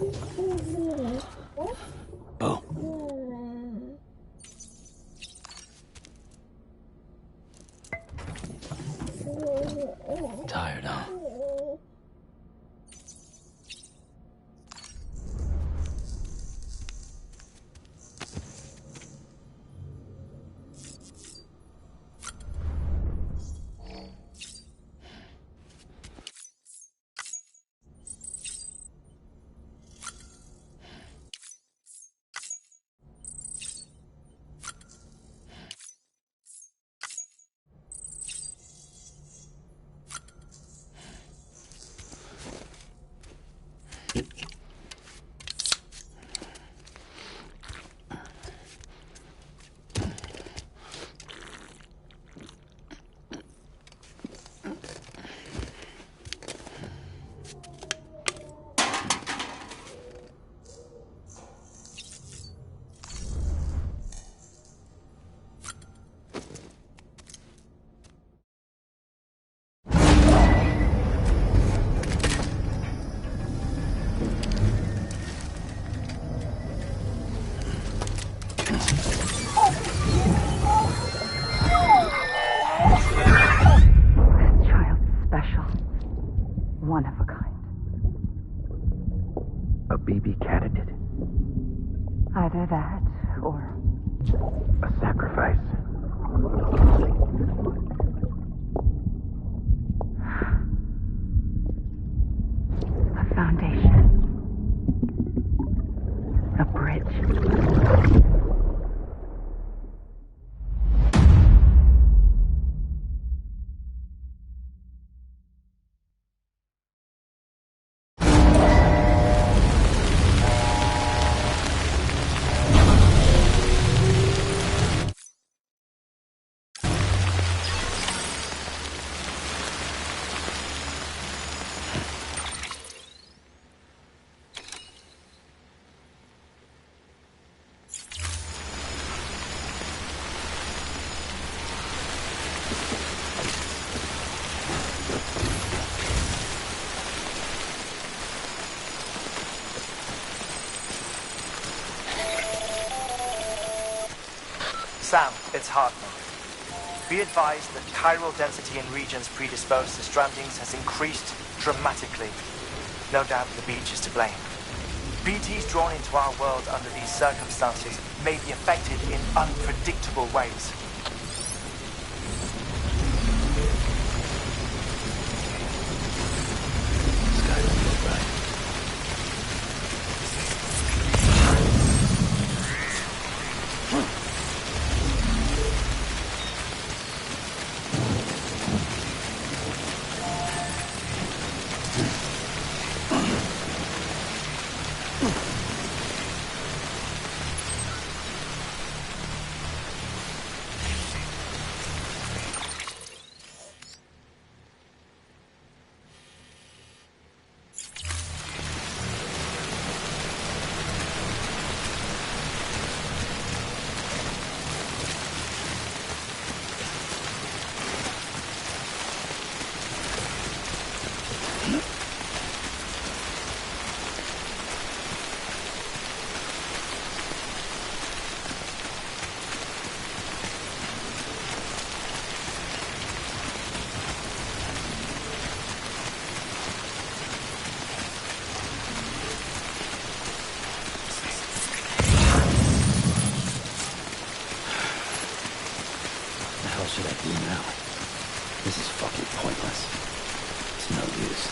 Oh. Tired, huh? Either that, or a sacrifice. A foundation. A bridge. Sam, it's Hartman. Be advised that chiral density in regions predisposed to strandings has increased dramatically. No doubt the beach is to blame. BTs drawn into our world under these circumstances may be affected in unpredictable ways. Should I do now? This is fucking pointless. It's no use.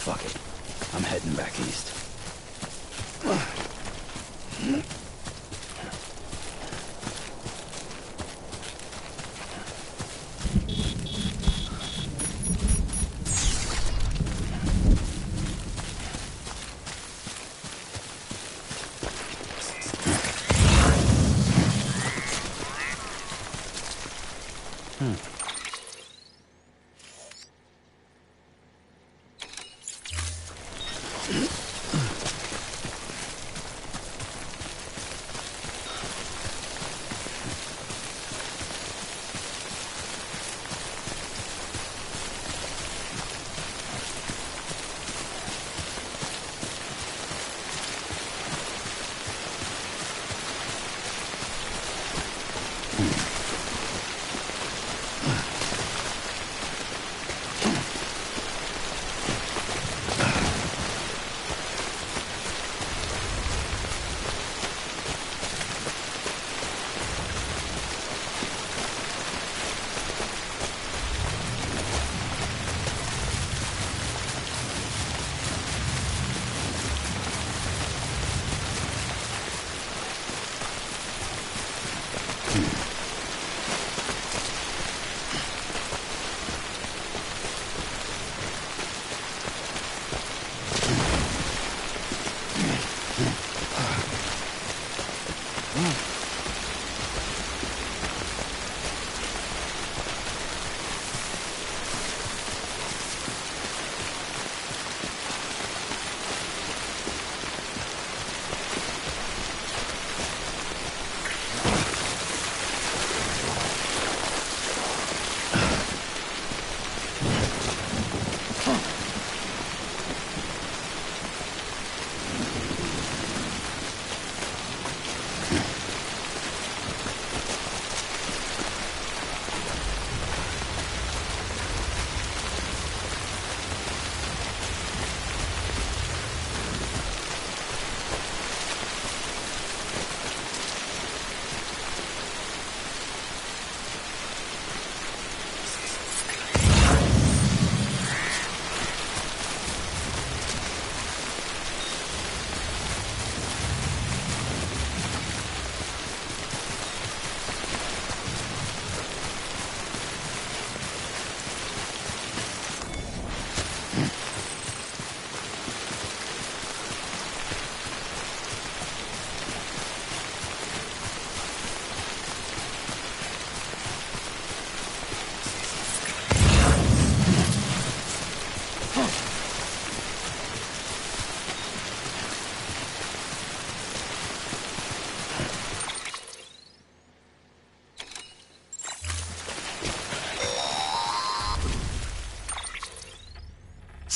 Fuck it. I'm heading back east.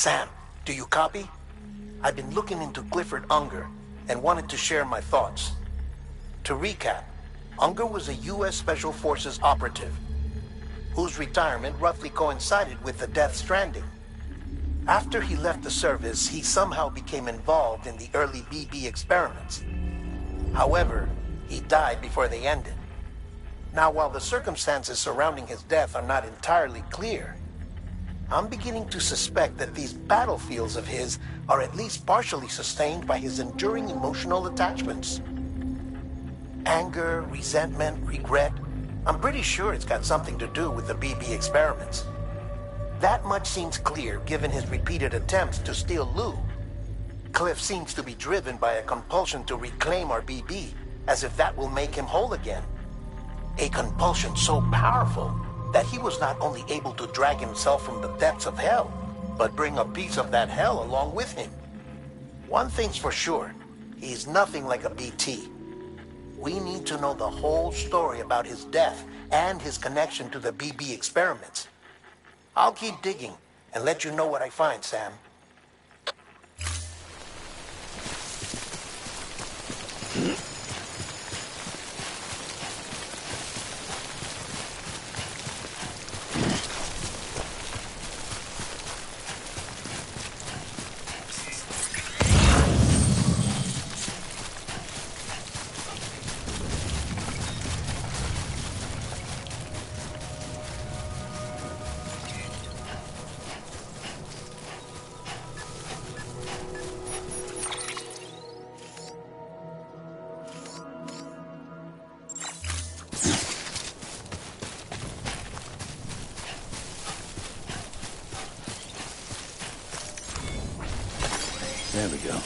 Sam, do you copy? I've been looking into Clifford Unger and wanted to share my thoughts. To recap, Unger was a U.S. Special Forces operative whose retirement roughly coincided with the Death Stranding. After he left the service, he somehow became involved in the early BB experiments. However, he died before they ended. Now, while the circumstances surrounding his death are not entirely clear, I'm beginning to suspect that these battlefields of his are at least partially sustained by his enduring emotional attachments. Anger, resentment, regret. I'm pretty sure it's got something to do with the BB experiments. That much seems clear given his repeated attempts to steal Lou. Cliff seems to be driven by a compulsion to reclaim our BB, as if that will make him whole again. A compulsion so powerful that he was not only able to drag himself from the depths of hell, but bring a piece of that hell along with him. One thing's for sure, he's nothing like a BT. We need to know the whole story about his death and his connection to the BB experiments. I'll keep digging and let you know what I find, Sam. There we go.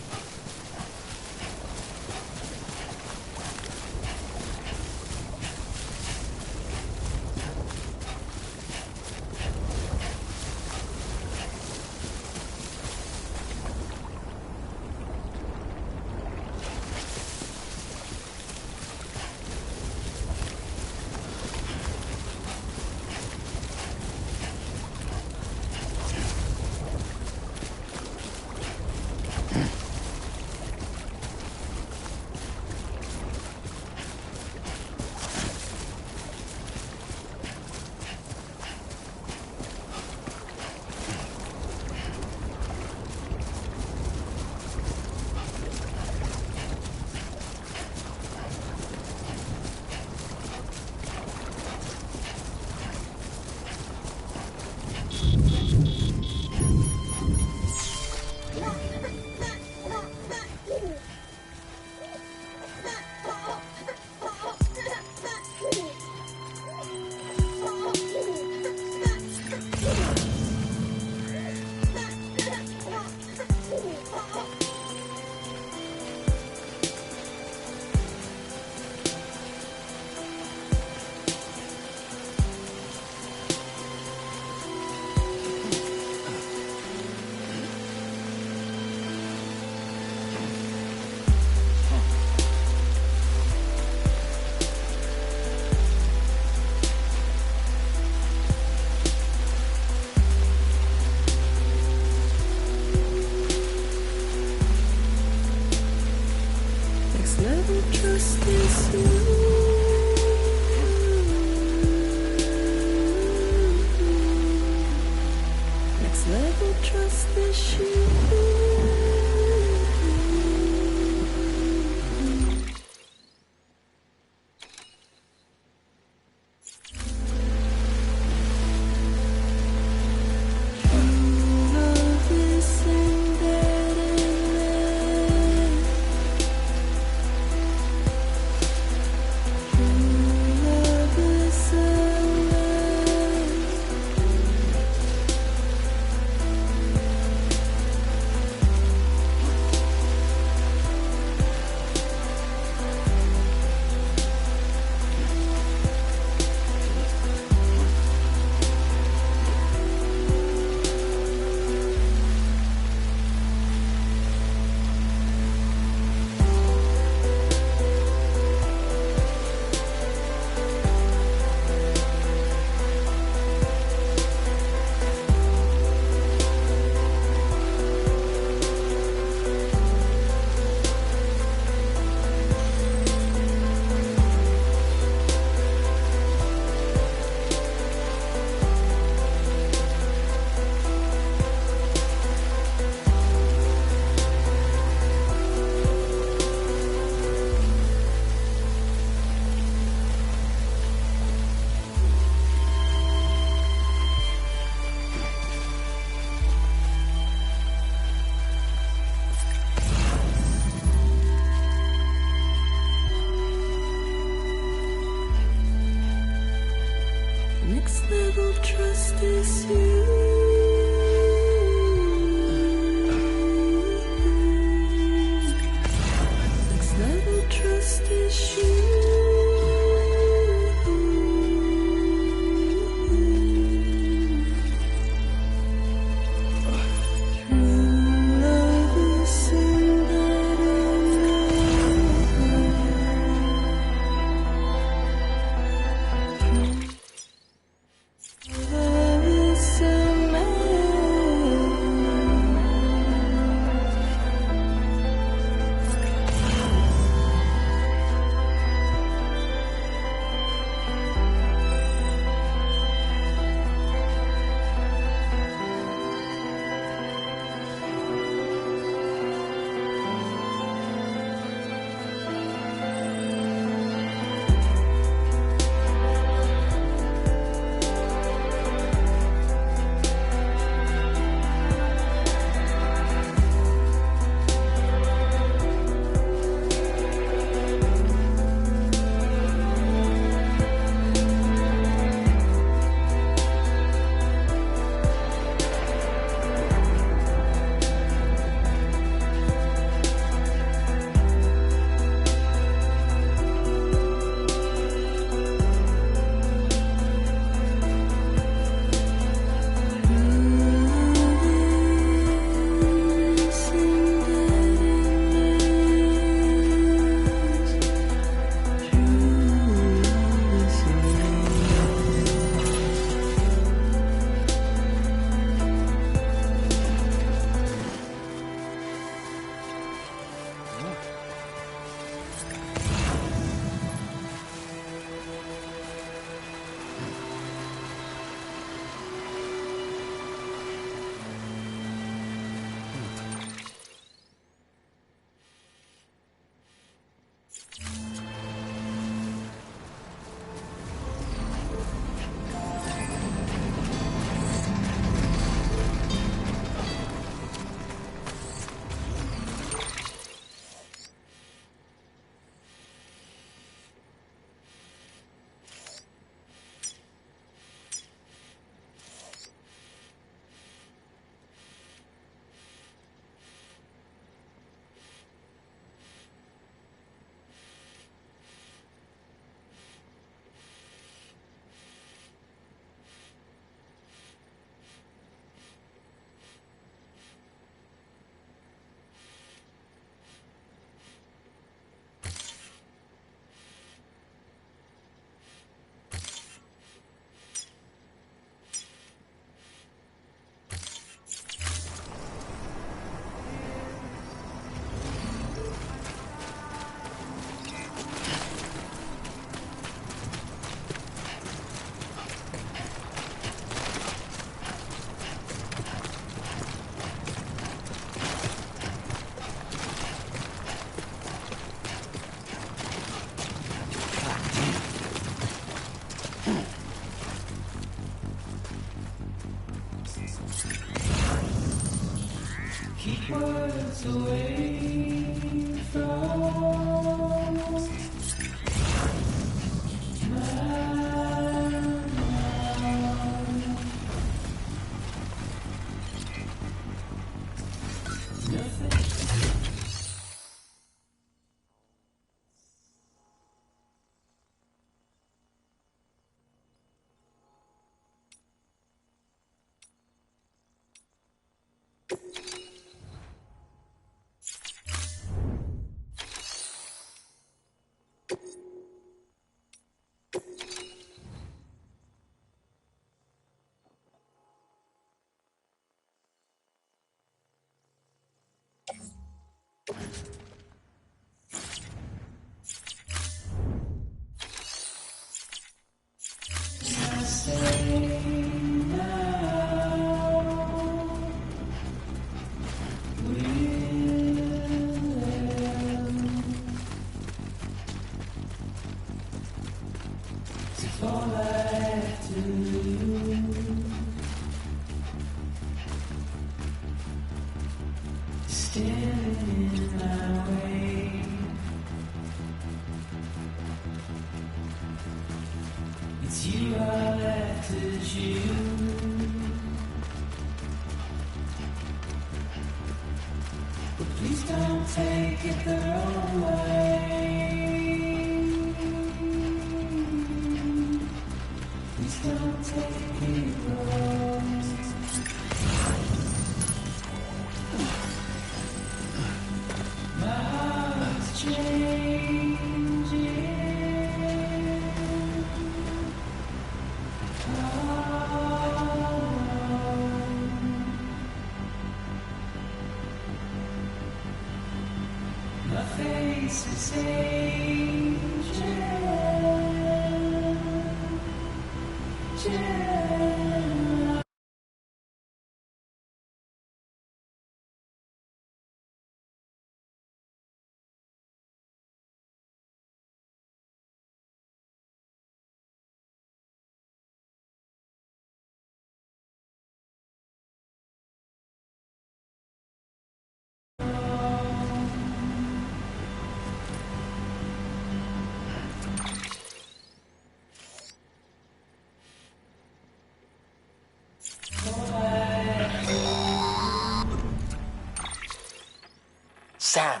Sam,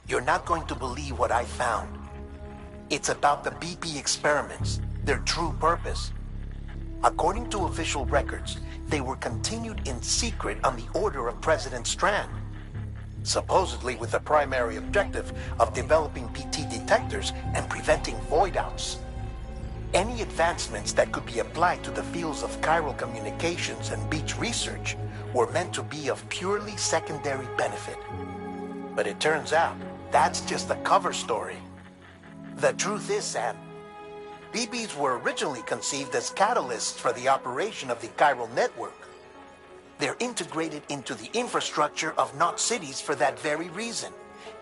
you're not going to believe what I found. It's about the BP experiments, their true purpose. According to official records, they were continued in secret on the order of President Strand, supposedly with the primary objective of developing BT detectors and preventing void-outs. Any advancements that could be applied to the fields of chiral communications and beach research were meant to be of purely secondary benefit. But it turns out, that's just a cover story. The truth is, Sam, BBs were originally conceived as catalysts for the operation of the chiral network. They're integrated into the infrastructure of not cities for that very reason.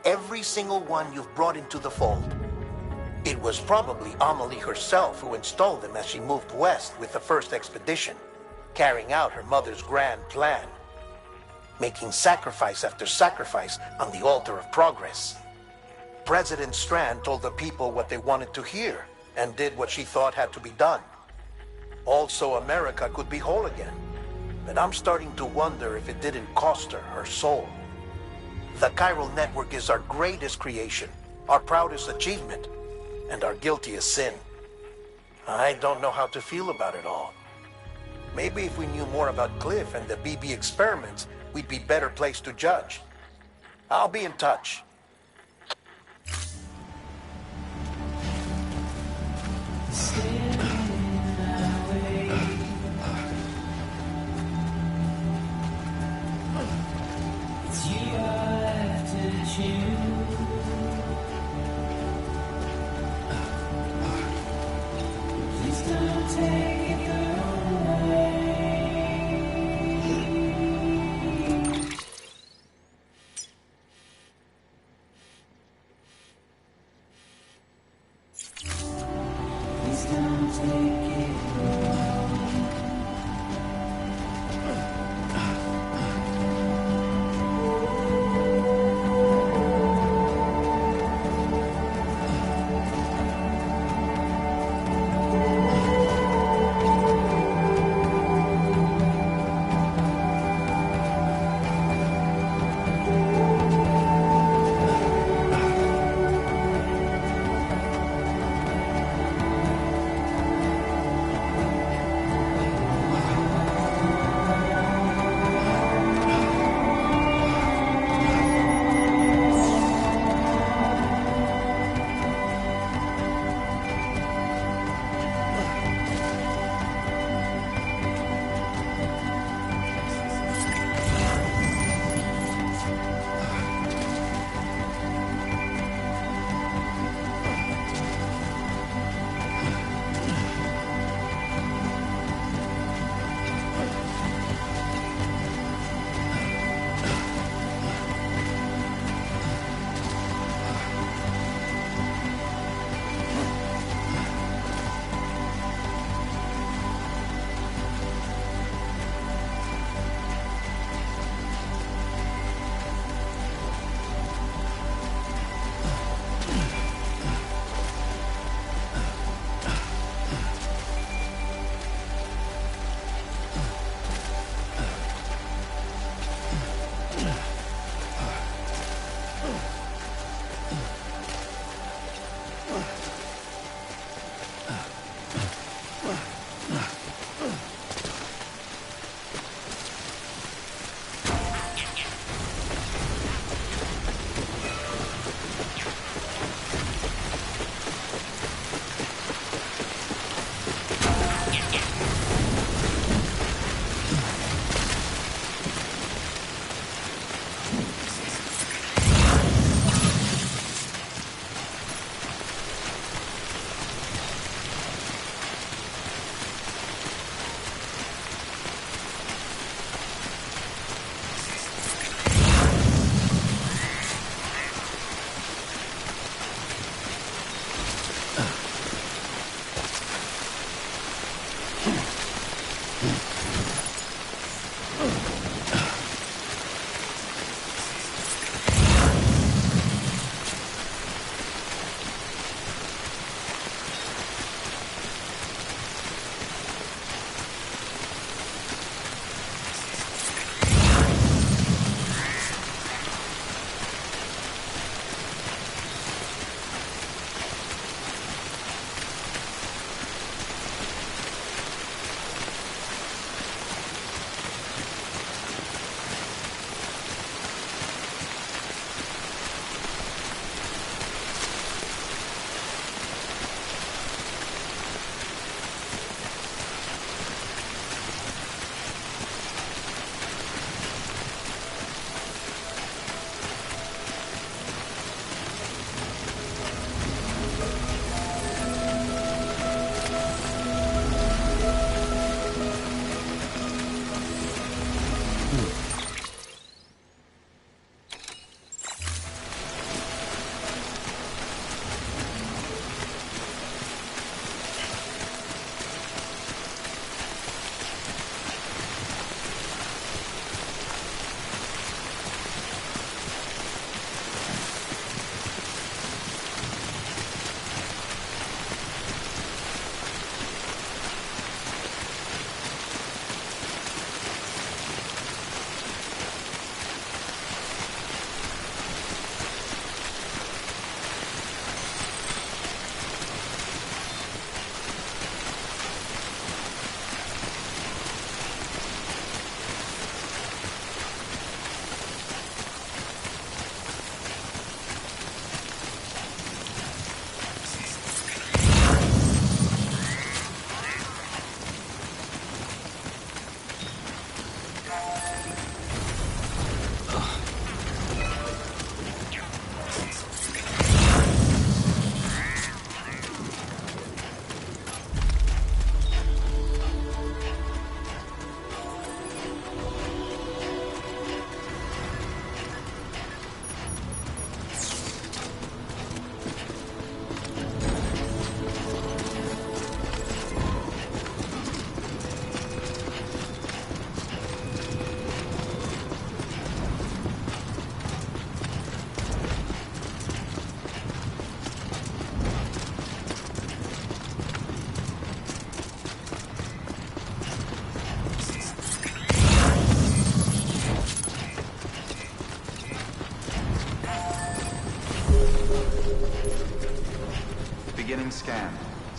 Every single one you've brought into the fold. It was probably Amelie herself who installed them as she moved west with the first expedition, carrying out her mother's grand plan, making sacrifice after sacrifice on the altar of progress. President Strand told the people what they wanted to hear and did what she thought had to be done. Also, America could be whole again. But I'm starting to wonder if it didn't cost her soul. The chiral network is our greatest creation, our proudest achievement, and our guiltiest sin. I don't know how to feel about it all. Maybe if we knew more about Cliff and the BB experiments, we'd be better placed to judge. I'll be in touch.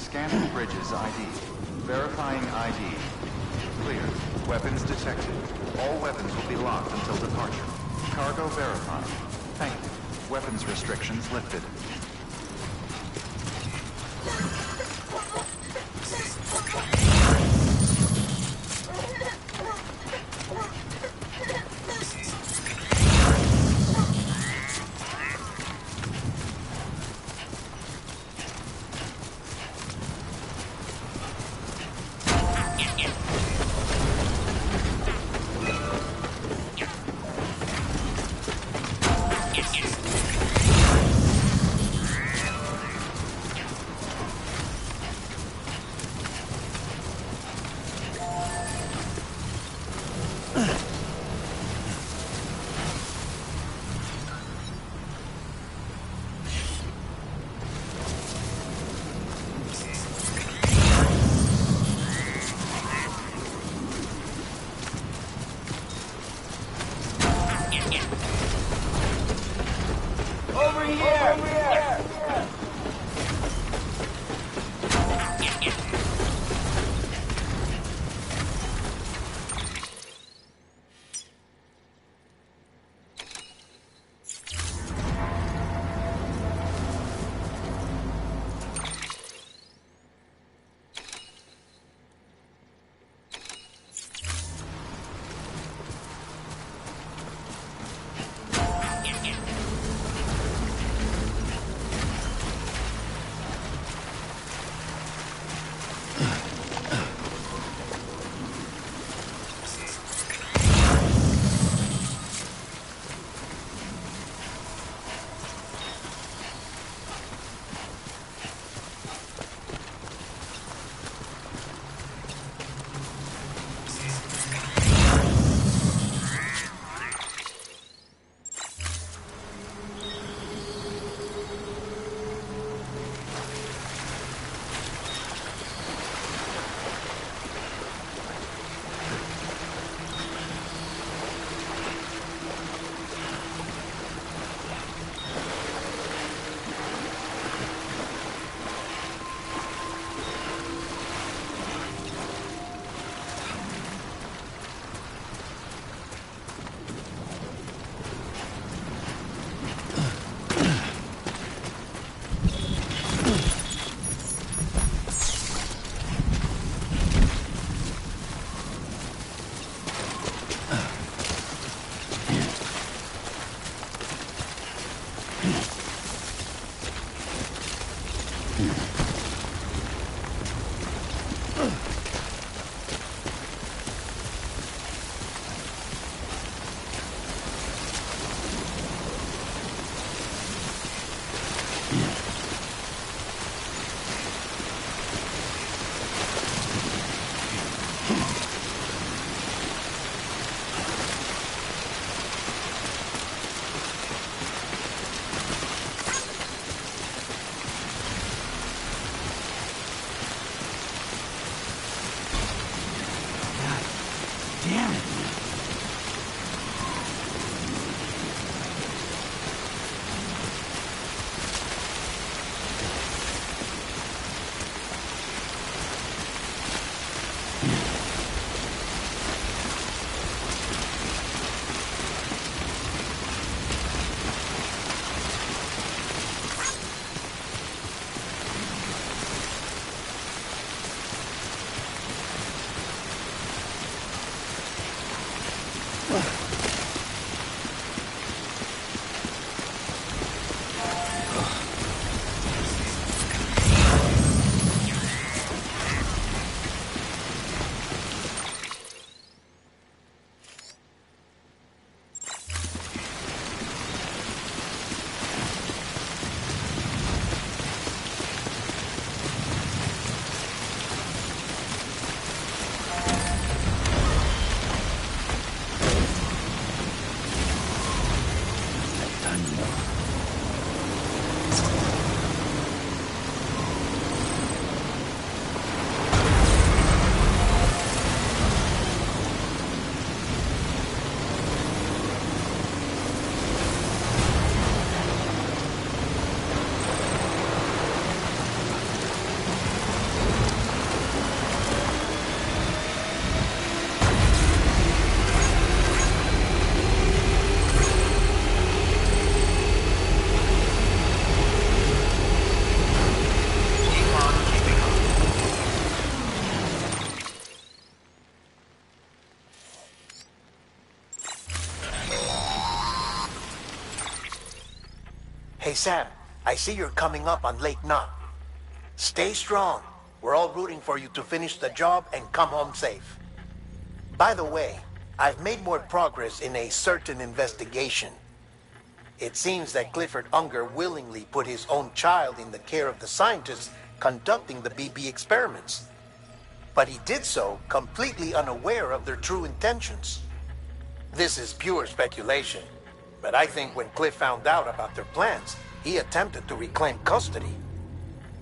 Scanning bridges ID. Verifying ID. Clear. Weapons detected. All weapons will be locked until departure. Cargo verified. Thank you. Weapons restrictions lifted. Hey Sam, I see you're coming up on Lake Knot. Stay strong. We're all rooting for you to finish the job and come home safe. By the way, I've made more progress in a certain investigation. It seems that Clifford Unger willingly put his own child in the care of the scientists conducting the BB experiments. But he did so completely unaware of their true intentions. This is pure speculation, but I think when Cliff found out about their plans, he attempted to reclaim custody.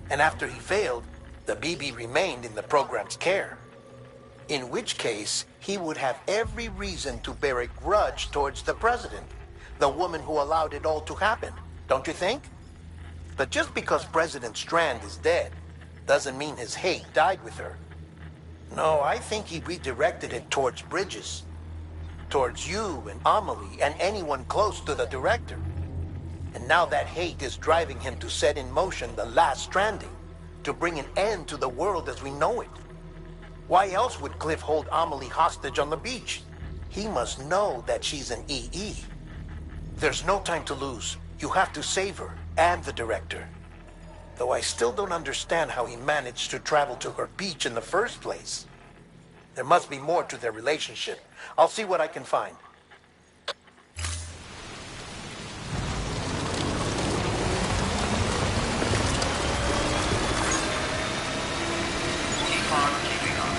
And after he failed, the BB remained in the program's care. In which case, he would have every reason to bear a grudge towards the president, the woman who allowed it all to happen, don't you think? But just because President Strand is dead, doesn't mean his hate died with her. No, I think he redirected it towards Bridges. Towards you and Amelie and anyone close to the director. And now that hate is driving him to set in motion the last Stranding, to bring an end to the world as we know it. Why else would Cliff hold Amelie hostage on the beach? He must know that she's an EE. There's no time to lose. You have to save her and the director. Though I still don't understand how he managed to travel to her beach in the first place. There must be more to their relationship. I'll see what I can find. Keep on keeping on.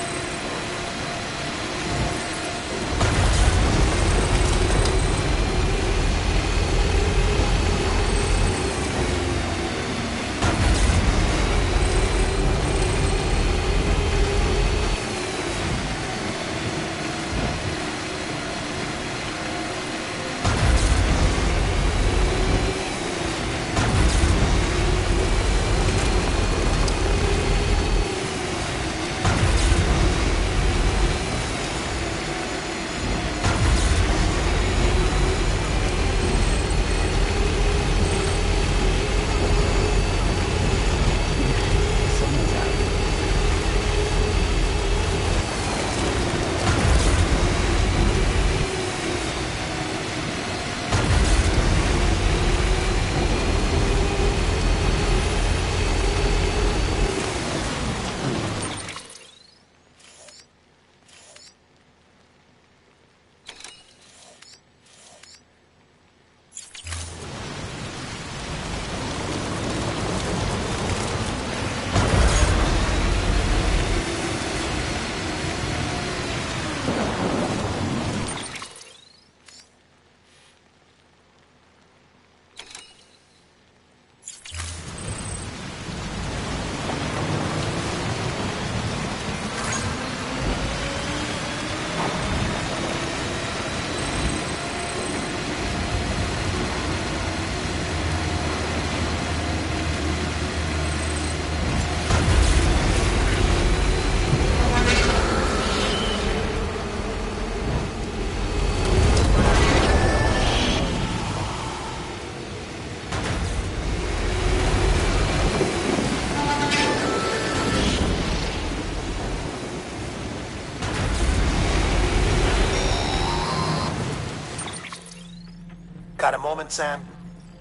Got a moment, Sam?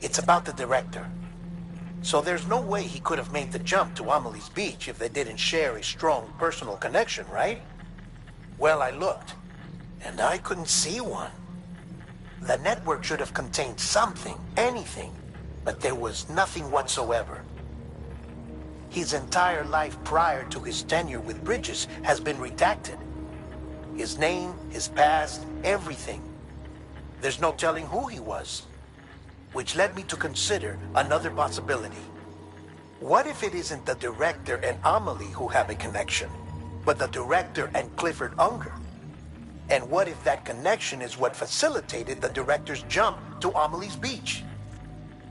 It's about the director. So there's no way he could have made the jump to Amelie's beach if they didn't share a strong personal connection, right? Well, I looked, and I couldn't see one. The network should have contained something, anything, but there was nothing whatsoever. His entire life prior to his tenure with Bridges has been redacted. His name, his past, everything. There's no telling who he was. Which led me to consider another possibility. What if it isn't the director and Amelie who have a connection, but the director and Clifford Unger? And what if that connection is what facilitated the director's jump to Amelie's beach?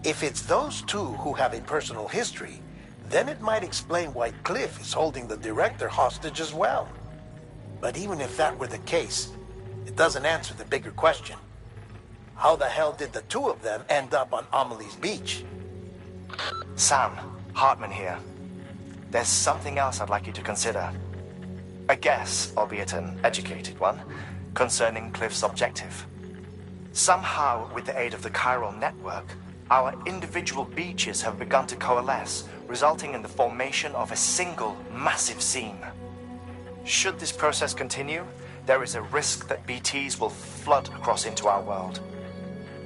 If it's those two who have a personal history, then it might explain why Cliff is holding the director hostage as well. But even if that were the case, it doesn't answer the bigger question. How the hell did the two of them end up on Amelie's beach? Sam, Hartman here. There's something else I'd like you to consider. A guess, albeit an educated one, concerning Cliff's objective. Somehow, with the aid of the chiral network, Our individual beaches have begun to coalesce, resulting in the formation of a single massive seam. Should this process continue, there is a risk that BTs will flood across into our world,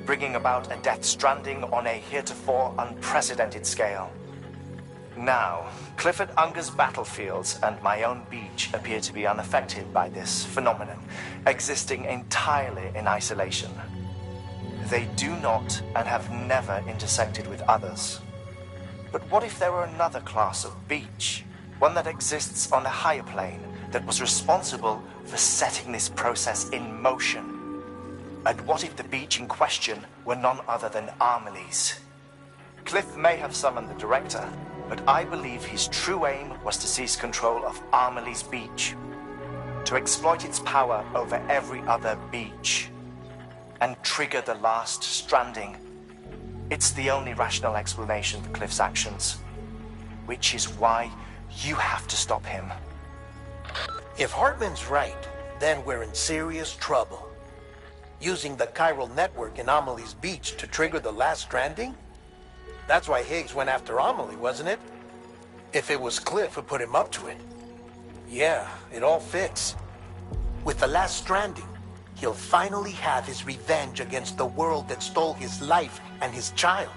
bringing about a death stranding on a heretofore unprecedented scale. Now, Clifford Unger's battlefields and my own beach appear to be unaffected by this phenomenon, existing entirely in isolation. They do not and have never intersected with others. But what if there were another class of beach, one that exists on a higher plane, that was responsible for setting this process in motion? And what if the beach in question were none other than Amelie's? Cliff may have summoned the director, but I believe his true aim was to seize control of Amelie's beach, to exploit its power over every other beach, and trigger the last stranding. It's the only rational explanation for Cliff's actions, which is why you have to stop him. If Hartman's right, then we're in serious trouble. Using the chiral network in Amelie's beach to trigger the last stranding? That's why Higgs went after Amelie, wasn't it? If it was Cliff who put him up to it. Yeah, it all fits. With the last stranding, he'll finally have his revenge against the world that stole his life and his child.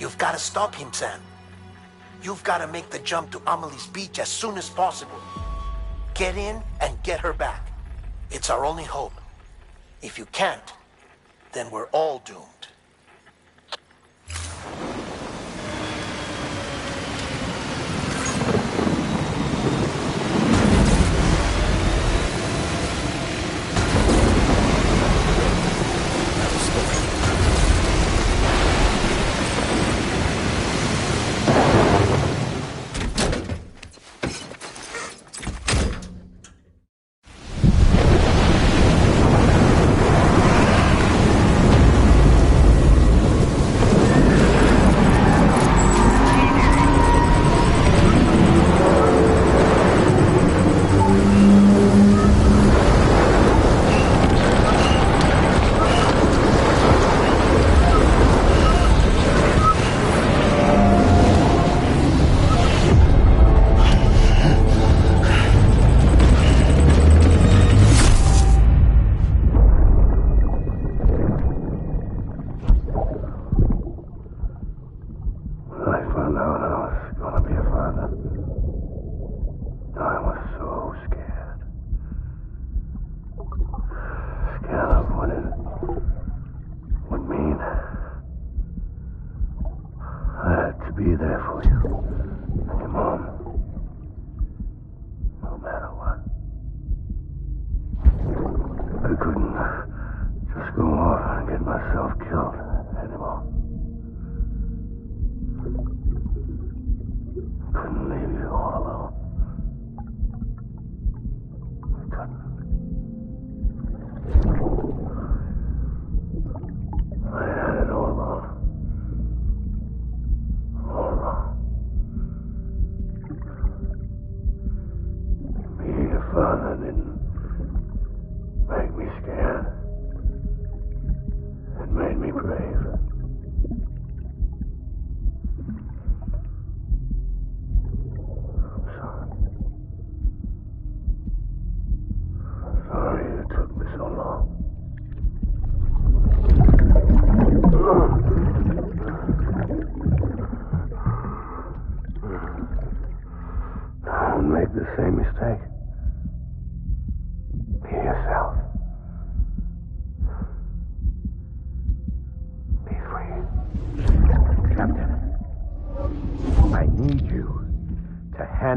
You've got to stop him, Sam. You've got to make the jump to Amelie's beach as soon as possible. Get in and get her back. It's our only hope. If you can't, then we're all doomed.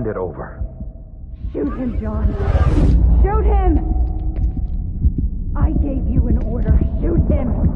It over. Shoot him, John. Shoot him! I gave you an order. Shoot him!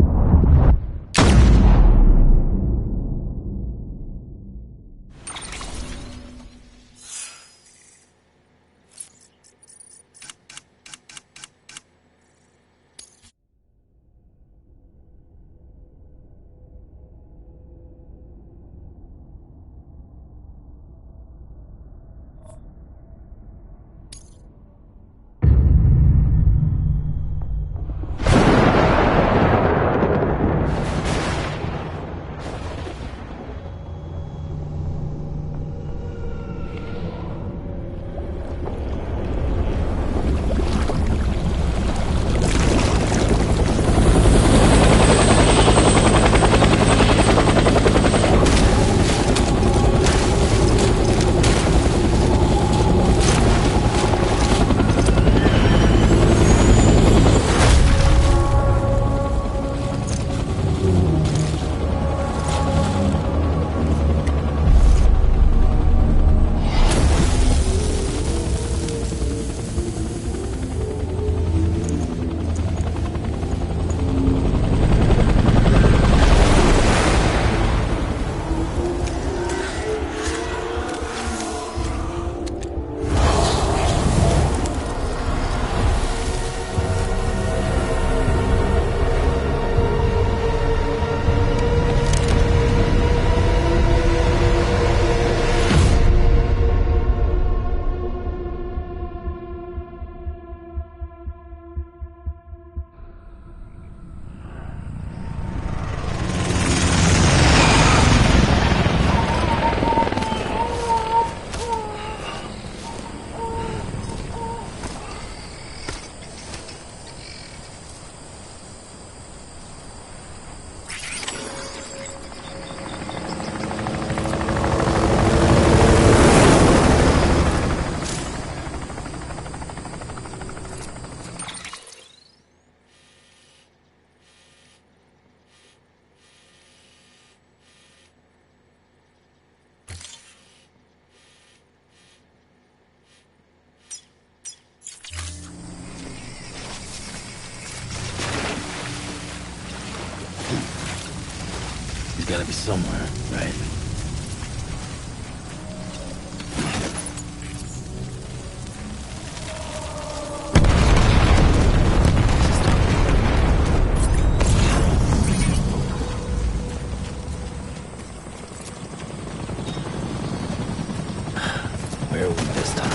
gotta be somewhere, right? Where are we this time?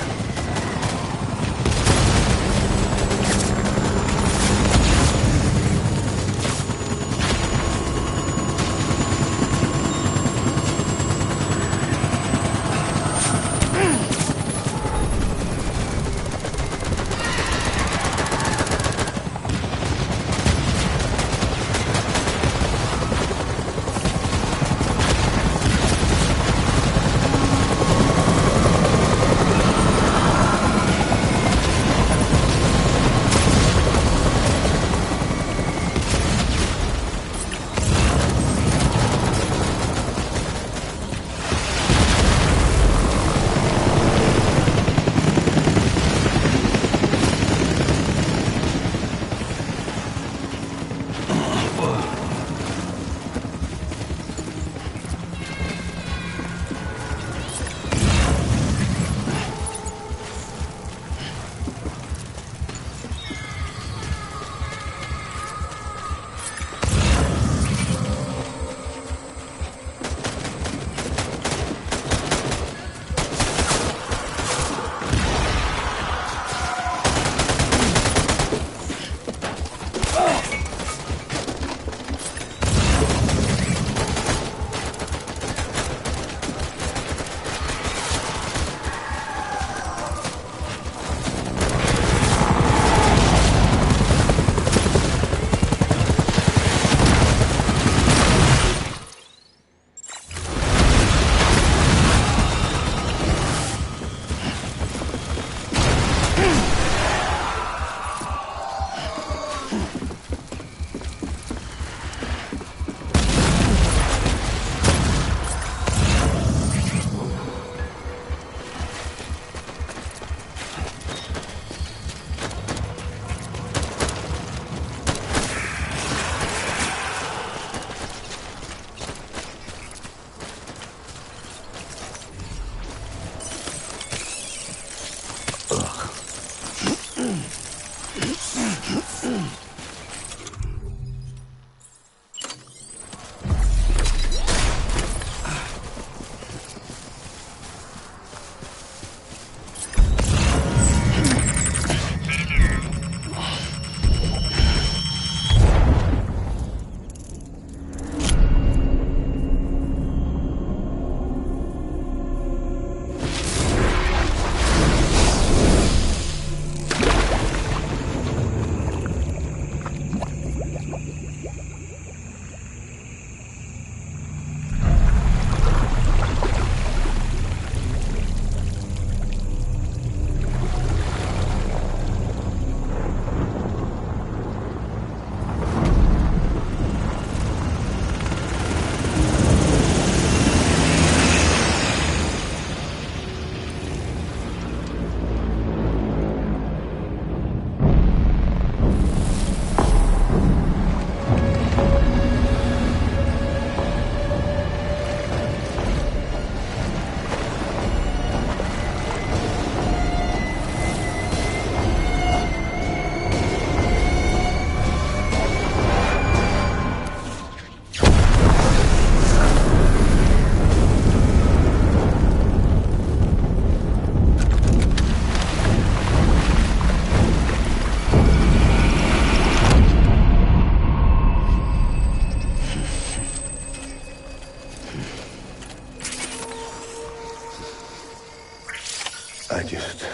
I just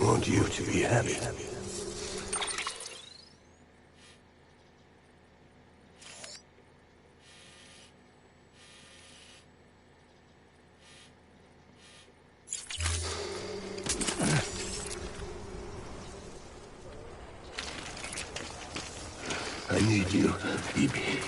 want you to be happy. I need you, baby.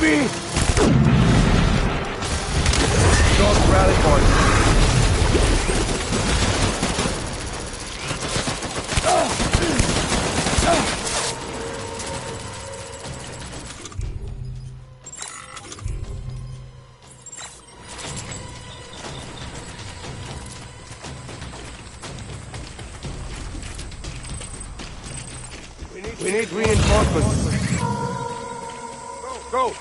BB! Don't rally point. We need reinforcements. Go!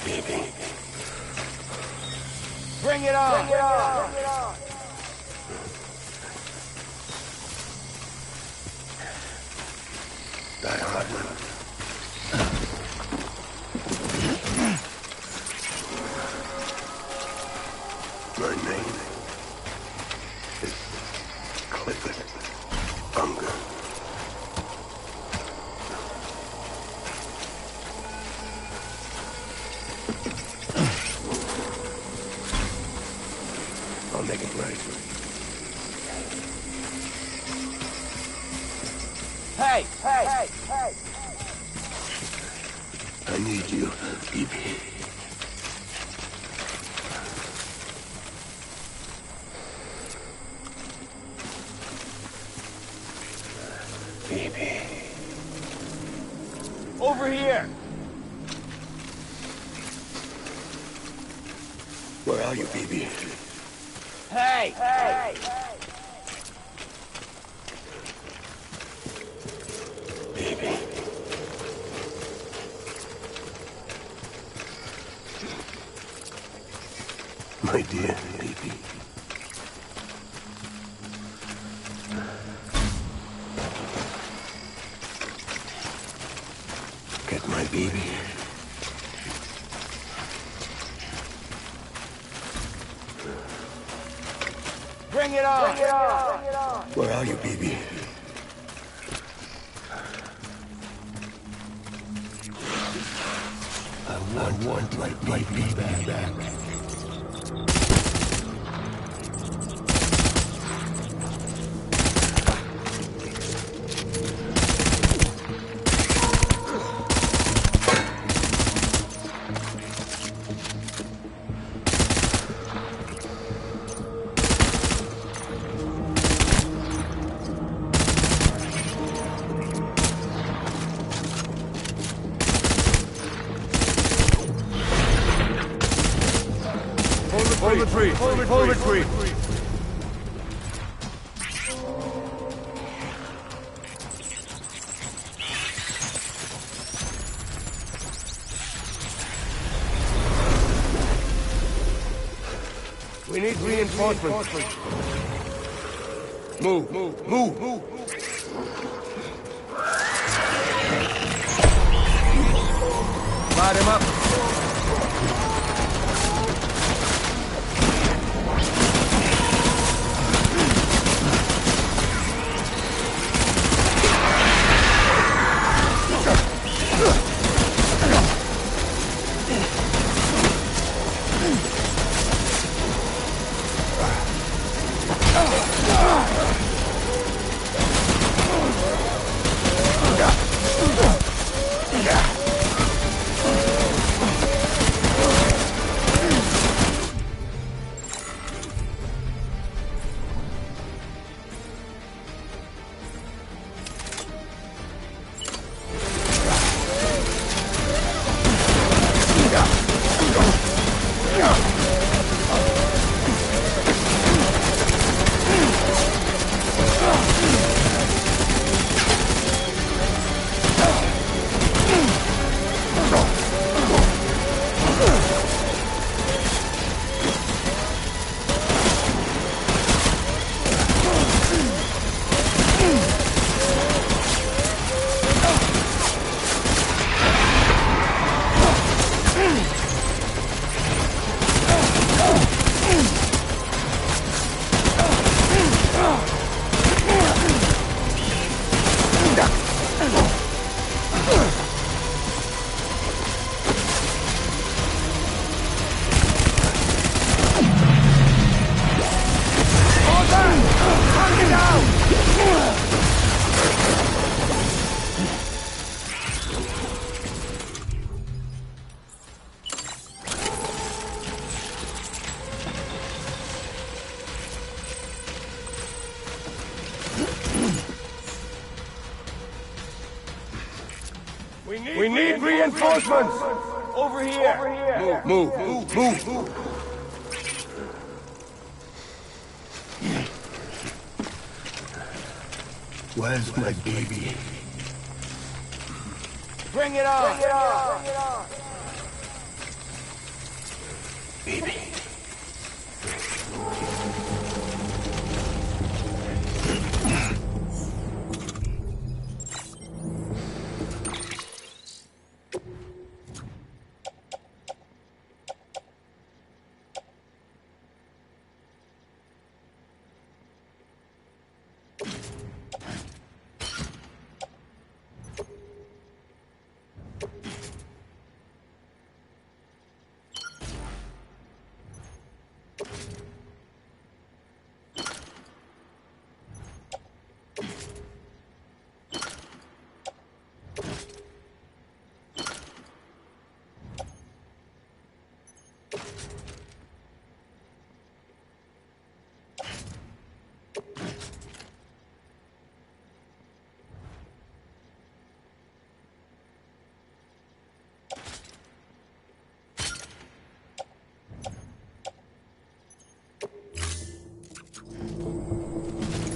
Baby. Bring it on! Die hard. My name is Clifford Unger. I'll make it right. Hey! I need you, BB. BB. Over here! Where are you, BB? Hey! Baby. My dear baby. Get my baby. Bring it on! Where are you, baby? I want my baby back. Hold the tree! We need reinforcements. Move! Light him up! We need reinforcements! Over here! Move. Where's my baby? Bring it on! Baby.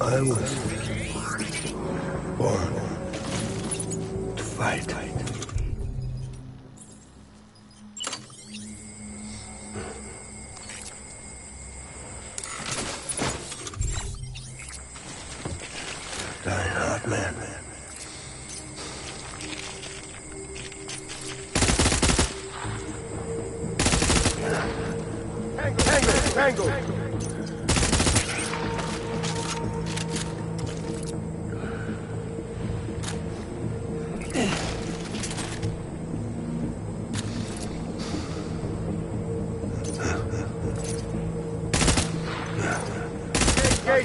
I was born to fight. Die hard, man. Tango!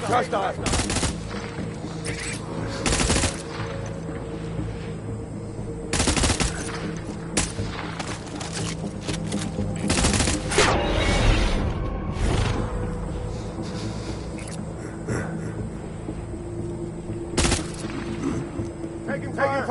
Hostile! Taking fire!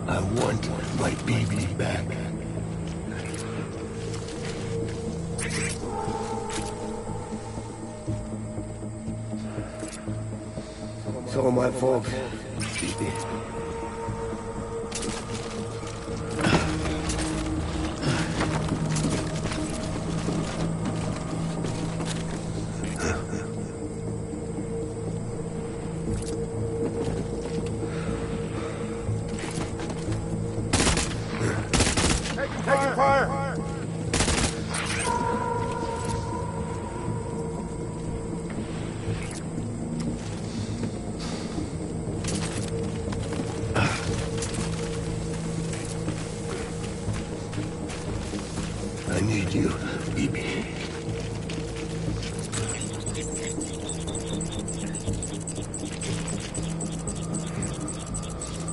I want my baby back. It's all my fault. Baby. Taking fire! I need you, baby.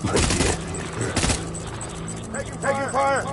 My dear. Taking fire!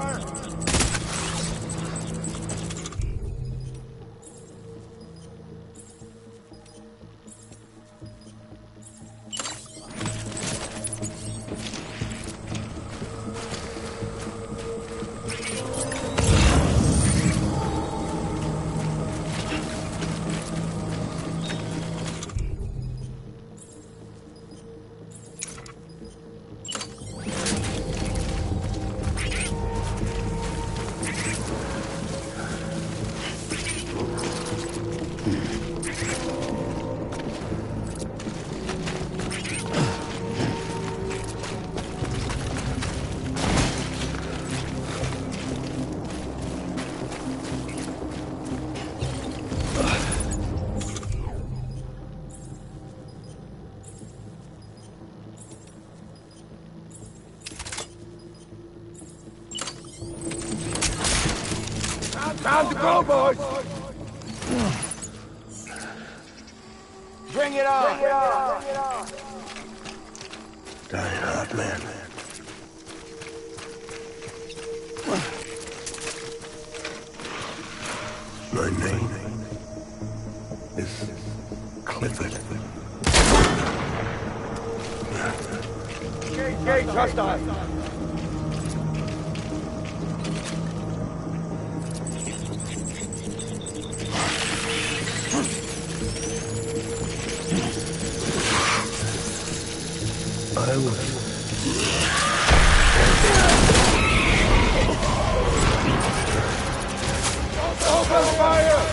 Time to go, boys! Bring it on! Dying hard, man. My name is Clifford. Gate hostile! I was... Open fire!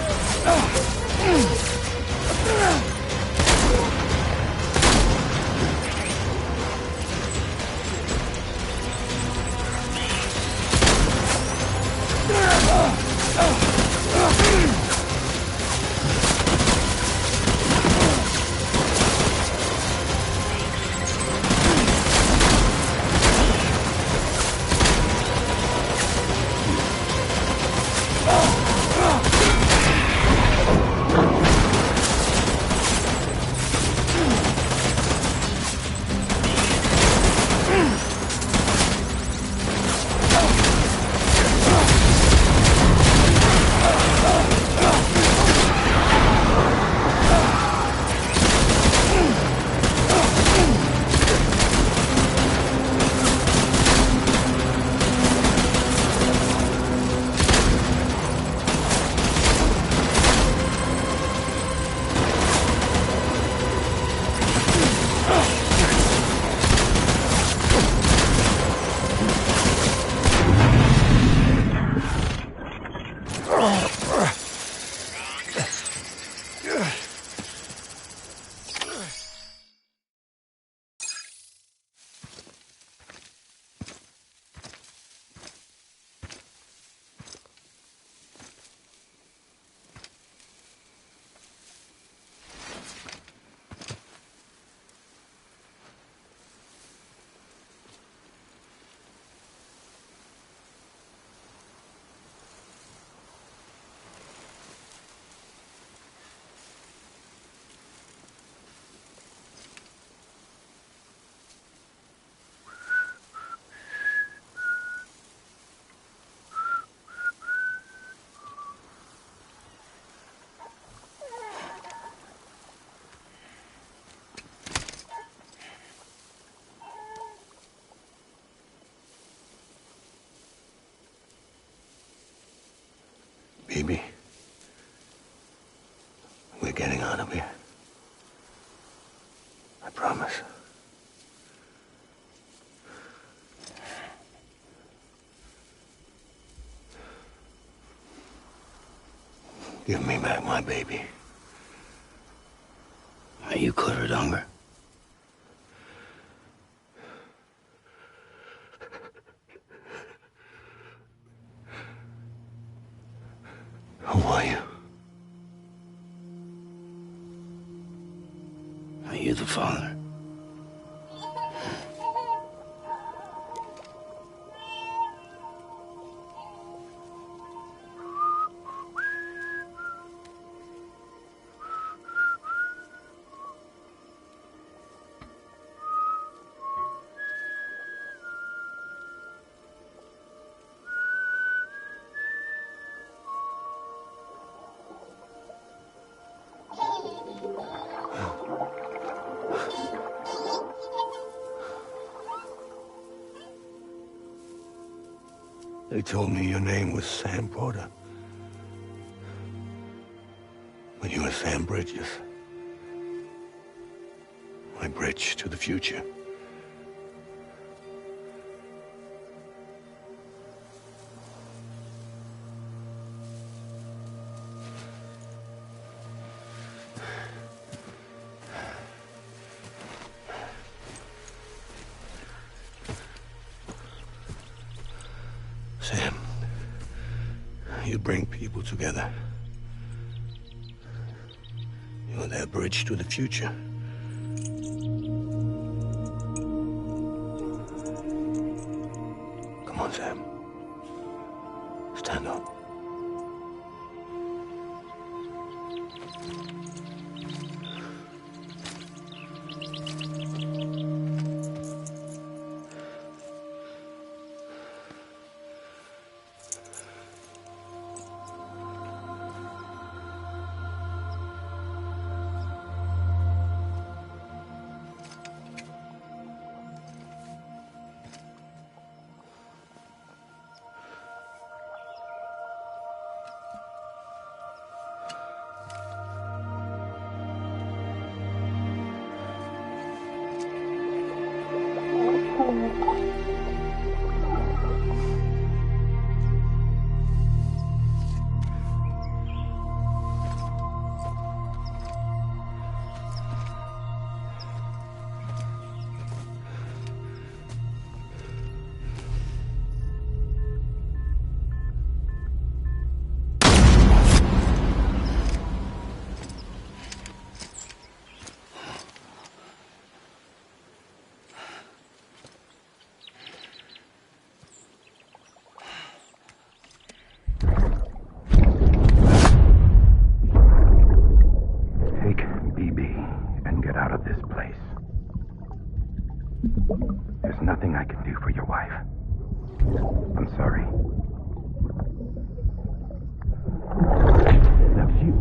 Baby, we're getting out of here. I promise. Give me back my baby. Are you Clifford Unger? Who are you? Are you the father? They told me your name was Sam Porter. But you were Sam Bridges. My bridge to the future. Sam, you bring people together. You're their bridge to the future. Come on, Sam. Stand up.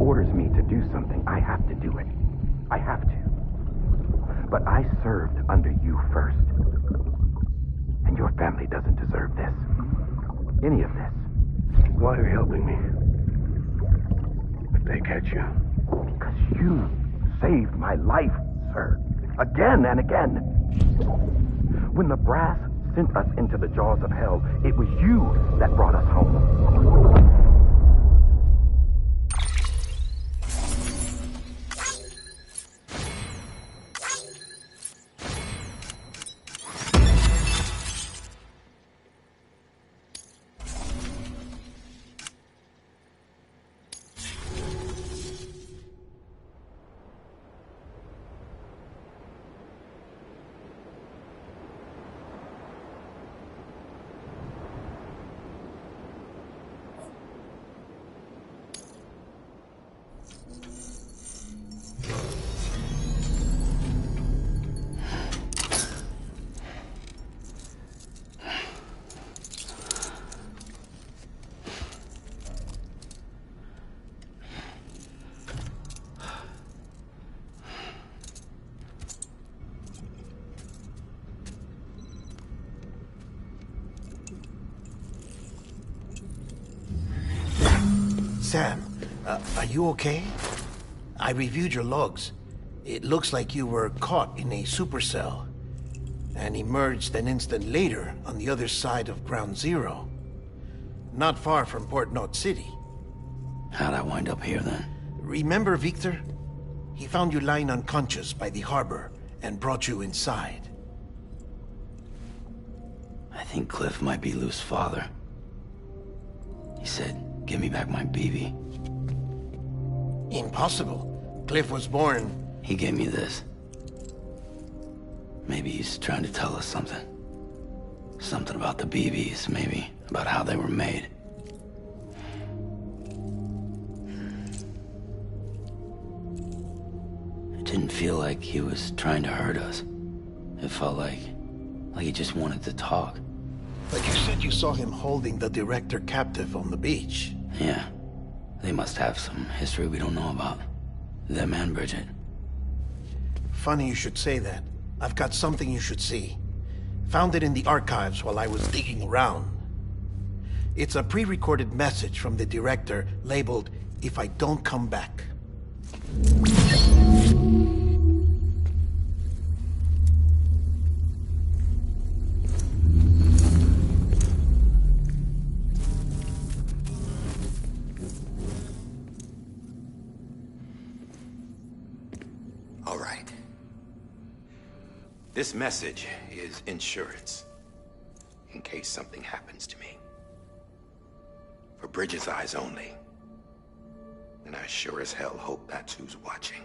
orders me to do something, I have to do it. I have to. But I served under you first. And your family doesn't deserve this. Any of this. Why are you helping me? If they catch you. Because you saved my life, sir. Again and again. When the brass sent us into the jaws of hell, it was you that brought us home. Sam, are you okay? I reviewed your logs. It looks like you were caught in a supercell and emerged an instant later on the other side of Ground Zero. Not far from Port Knot City. How'd I wind up here then? Remember Victor? He found you lying unconscious by the harbor and brought you inside. I think Cliff might be Lou's father. He said, "Give me back my BB." Impossible. Cliff was born... He gave me this. Maybe he's trying to tell us something. Something about the BBs, maybe. About how they were made. It didn't feel like he was trying to hurt us. It felt like he just wanted to talk. But you said you saw him holding the director captive on the beach. Yeah. They must have some history we don't know about. Them and Bridget. Funny you should say that. I've got something you should see. Found it in the archives while I was digging around. It's a pre-recorded message from the director labeled, "If I don't come back." All right. This message is insurance, in case something happens to me. For Bridget's eyes only. And I sure as hell hope that's who's watching.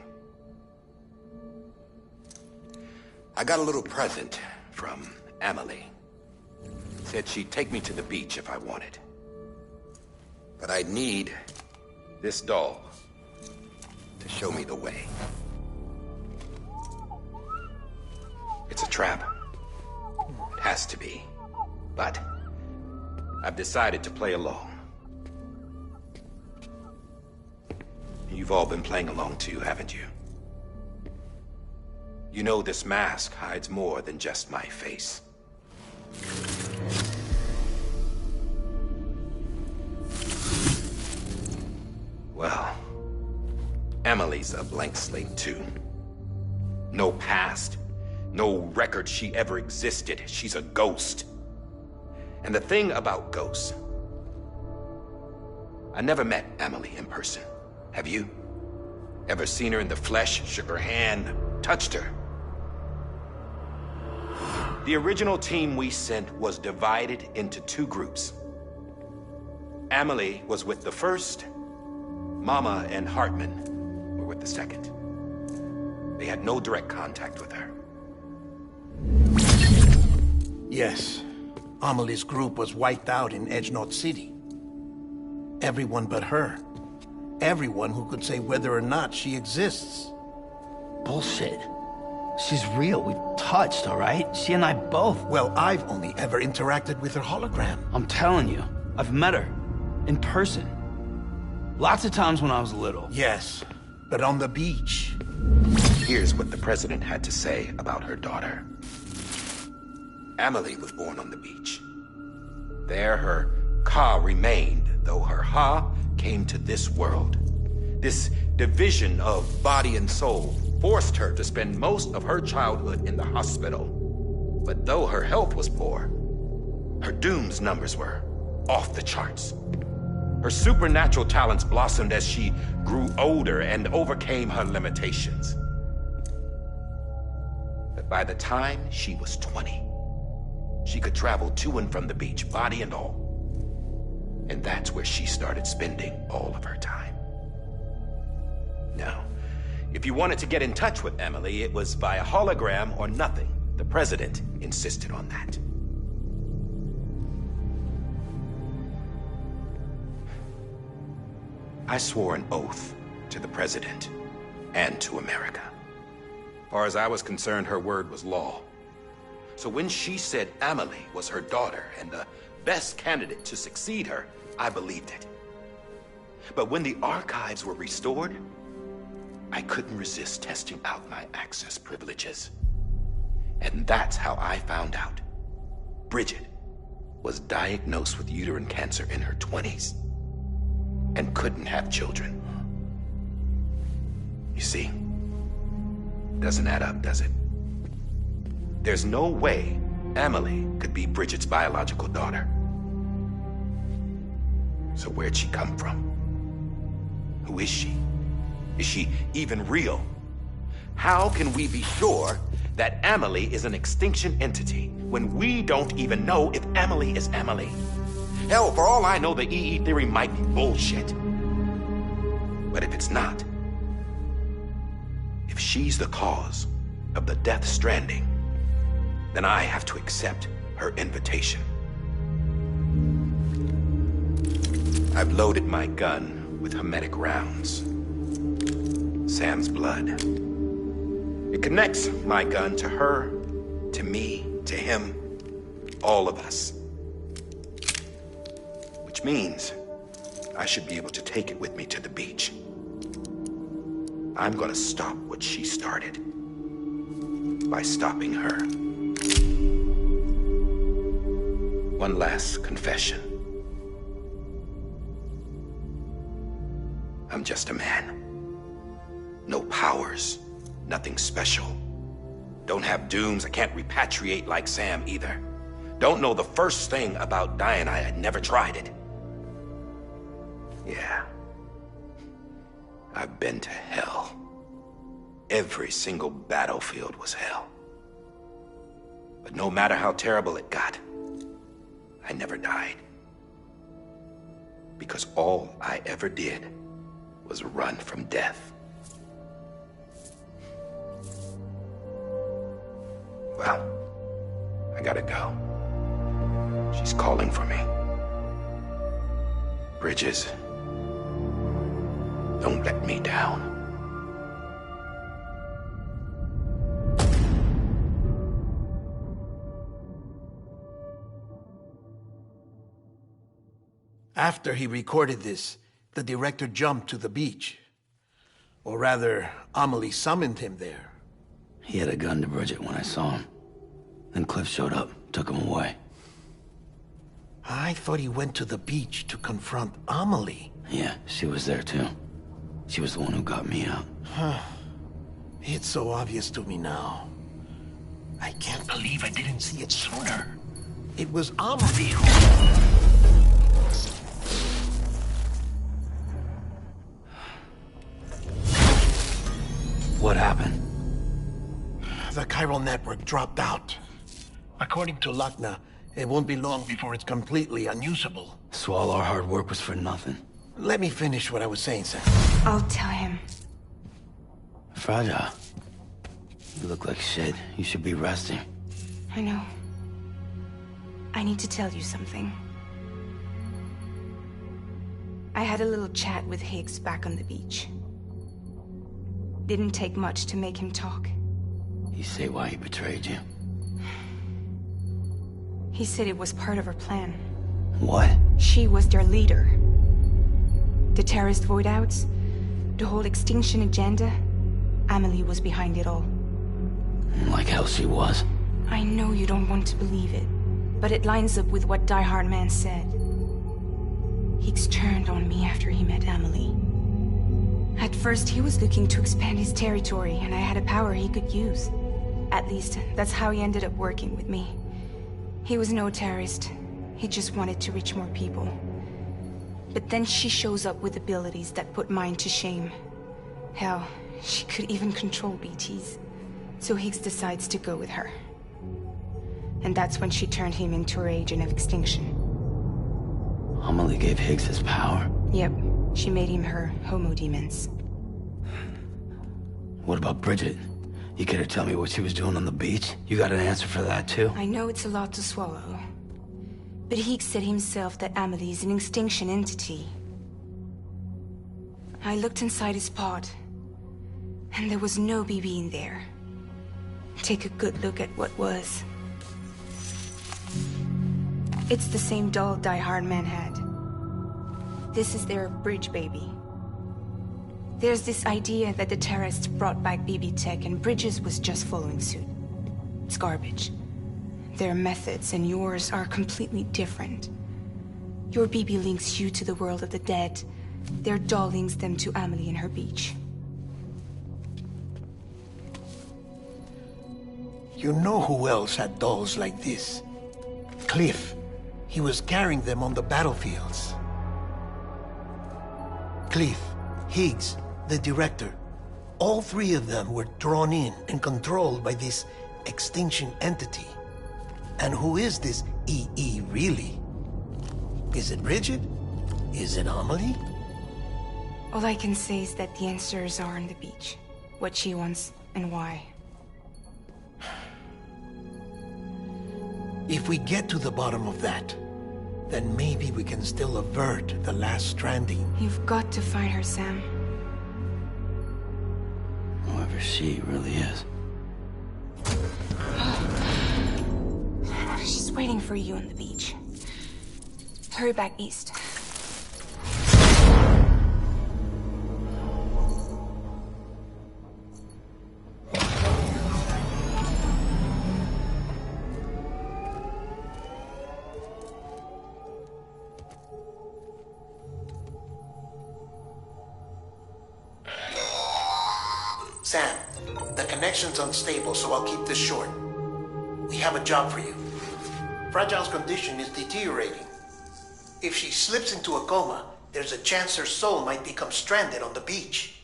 I got a little present from Emily. Said she'd take me to the beach if I wanted. But I'd need this doll to show me the way. It's a trap. It has to be. But I've decided to play along. You've all been playing along too, haven't you? You know this mask hides more than just my face. Well, Emily's a blank slate too. No past. No record she ever existed. She's a ghost. And the thing about ghosts... I never met Emily in person. Have you? Ever seen her in the flesh, shook her hand, touched her? The original team we sent was divided into two groups. Emily was with the first. Mama and Hartman were with the second. They had no direct contact with her. Yes. Amelie's group was wiped out in Edge Knot City. Everyone but her. Everyone who could say whether or not she exists. Bullshit. She's real. We've touched, all right? She and I both. Well, I've only ever interacted with her hologram. I'm telling you, I've met her. In person. Lots of times when I was little. Yes, but on the beach. Here's what the president had to say about her daughter. Amelie was born on the beach. There her Ka remained, though her Ha came to this world. This division of body and soul forced her to spend most of her childhood in the hospital. But though her health was poor, her Doom's numbers were off the charts. Her supernatural talents blossomed as she grew older and overcame her limitations. But by the time she was 20, she could travel to and from the beach, body and all. And that's where she started spending all of her time. Now, if you wanted to get in touch with Emily, it was via hologram or nothing. The president insisted on that. I swore an oath to the president and to America. As far as I was concerned, her word was law. So when she said Amelie was her daughter and the best candidate to succeed her, I believed it. But when the archives were restored, I couldn't resist testing out my access privileges. And that's how I found out Bridget was diagnosed with uterine cancer in her 20s and couldn't have children. You see, doesn't add up, does it? There's no way Amelie could be Bridget's biological daughter. So where'd she come from? Who is she? Is she even real? How can we be sure that Amelie is an extinction entity when we don't even know if Amelie is Amelie? Hell, for all I know, the EE theory might be bullshit. But if it's not, if she's the cause of the death stranding, then I have to accept her invitation. I've loaded my gun with hermetic rounds. Sam's blood. It connects my gun to her, to me, to him, all of us. Which means I should be able to take it with me to the beach. I'm gonna stop what she started by stopping her. One last confession. I'm just a man. No powers, nothing special. Don't have dooms, I can't repatriate like Sam either. Don't know the first thing about dying, I had never tried it. Yeah. I've been to hell. Every single battlefield was hell. But no matter how terrible it got, I never died. Because all I ever did was run from death. Well, I gotta go. She's calling for me. Bridges, don't let me down. After he recorded this, the director jumped to the beach. Or rather, Amelie summoned him there. He had a gun to Bridget when I saw him. Then Cliff showed up, took him away. I thought he went to the beach to confront Amelie. Yeah, she was there too. She was the one who got me out. It's so obvious to me now. I can't believe I didn't see it sooner. It was Amelie who... What happened? The chiral network dropped out. According to Lakna, it won't be long before it's completely unusable. So all our hard work was for nothing. Let me finish what I was saying, Sam. I'll tell him. Fragile. You look like shit. You should be resting. I know. I need to tell you something. I had a little chat with Higgs back on the beach. Didn't take much to make him talk. You say why he betrayed you? He said it was part of her plan. What? She was their leader. The terrorist voidouts, the whole extinction agenda. Amelie was behind it all. Like hell she was. I know you don't want to believe it, but it lines up with what Die Hard Man said. Higgs turned on me after he met Amelie. At first, he was looking to expand his territory, and I had a power he could use. At least, that's how he ended up working with me. He was no terrorist. He just wanted to reach more people. But then she shows up with abilities that put mine to shame. Hell, she could even control BTs. So Higgs decides to go with her. And that's when she turned him into her agent of extinction. Amelie gave Higgs his power? Yep. She made him her homo demons. What about Bridget? You care to tell me what she was doing on the beach? You got an answer for that too? I know it's a lot to swallow. But Higgs said himself that Amelie is an extinction entity. I looked inside his pod, and there was no BB in there. Take a good look at what was. It's the same doll Die Hard Man had. This is their bridge baby. There's this idea that the terrorists brought back BB tech and Bridges was just following suit. It's garbage. Their methods and yours are completely different. Your BB links you to the world of the dead. Their doll links them to Amelie and her beach. You know who else had dolls like this? Cliff. He was carrying them on the battlefields. Cliff, Higgs, the director. All three of them were drawn in and controlled by this extinction entity. And who is this EE really? Is it Bridget? Is it Amelie? All I can say is that the answers are on the beach. What she wants and why. If we get to the bottom of that, then maybe we can still avert the last stranding. You've got to find her, Sam. Whoever she really is. She's waiting for you on the beach. Hurry back east. Sam, the connection's unstable, so I'll keep this short. We have a job for you. Fragile's condition is deteriorating. If she slips into a coma, there's a chance her soul might become stranded on the beach.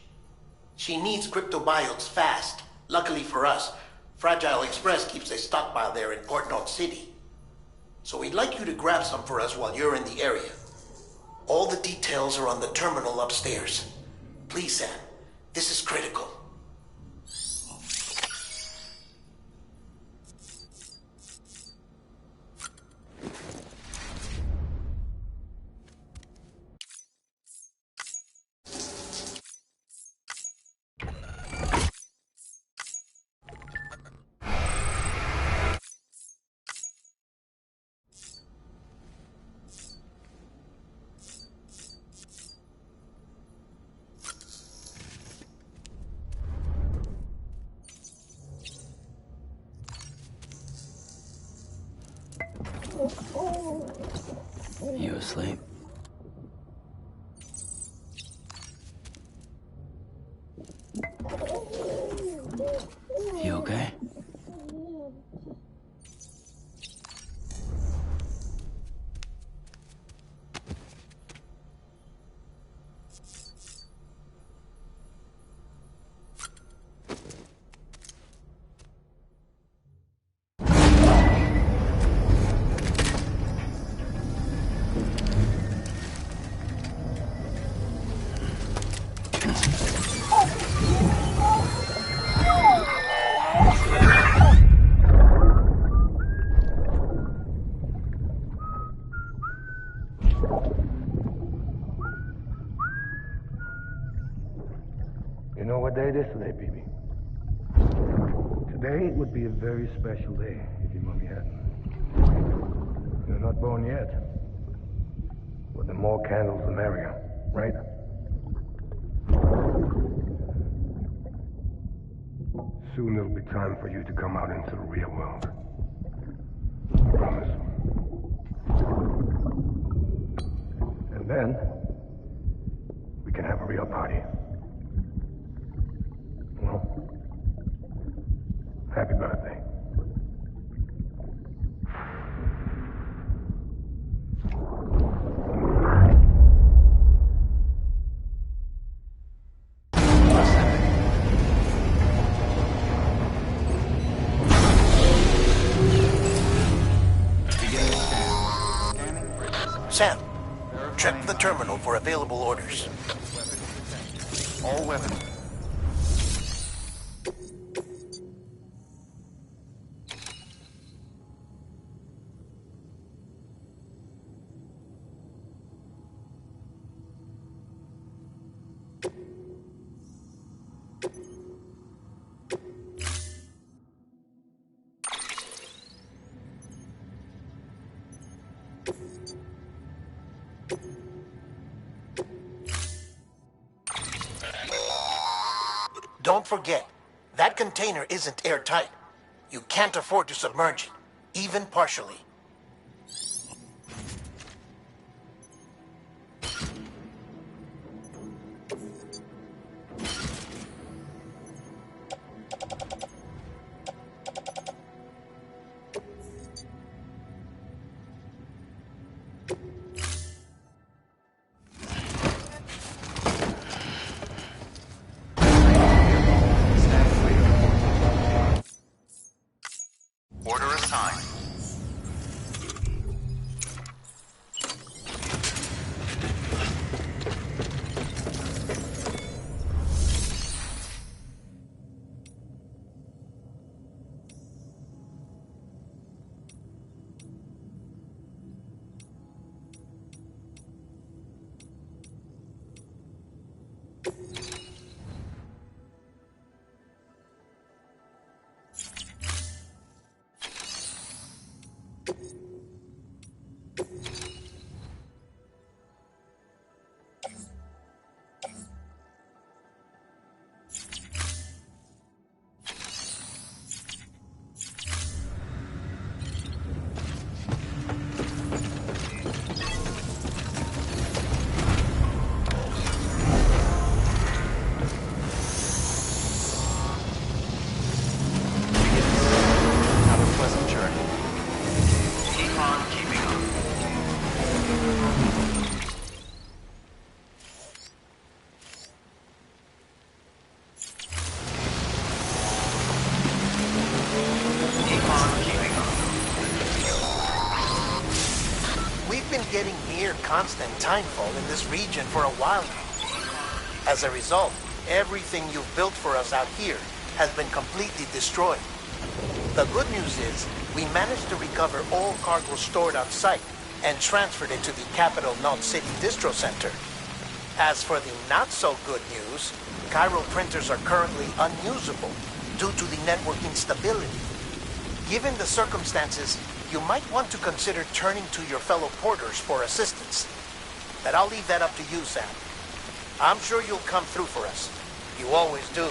She needs cryptobiotes fast. Luckily for us, Fragile Express keeps a stockpile there in Port North City. So we'd like you to grab some for us while you're in the area. All the details are on the terminal upstairs. Please, Sam, this is critical. You asleep? You okay? You know what day it is today, BB? Today would be a very special day if your mommy hadn't. You're not born yet. But the more candles, the merrier, right? Soon it'll be time for you to come out into the real world. I promise. And then, we can have a real party. Well, happy birthday. Sam, check the terminal for available orders. All weapons. Don't forget, that container isn't airtight. You can't afford to submerge it, even partially. Order assigned. Getting near constant timefall in this region for a while now. As a result, everything you've built for us out here has been completely destroyed. The good news is, we managed to recover all cargo stored on site and transferred it to the Capital Knot City Distro Center. As for the not-so-good news, chiral printers are currently unusable due to the network instability. Given the circumstances, you might want to consider turning to your fellow porters for assistance. But I'll leave that up to you, Sam. I'm sure you'll come through for us. You always do.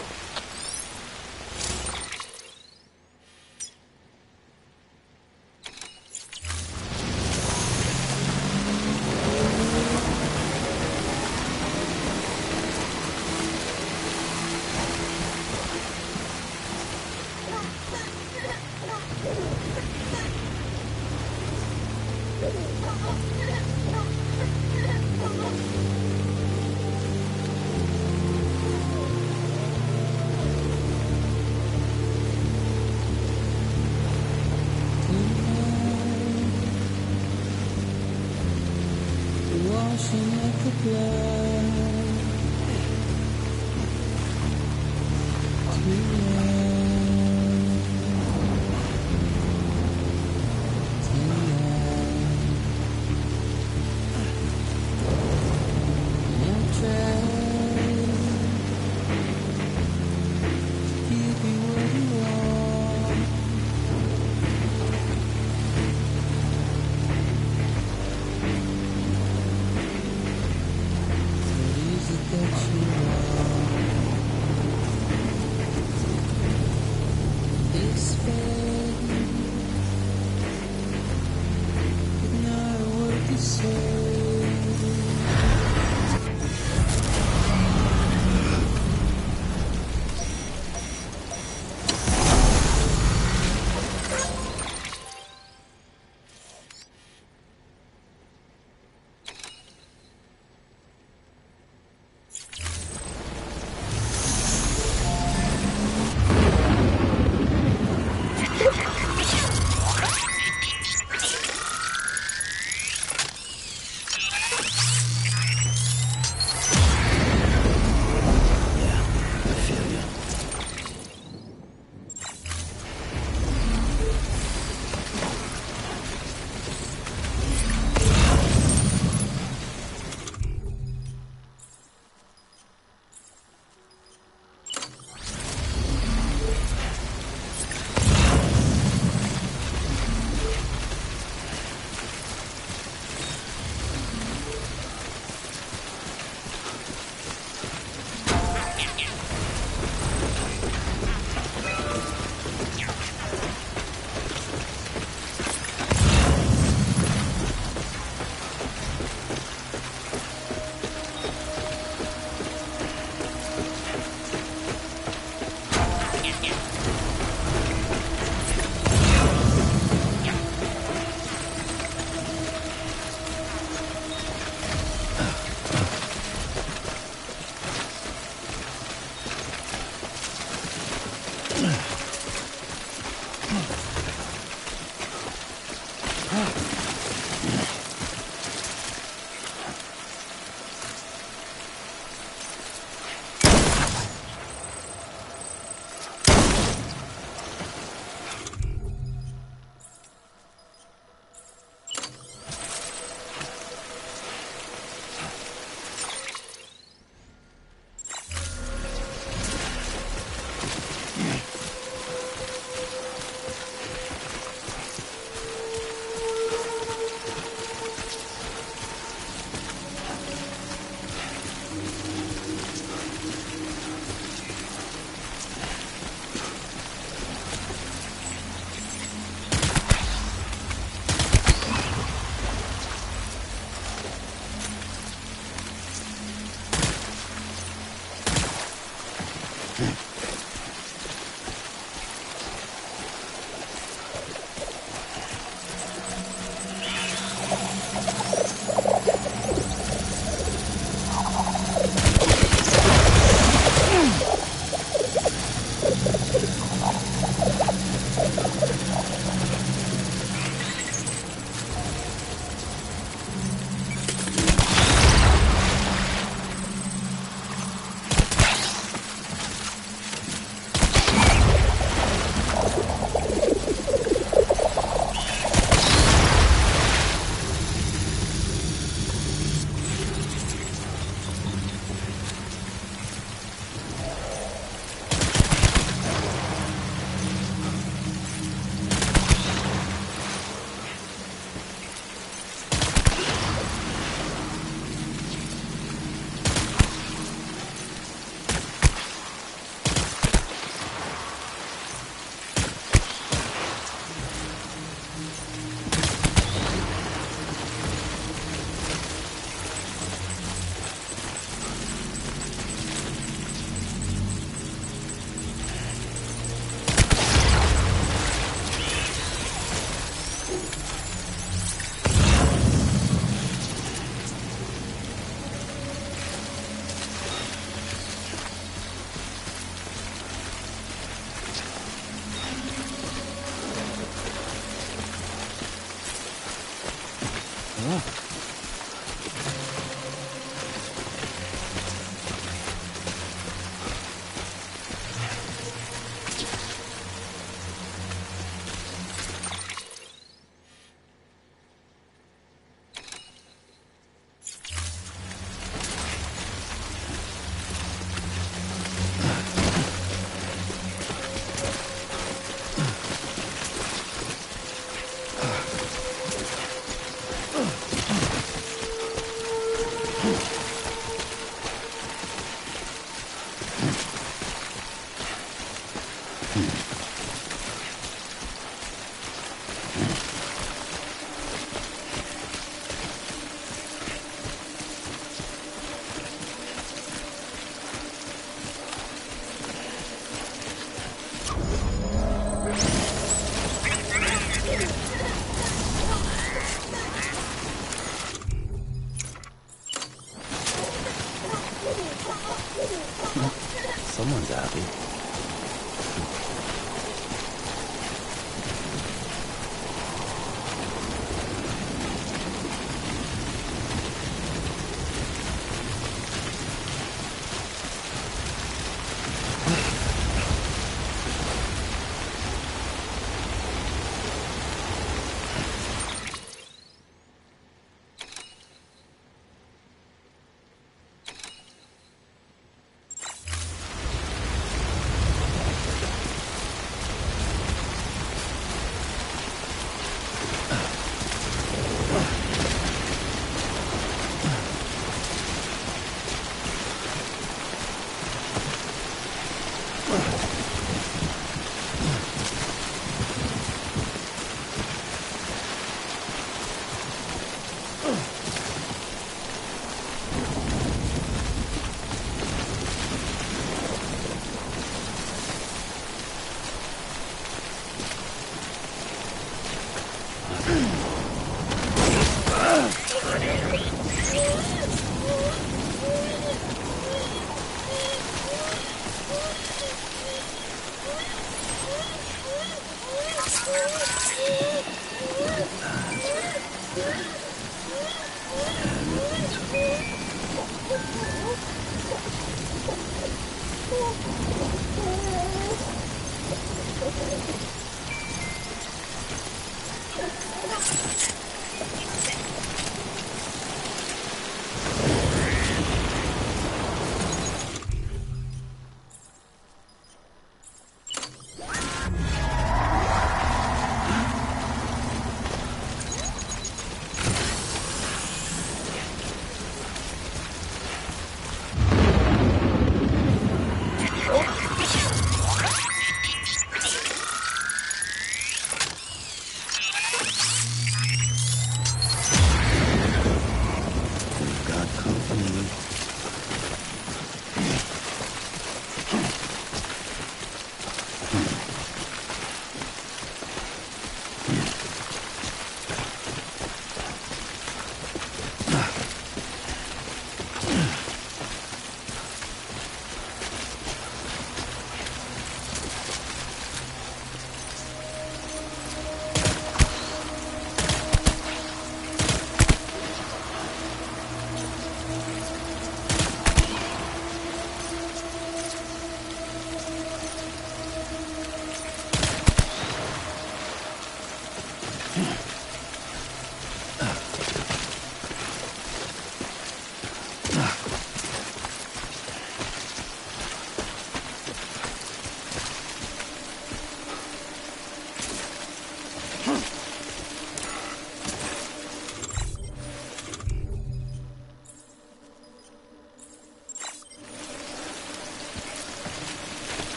Someone's happy.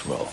Let's roll.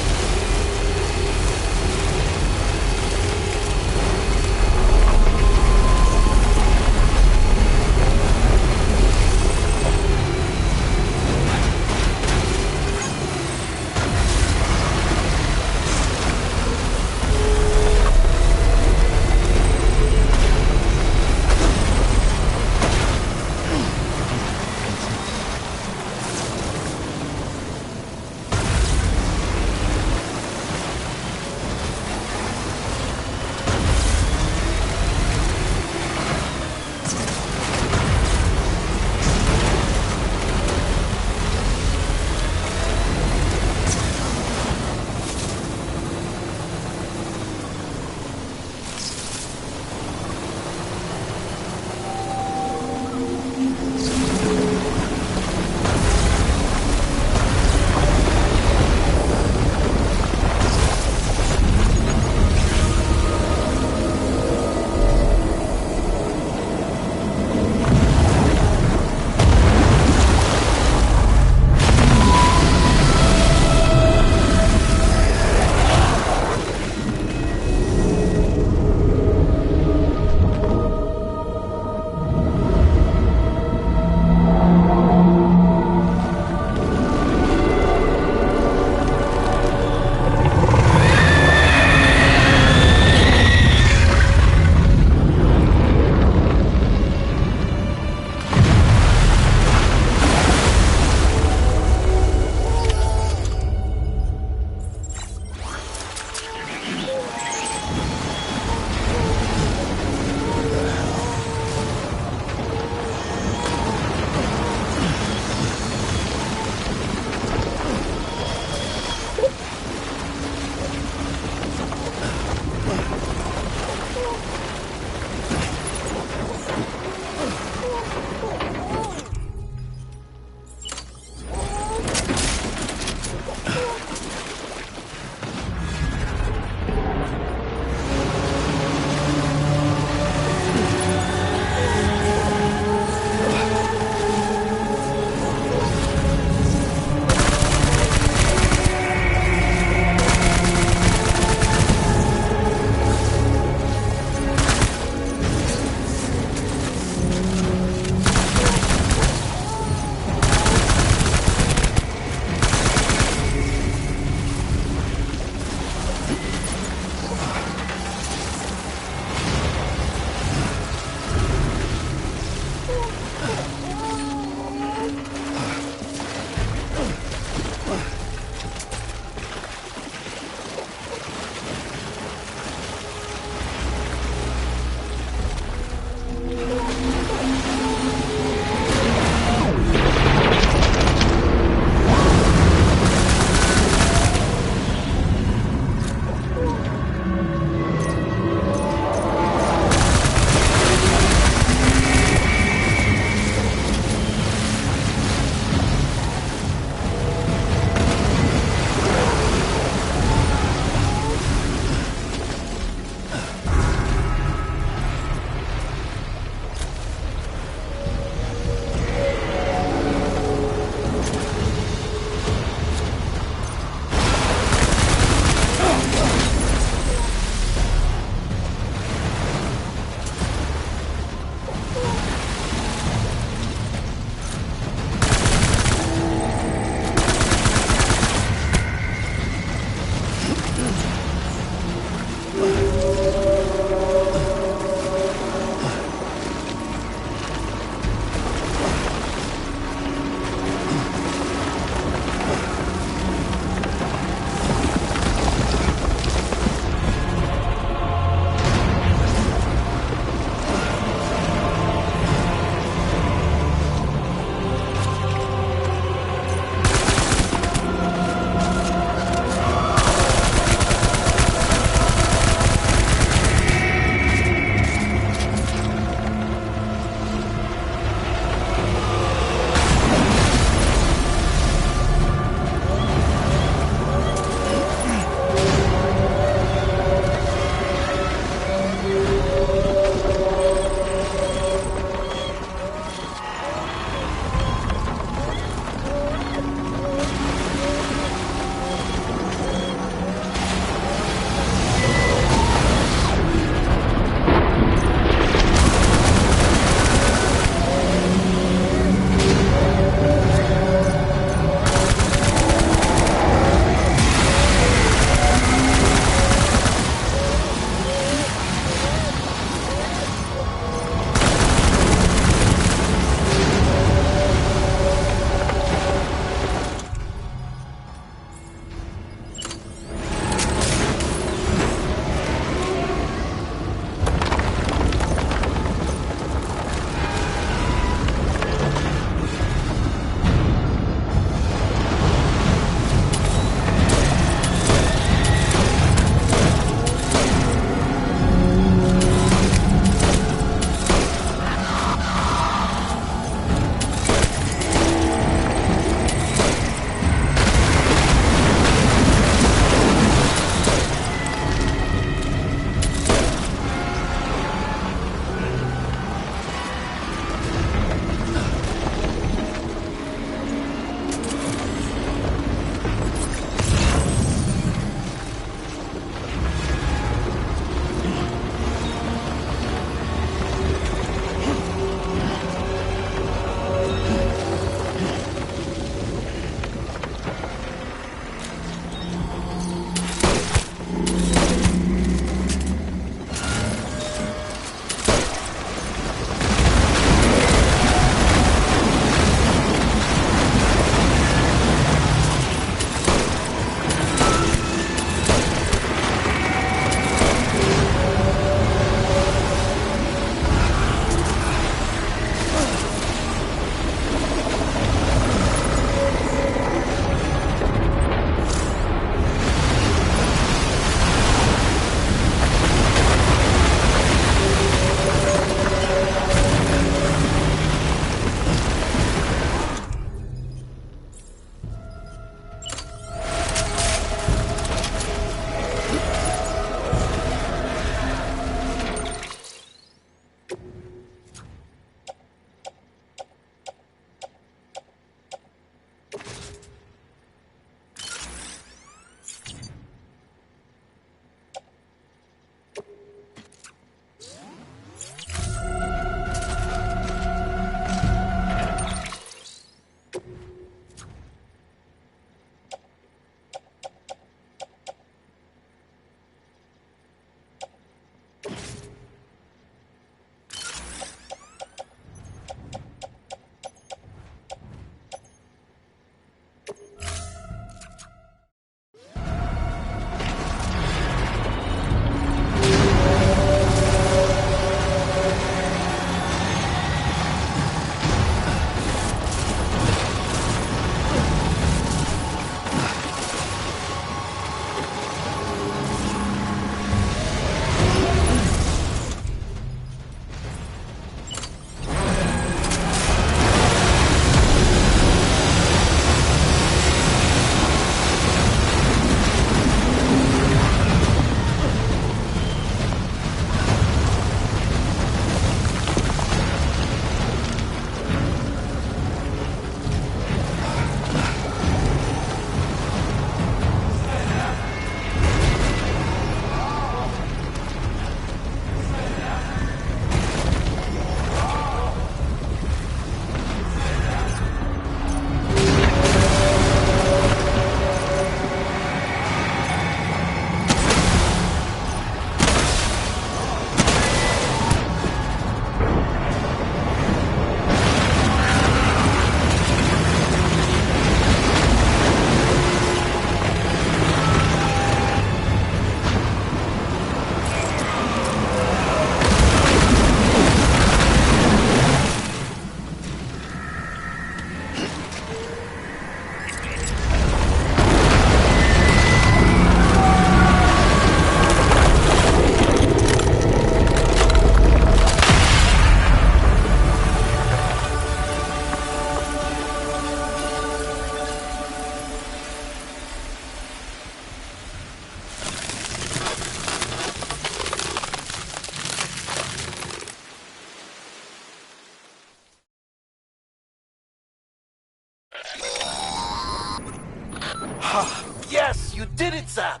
it, Sam!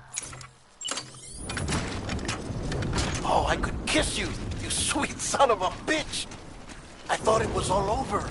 Oh, I could kiss you, you sweet son of a bitch! I thought it was all over.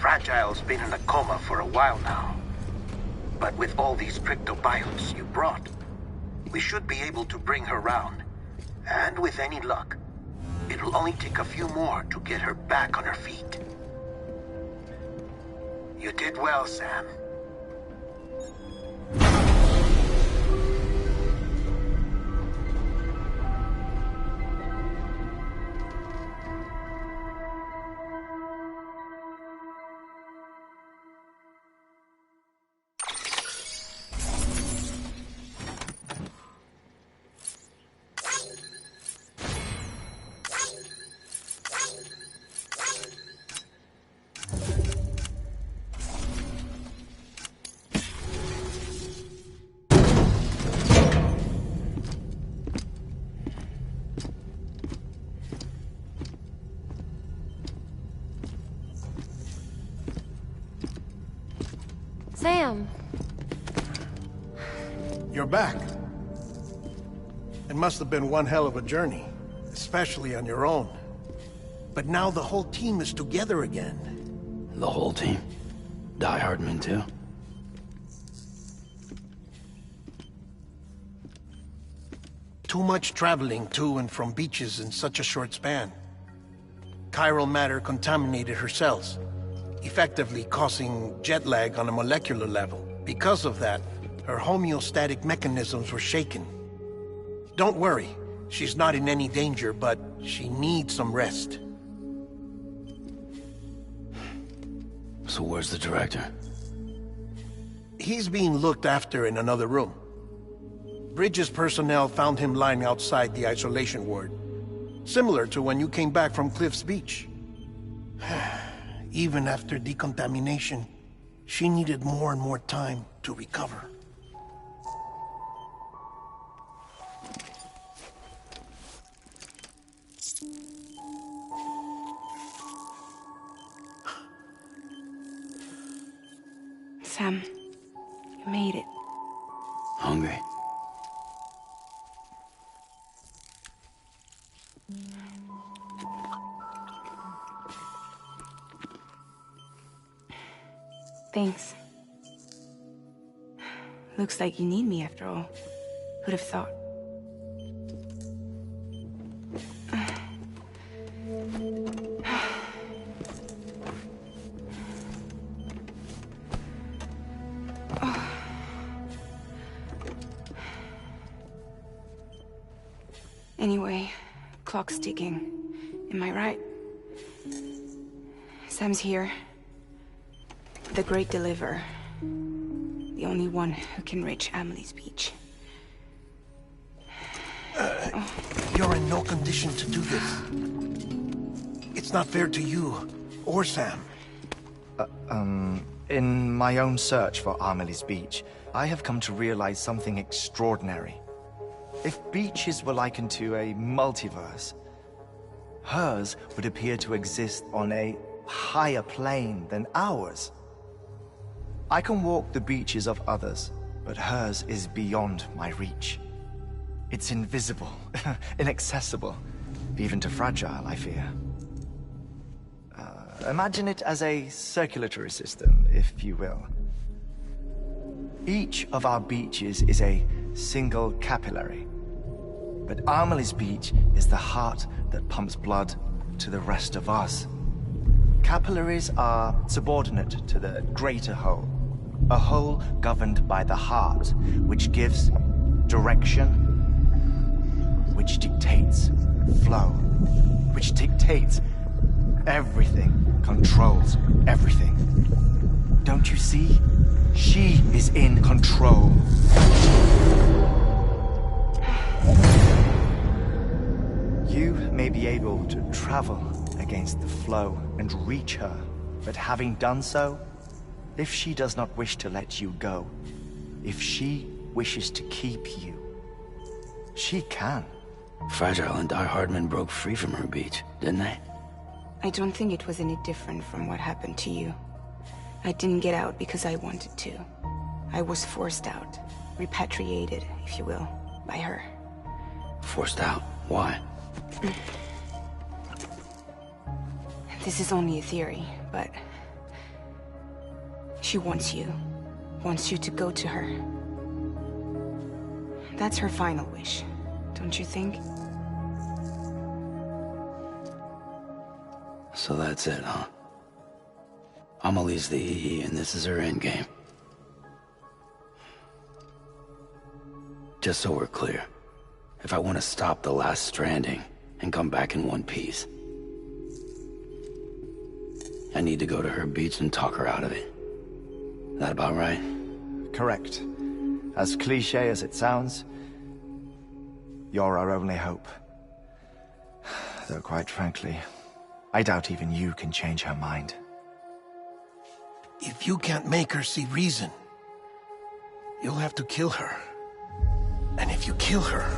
Fragile's been in a coma for a while now. But with all these cryptobiotes you brought, we should be able to bring her round. And with any luck, it'll only take a few more to get her back on her feet. You did well, Sam. Sam. You're back. It must have been one hell of a journey, especially on your own. But now the whole team is together again. The whole team? Die Hardman too? Too much traveling to and from beaches in such a short span. Chiral matter contaminated her cells, effectively causing jet lag on a molecular level. Because of that, her homeostatic mechanisms were shaken. Don't worry, she's not in any danger, but she needs some rest. So where's the director? He's being looked after in another room. Bridges personnel found him lying outside the isolation ward. Similar to when you came back from Cliff's Beach. Even after decontamination, she needed more and more time to recover. Sam, you made it. Hungry? Thanks. Looks like you need me after all. Who'd have thought? Anyway, clock's ticking. Am I right? Sam's here. The Great Deliverer. The only one who can reach Amelie's beach. You're in no condition to do this. It's not fair to you, or Sam. In my own search for Amelie's beach, I have come to realize something extraordinary. If beaches were likened to a multiverse, hers would appear to exist on a higher plane than ours. I can walk the beaches of others, but hers is beyond my reach. It's invisible, inaccessible, even to fragile, I fear. Imagine it as a circulatory system, if you will. Each of our beaches is a single capillary, but Amelie's beach is the heart that pumps blood to the rest of us. Capillaries are subordinate to the greater whole, a whole governed by the heart, which gives direction, which dictates flow, which dictates everything, controls everything. Don't you see? She is in control. You may be able to travel against the flow and reach her, but having done so, if she does not wish to let you go, if she wishes to keep you, she can. Fragile and Die Hardman broke free from her beach, didn't they? I don't think it was any different from what happened to you. I didn't get out because I wanted to. I was forced out. Repatriated, if you will, by her. Forced out? Why? This is only a theory, but... she wants you. Wants you to go to her. That's her final wish, don't you think? So that's it, huh? Amelie's the EE, and this is her endgame. Just so we're clear, if I want to stop the last Stranding and come back in one piece, I need to go to her beach and talk her out of it. That about right? Correct. As cliché as it sounds, you're our only hope. Though quite frankly, I doubt even you can change her mind. If you can't make her see reason, you'll have to kill her. And if you kill her...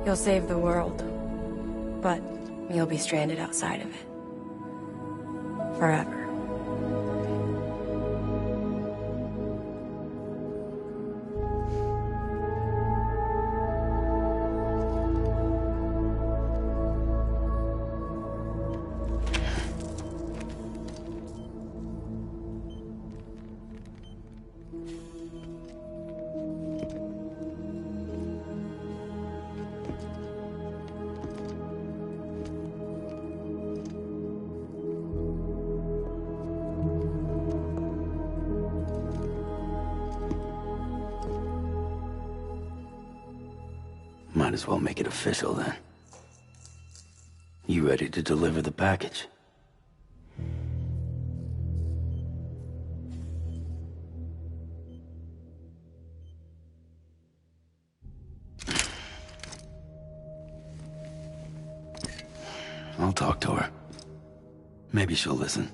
You'll save the world, but you'll be stranded outside of it. Forever. Might as well make it official then. You ready to deliver the package? I'll talk to her. Maybe she'll listen.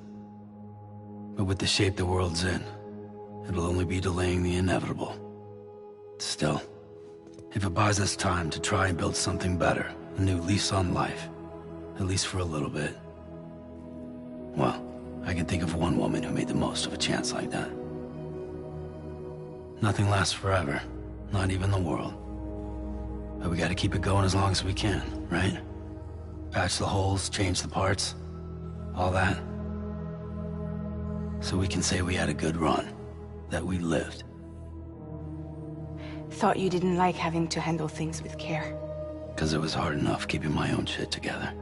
But with the shape the world's in, it'll only be delaying the inevitable. Still, if it buys us time to try and build something better, a new lease on life, at least for a little bit, well, I can think of one woman who made the most of a chance like that. Nothing lasts forever, not even the world. But we gotta keep it going as long as we can, right? Patch the holes, change the parts, all that. So we can say we had a good run, that we lived. Thought you didn't like having to handle things with care. Because it was hard enough keeping my own shit together.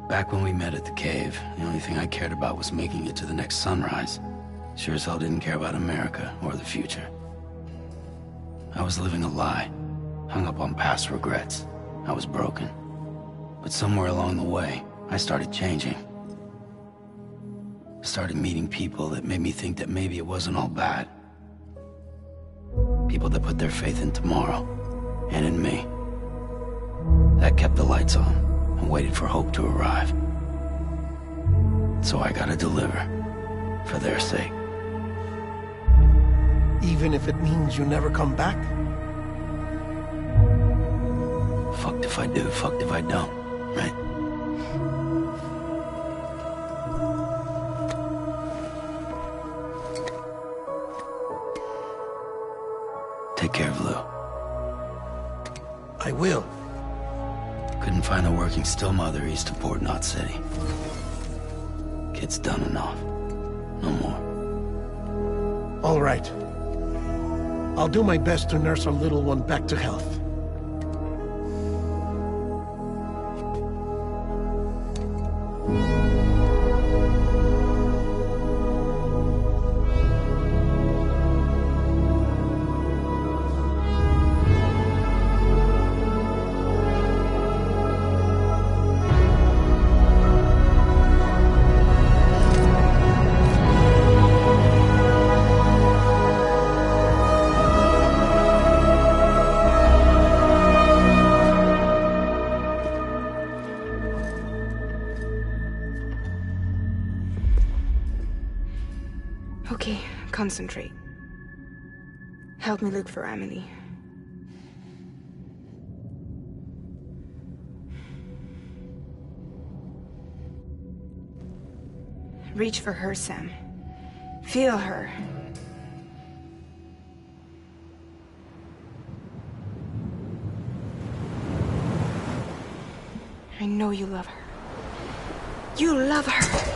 Back when we met at the cave, the only thing I cared about was making it to the next sunrise. Sure as hell didn't care about America or the future. I was living a lie, hung up on past regrets. I was broken. But somewhere along the way, I started changing. Started meeting people that made me think that maybe it wasn't all bad. People that put their faith in tomorrow, and in me. That kept the lights on, and waited for hope to arrive. So I gotta deliver, for their sake. Even if it means you never come back? Fucked if I do, fucked if I don't, right? Take care of Lou. I will. Couldn't find a working still mother east of Port Knot City. Kid's done enough. No more. All right. I'll do my best to nurse our little one back to health. Okay, concentrate. Help me look for Emily. Reach for her, Sam. Feel her. I know you love her. You love her!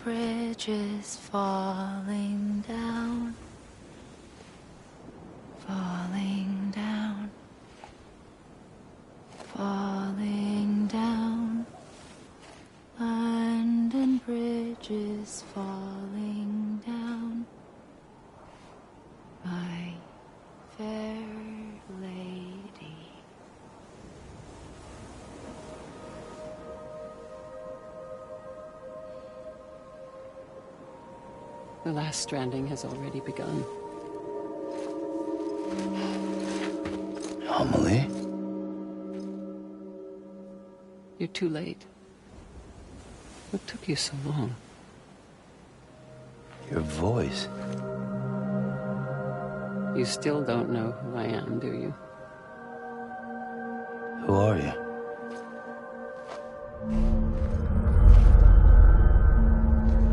bridges falling down, falling down, falling down. London bridges falling down, my fair lady. The last stranding has already begun. Amelie? You're too late. What took you so long? Your voice. You still don't know who I am, do you? Who are you?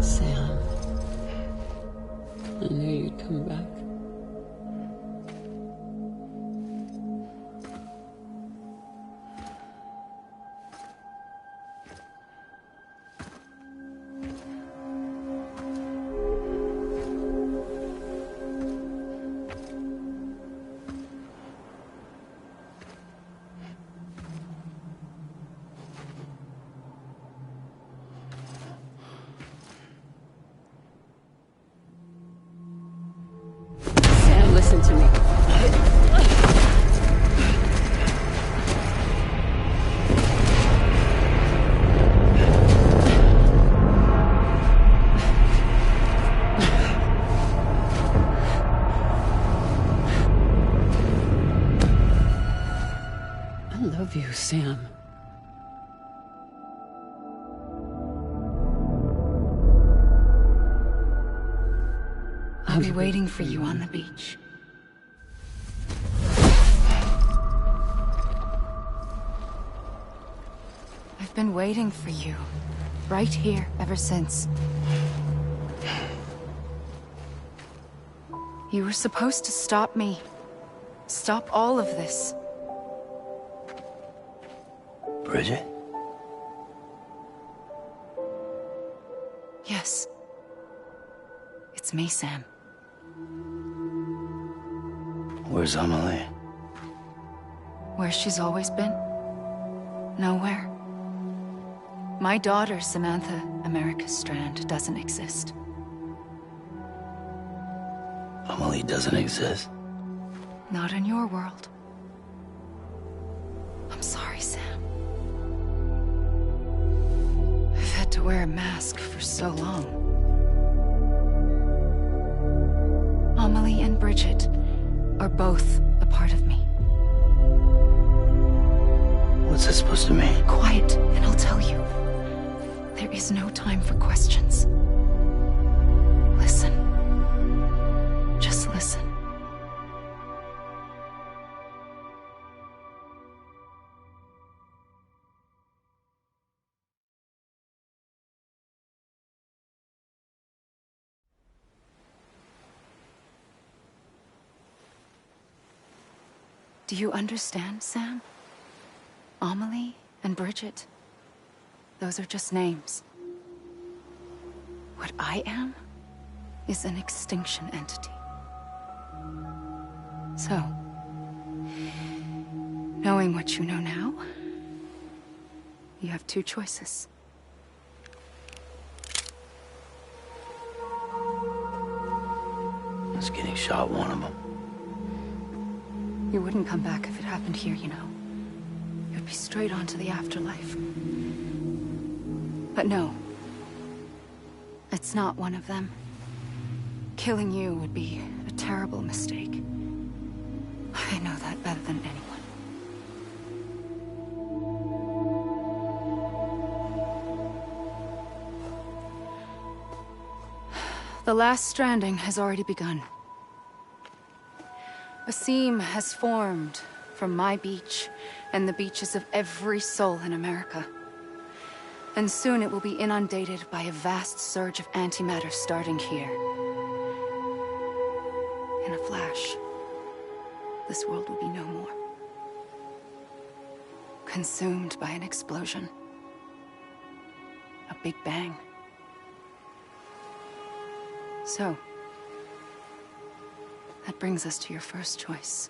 Sam. I knew you'd come back. Listen to me. I love you, Sam. I'll be waiting for you on the beach. I've been waiting for you, right here, ever since. You were supposed to stop me. Stop all of this. Bridget? Yes. It's me, Sam. Where's Amelie? Where she's always been. Nowhere. My daughter, Samantha America Strand, doesn't exist. Amelie doesn't exist? Not in your world. I'm sorry, Sam. I've had to wear a mask for so long. Amelie and Bridget are both a part of me. What's that supposed to mean? Quiet, and I'll tell you. There is no time for questions. Listen. Just listen. Do you understand, Sam? Amelie and Bridget, those are just names. What I am is an extinction entity. So, knowing what you know now, you have two choices. Is getting shot one of them? You wouldn't come back if it happened here, you know. You'd be straight on to the afterlife. But no. It's not one of them. Killing you would be a terrible mistake. I know that better than anyone. The last stranding has already begun. A seam has formed from my beach and the beaches of every soul in America. And soon it will be inundated by a vast surge of antimatter starting here. In a flash, this world will be no more. Consumed by an explosion. A big bang. So, that brings us to your first choice.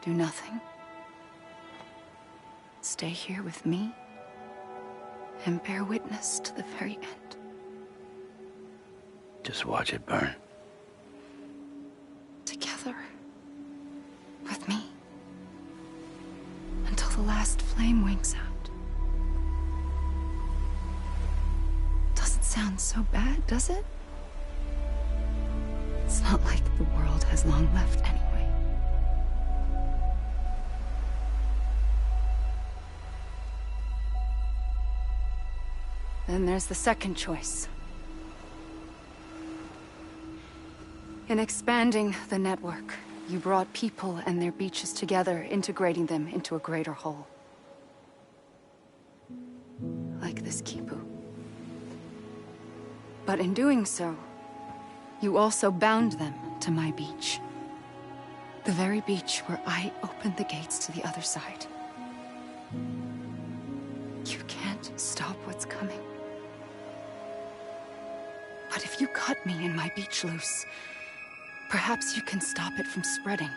Do nothing. Stay here with me and bear witness to the very end. Just watch it burn. Together. With me. Until the last flame winks out. Doesn't sound so bad, does it? It's not like the world has long left anyway. Then there's the second choice. In expanding the network, you brought people and their beaches together, integrating them into a greater whole. Like this Kipu. But in doing so, you also bound them to my beach. The very beach where I opened the gates to the other side. You can't stop what's coming. But if you cut me and my beach loose, perhaps you can stop it from spreading.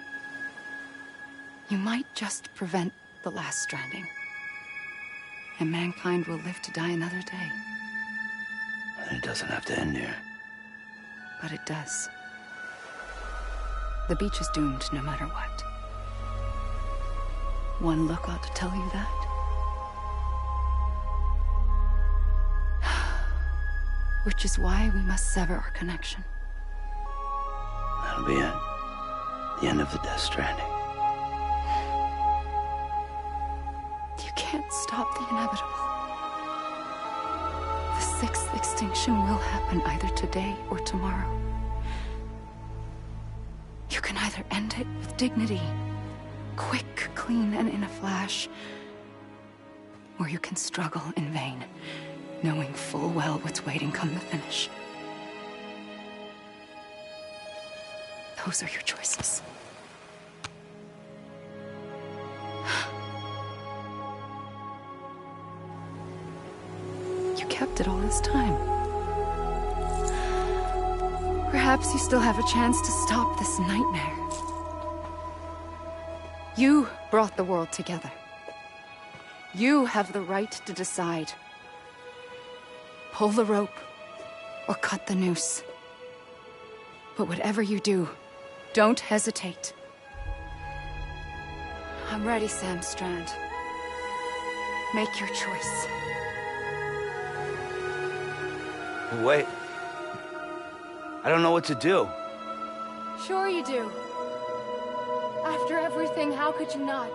You might just prevent the last stranding. And mankind will live to die another day. And it doesn't have to end here. But it does. The beach is doomed no matter what. One look ought to tell you that. Which is why we must sever our connection. That'll be it. The end of the Death Stranding. You can't stop the inevitable. The sixth extinction will happen either today or tomorrow. You can either end it with dignity, quick, clean, and in a flash, or you can struggle in vain, knowing full well what's waiting come the finish. Those are your choices. You kept it all this time. Perhaps you still have a chance to stop this nightmare. You brought the world together. You have the right to decide. Pull the rope, or cut the noose. But whatever you do, don't hesitate. I'm ready, Sam Strand. Make your choice. Wait. I don't know what to do. Sure you do. After everything, how could you not?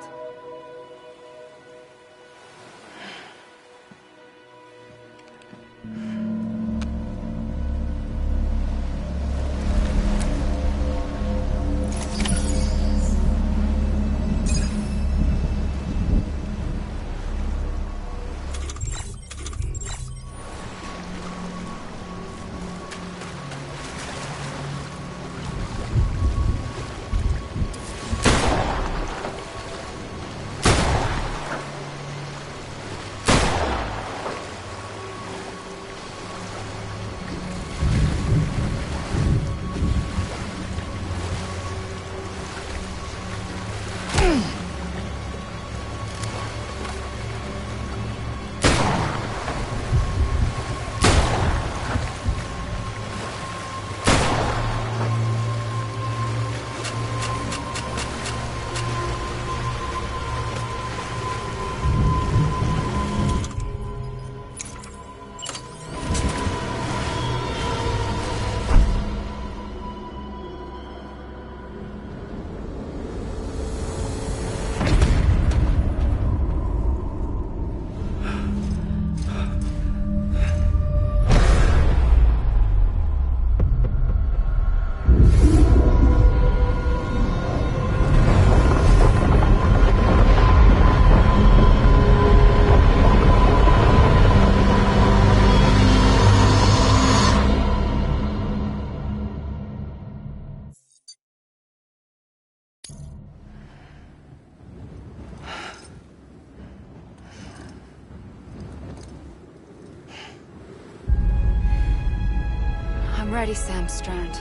I'm ready, Sam Strand.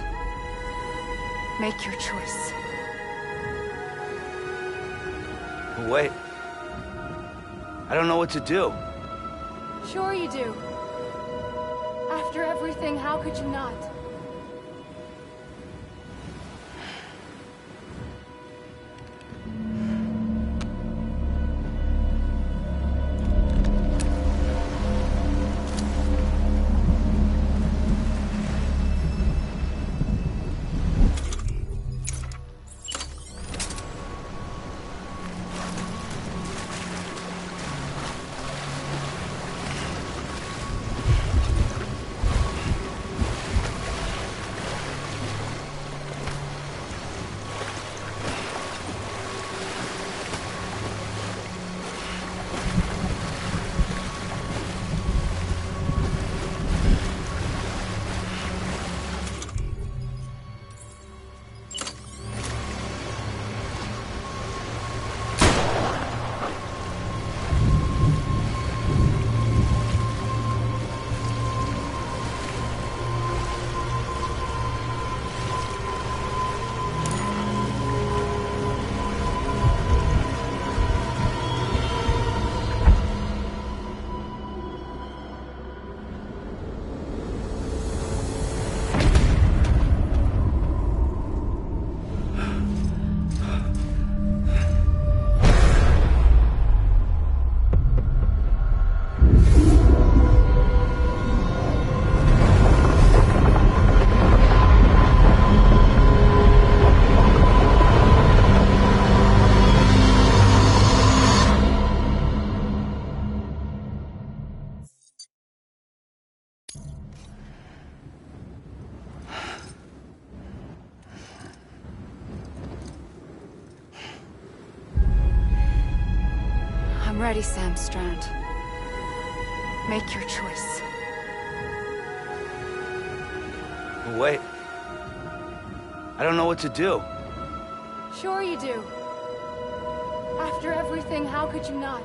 Make your choice. Wait. I don't know what to do. Sure you do. After everything, how could you not? I'm ready, Sam Strand. Make your choice. Wait. I don't know what to do. Sure you do. After everything, how could you not?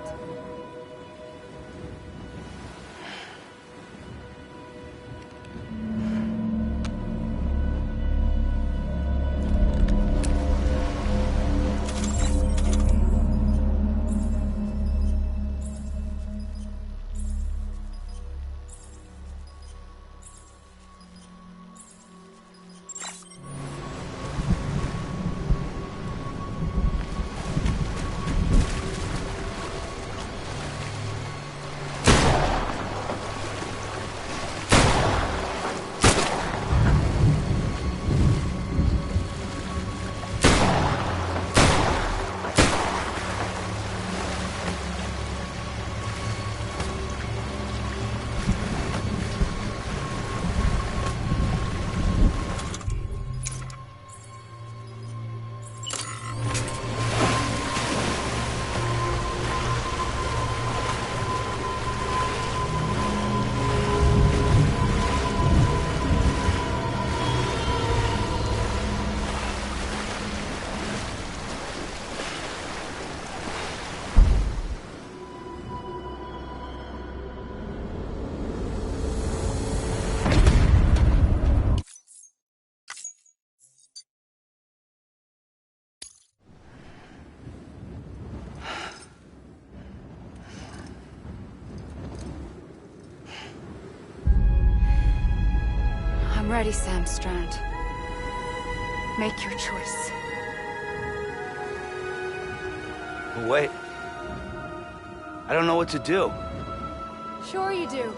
I'm ready, Sam Strand. Make your choice. Wait. I don't know what to do. Sure you do.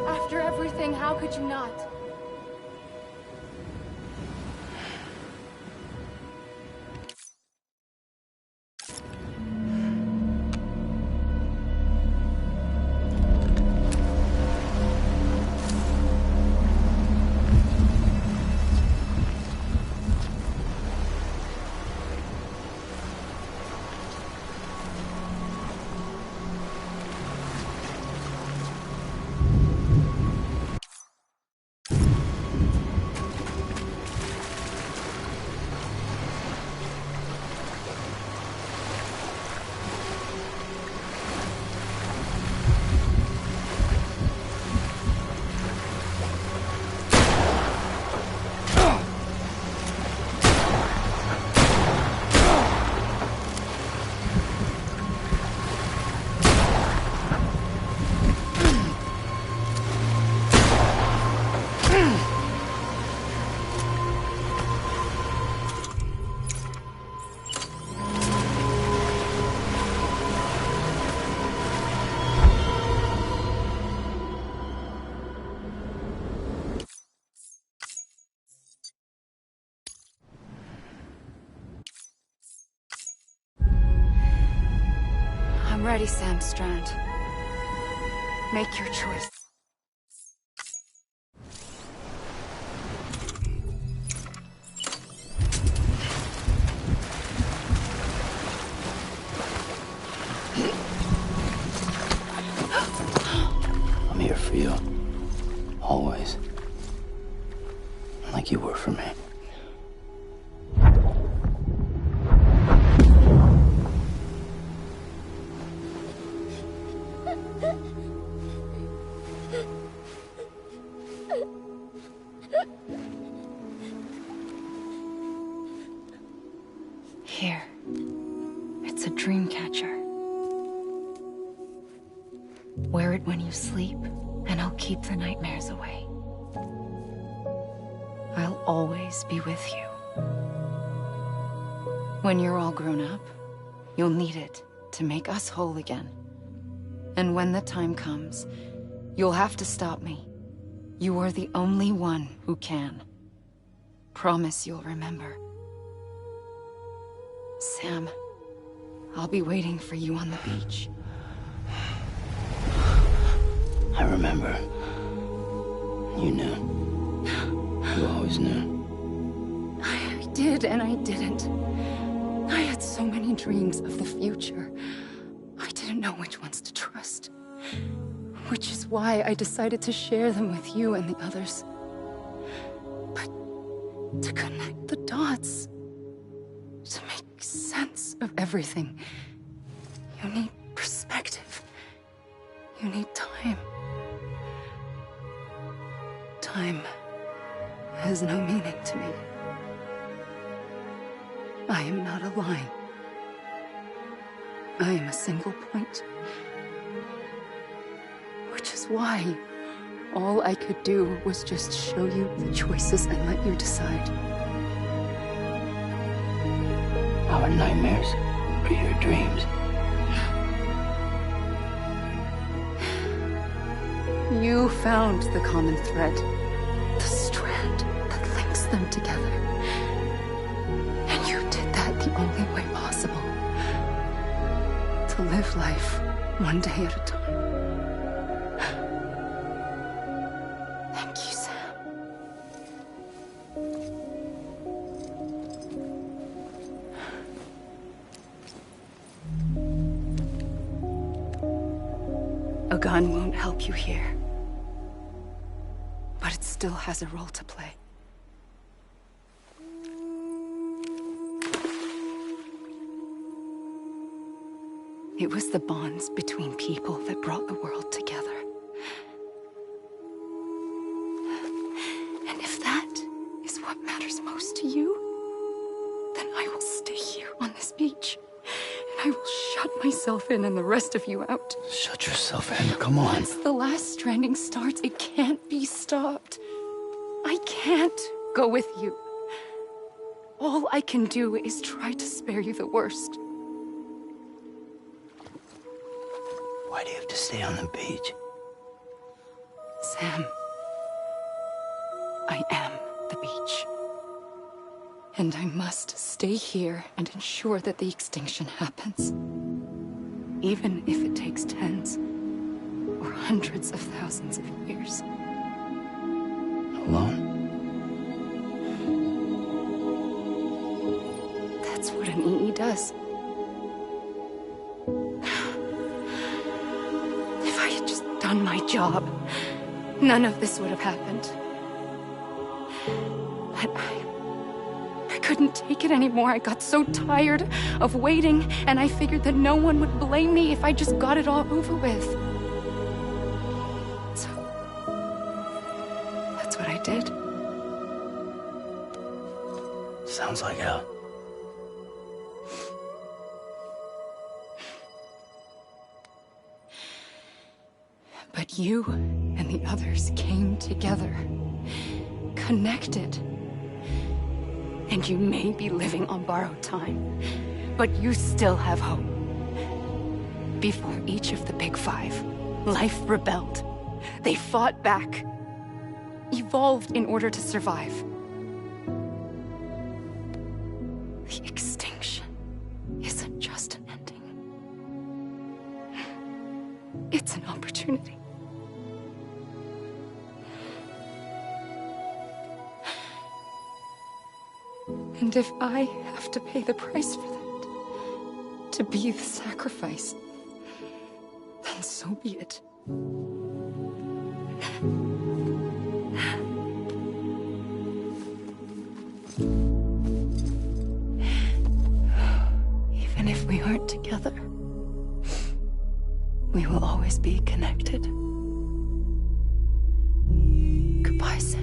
After everything, how could you not? I'm ready, Sam Strand. Make your choice. I'm here for you. Always. Like you were for me. Here. It's a dream catcher. Wear it when you sleep, and I'll keep the nightmares away. I'll always be with you. When you're all grown up, you'll need it to make us whole again. And when the time comes, you'll have to stop me. You are the only one who can. Promise you'll remember. Sam, I'll be waiting for you on the beach. I remember. You knew. You always knew. I did and I didn't. I had so many dreams of the future. I didn't know which ones to trust. Which is why I decided to share them with you and the others. But to connect the dots, to make sense of everything, you need perspective. You need time. Time has no meaning to me. I am not a line. I am a single point. Which is why all I could do was just show you the choices and let you decide. Our nightmares are your dreams. You found the common thread, the strand that links them together. And you did that the only way possible. To live life one day at a time. Thank you, Sam. A gun won't help you here. But it still has a role to play. It was the bonds between people that brought the world together. And if that is what matters most to you, then I will stay here on this beach. And I will shut myself in and the rest of you out. Shut yourself in, come on. Once the last stranding starts, it can't be stopped. I can't go with you. All I can do is try to spare you the worst. Why do you have to stay on the beach? Sam, I am the beach. And I must stay here and ensure that the extinction happens. Even if it takes tens or hundreds of thousands of years. Alone? That's what an EE does. If I had just done my job, none of this would have happened. But I couldn't take it anymore. I got so tired of waiting, and I figured that no one would blame me if I just got it all over with. So, that's what I did. Sounds like hell. But you and the others came together, connected. And you may be living on borrowed time, but you still have hope. Before each of the Big Five, life rebelled. They fought back, evolved in order to survive. The extinction isn't just an ending. It's an opportunity. And if I have to pay the price for that, to be the sacrifice, then so be it. Even if we aren't together, we will always be connected. Goodbye, Sam.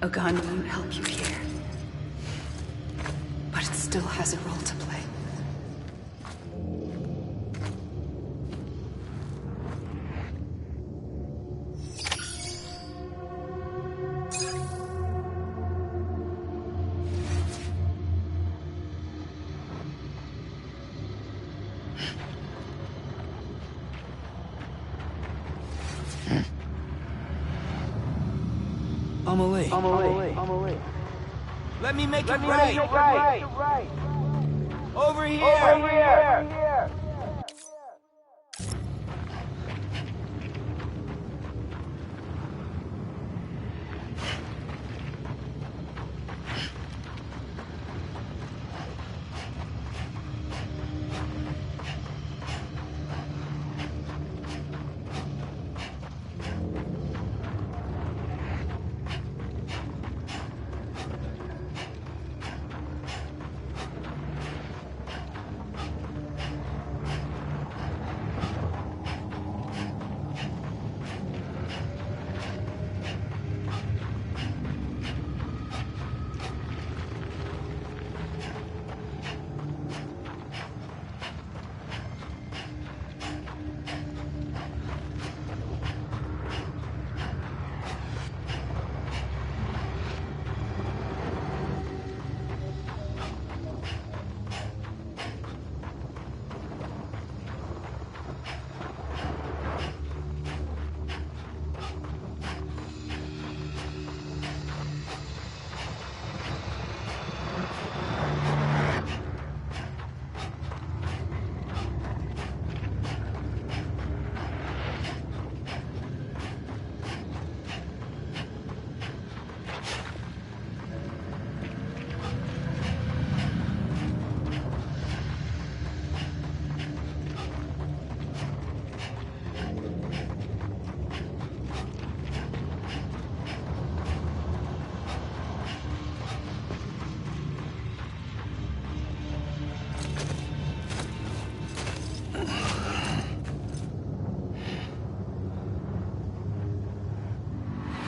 A gun won't help you here, but it still has a role to play. Amelie. Let me make it right. Over here.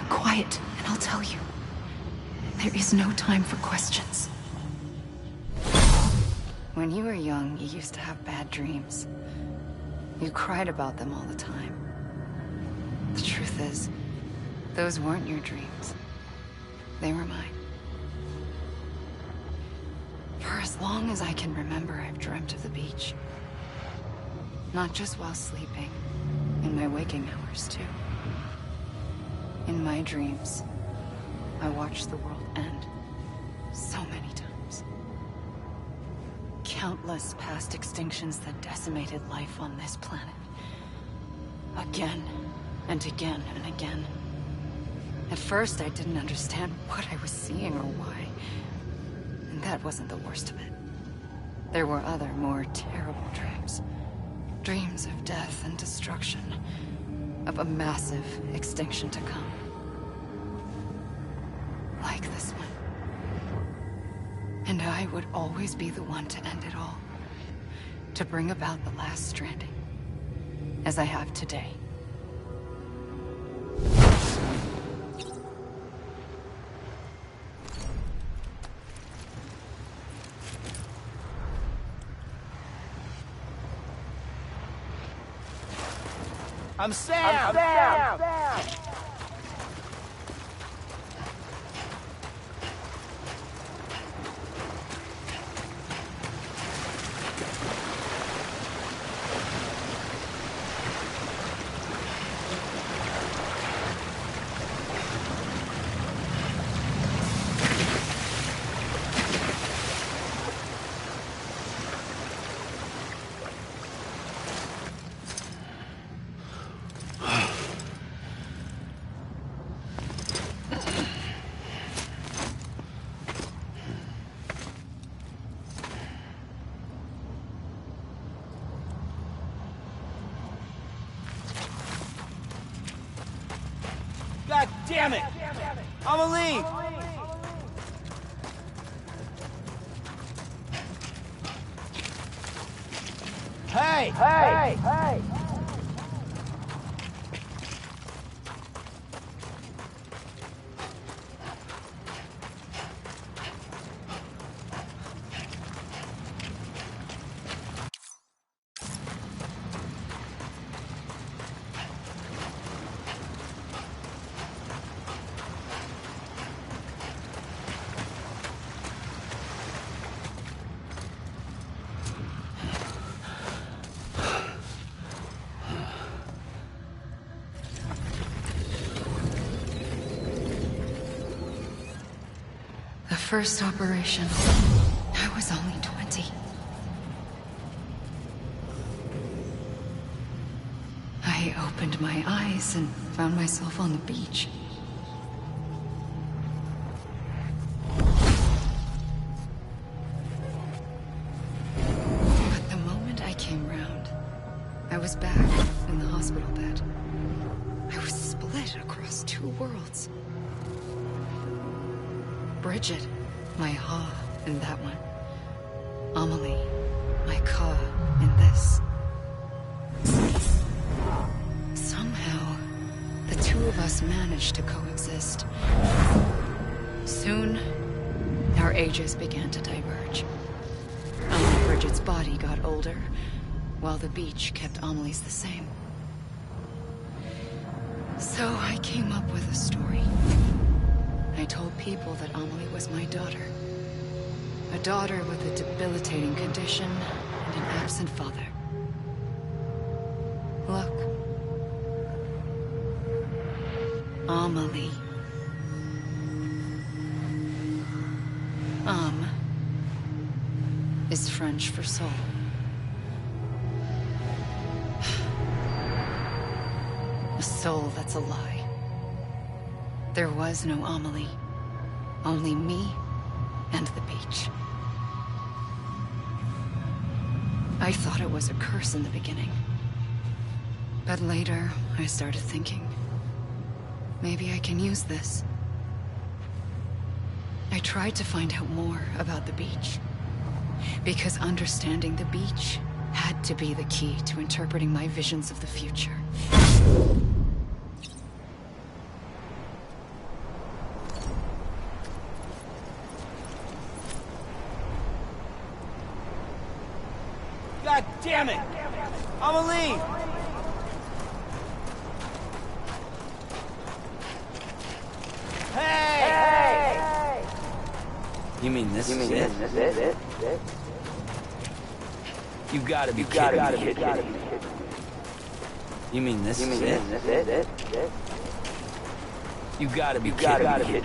Quiet, and I'll tell you. There is no time for questions. When you were young, you used to have bad dreams. You cried about them all the time. The truth is, those weren't your dreams. They were mine. For as long as I can remember, I've dreamt of the beach. Not just while sleeping, in my waking hours, too. In my dreams, I watched the world end so many times. Countless past extinctions that decimated life on this planet. Again, and again, and again. At first, I didn't understand what I was seeing or why. And that wasn't the worst of it. There were other, more terrible dreams. Dreams of death and destruction. Of a massive extinction to come. Like this one. And I would always be the one to end it all. To bring about the last stranding. As I have today. I'm Sam! God damn it! I'ma leave! Hey! Hey! Hey! The first operation, I was only 20. I opened my eyes and found myself on the beach. But the moment I came round, I was back in the hospital bed. I was split across two worlds. Bridget, my ha in that one. Amelie, my ka in this. Somehow, the two of us managed to coexist. Soon, our ages began to diverge. Bridget's body got older, while the beach kept Amelie's the same. So I came up with a story. I told people that Amelie was my daughter. A daughter with a debilitating condition and an absent father. Look. Amelie. Is French for soul. A soul that's a lie. There was no Amelie. Only me and the beach. I thought it was a curse in the beginning. But later, I started thinking, maybe I can use this. I tried to find out more about the beach. Because understanding the beach had to be the key to interpreting my visions of the future. God damn it! I'ma leave! Hey! You mean this is it? You gotta be kidding me. You mean this is it? You gotta be kidding me.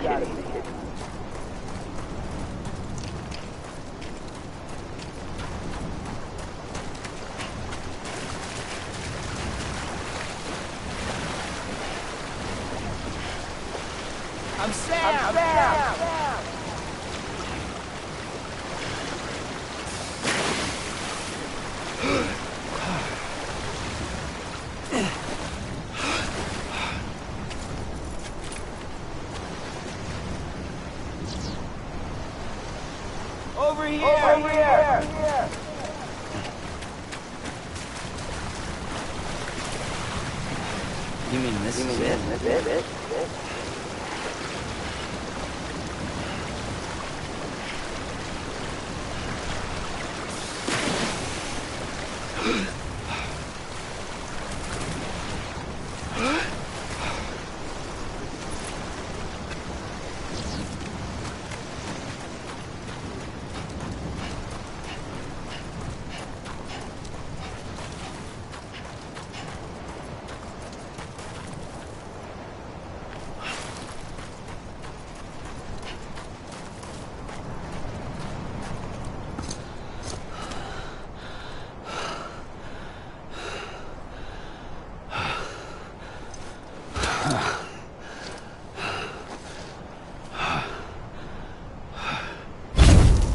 I'm Sam! Over here! Over here! You mean this is it?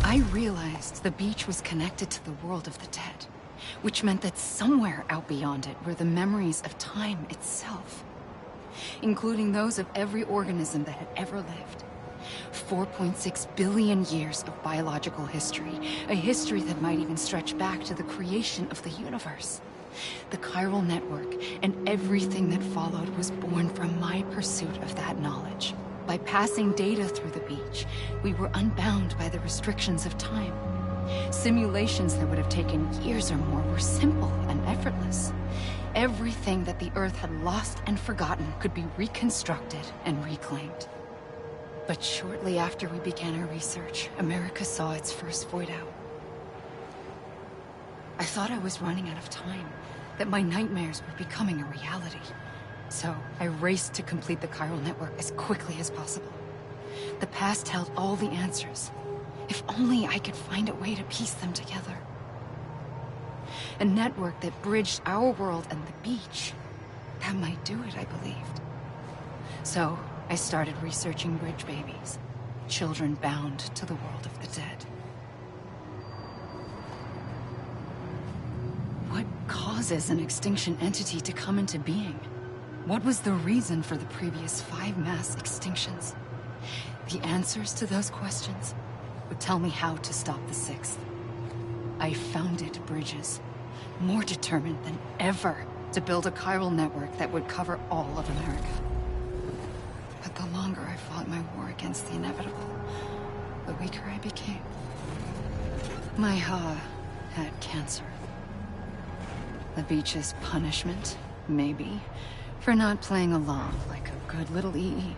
I realized the beach was connected to the world of the dead, which meant that somewhere out beyond it were the memories of time itself, including those of every organism that had ever lived. 4.6 billion years of biological history, a history that might even stretch back to the creation of the universe. The chiral network and everything that followed was born from my pursuit of that knowledge. By passing data through the beach, we were unbound by the restrictions of time. Simulations that would have taken years or more were simple and effortless. Everything that the Earth had lost and forgotten could be reconstructed and reclaimed. But shortly after we began our research, America saw its first void out. I thought I was running out of time, that my nightmares were becoming a reality. So I raced to complete the chiral network as quickly as possible. The past held all the answers. If only I could find a way to piece them together. A network that bridged our world and the beach. That might do it, I believed. So I started researching bridge babies, children bound to the world of the dead. What causes an extinction entity to come into being? What was the reason for the previous 5 mass extinctions? The answers to those questions would tell me how to stop the 6th. I founded bridges, more determined than ever to build a chiral network that would cover all of America. But the longer I fought my war against the inevitable, the weaker I became. My Ha had cancer. The beach's punishment, maybe, for not playing along like a good little EE.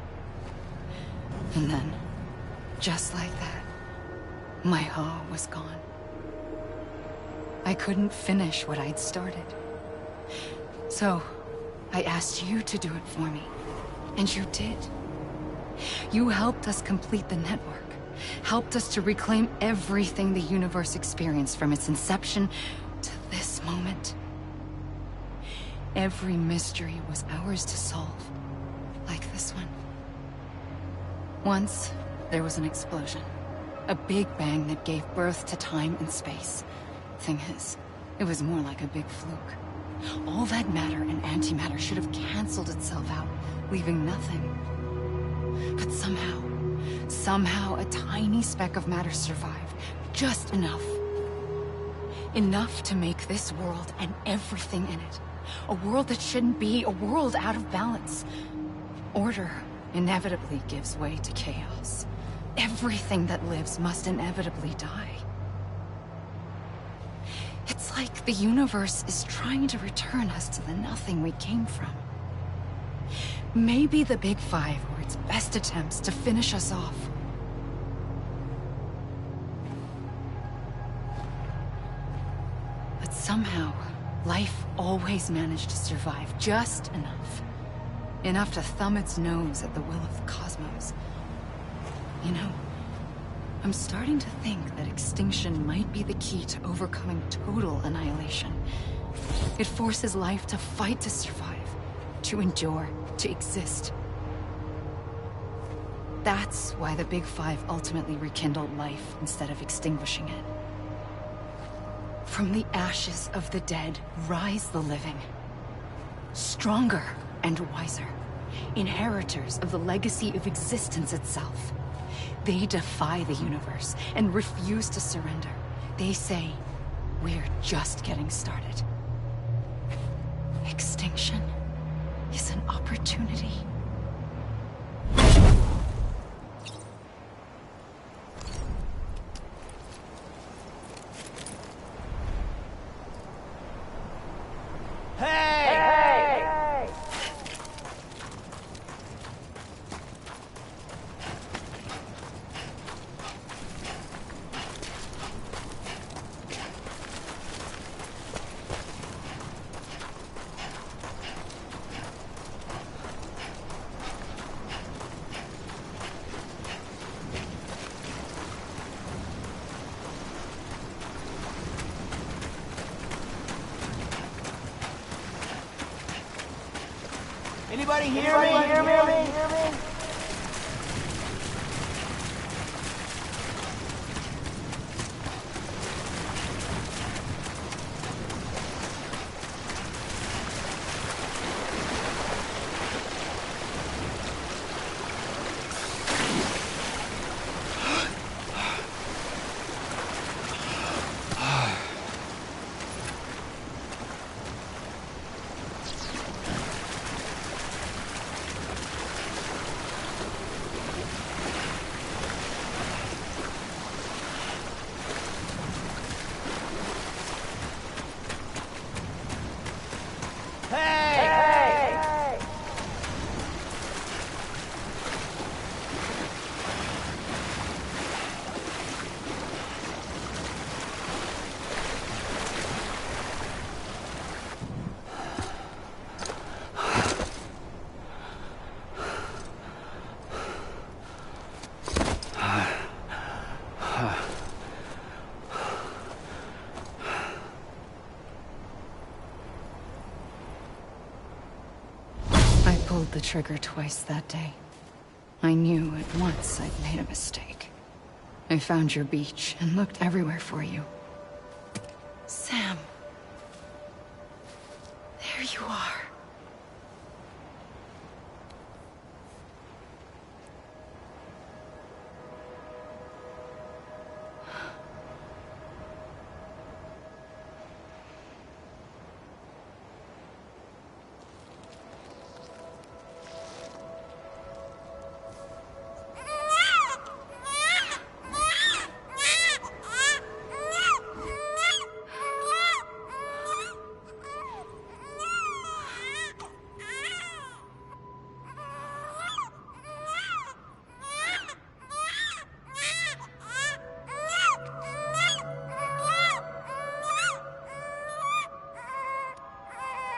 And then, just like that, my Ha was gone. I couldn't finish what I'd started. So, I asked you to do it for me. And you did. You helped us complete the network. Helped us to reclaim everything the universe experienced from its inception to this moment. Every mystery was ours to solve, like this one. Once, there was an explosion. A big bang that gave birth to time and space. Thing is, it was more like a big fluke. All that matter and antimatter should have canceled itself out, leaving nothing. But somehow a tiny speck of matter survived. Just enough. Enough to make this world and everything in it. A world that shouldn't be, a world out of balance. Order inevitably gives way to chaos. Everything that lives must inevitably die. It's like the universe is trying to return us to the nothing we came from. Maybe the Big Five were its best attempts to finish us off. But somehow, life always managed to survive just enough. Enough to thumb its nose at the will of the cosmos. You know, I'm starting to think that extinction might be the key to overcoming total annihilation. It forces life to fight to survive, to endure, to exist. That's why the Big Five ultimately rekindled life instead of extinguishing it. From the ashes of the dead rise the living. Stronger and wiser. Inheritors of the legacy of existence itself. They defy the universe and refuse to surrender. They say, we're just getting started. Extinction is an opportunity. Anybody hear me? Pulled the trigger twice that day. I knew at once I'd made a mistake. I found your beach and looked everywhere for you. Sam. There you are.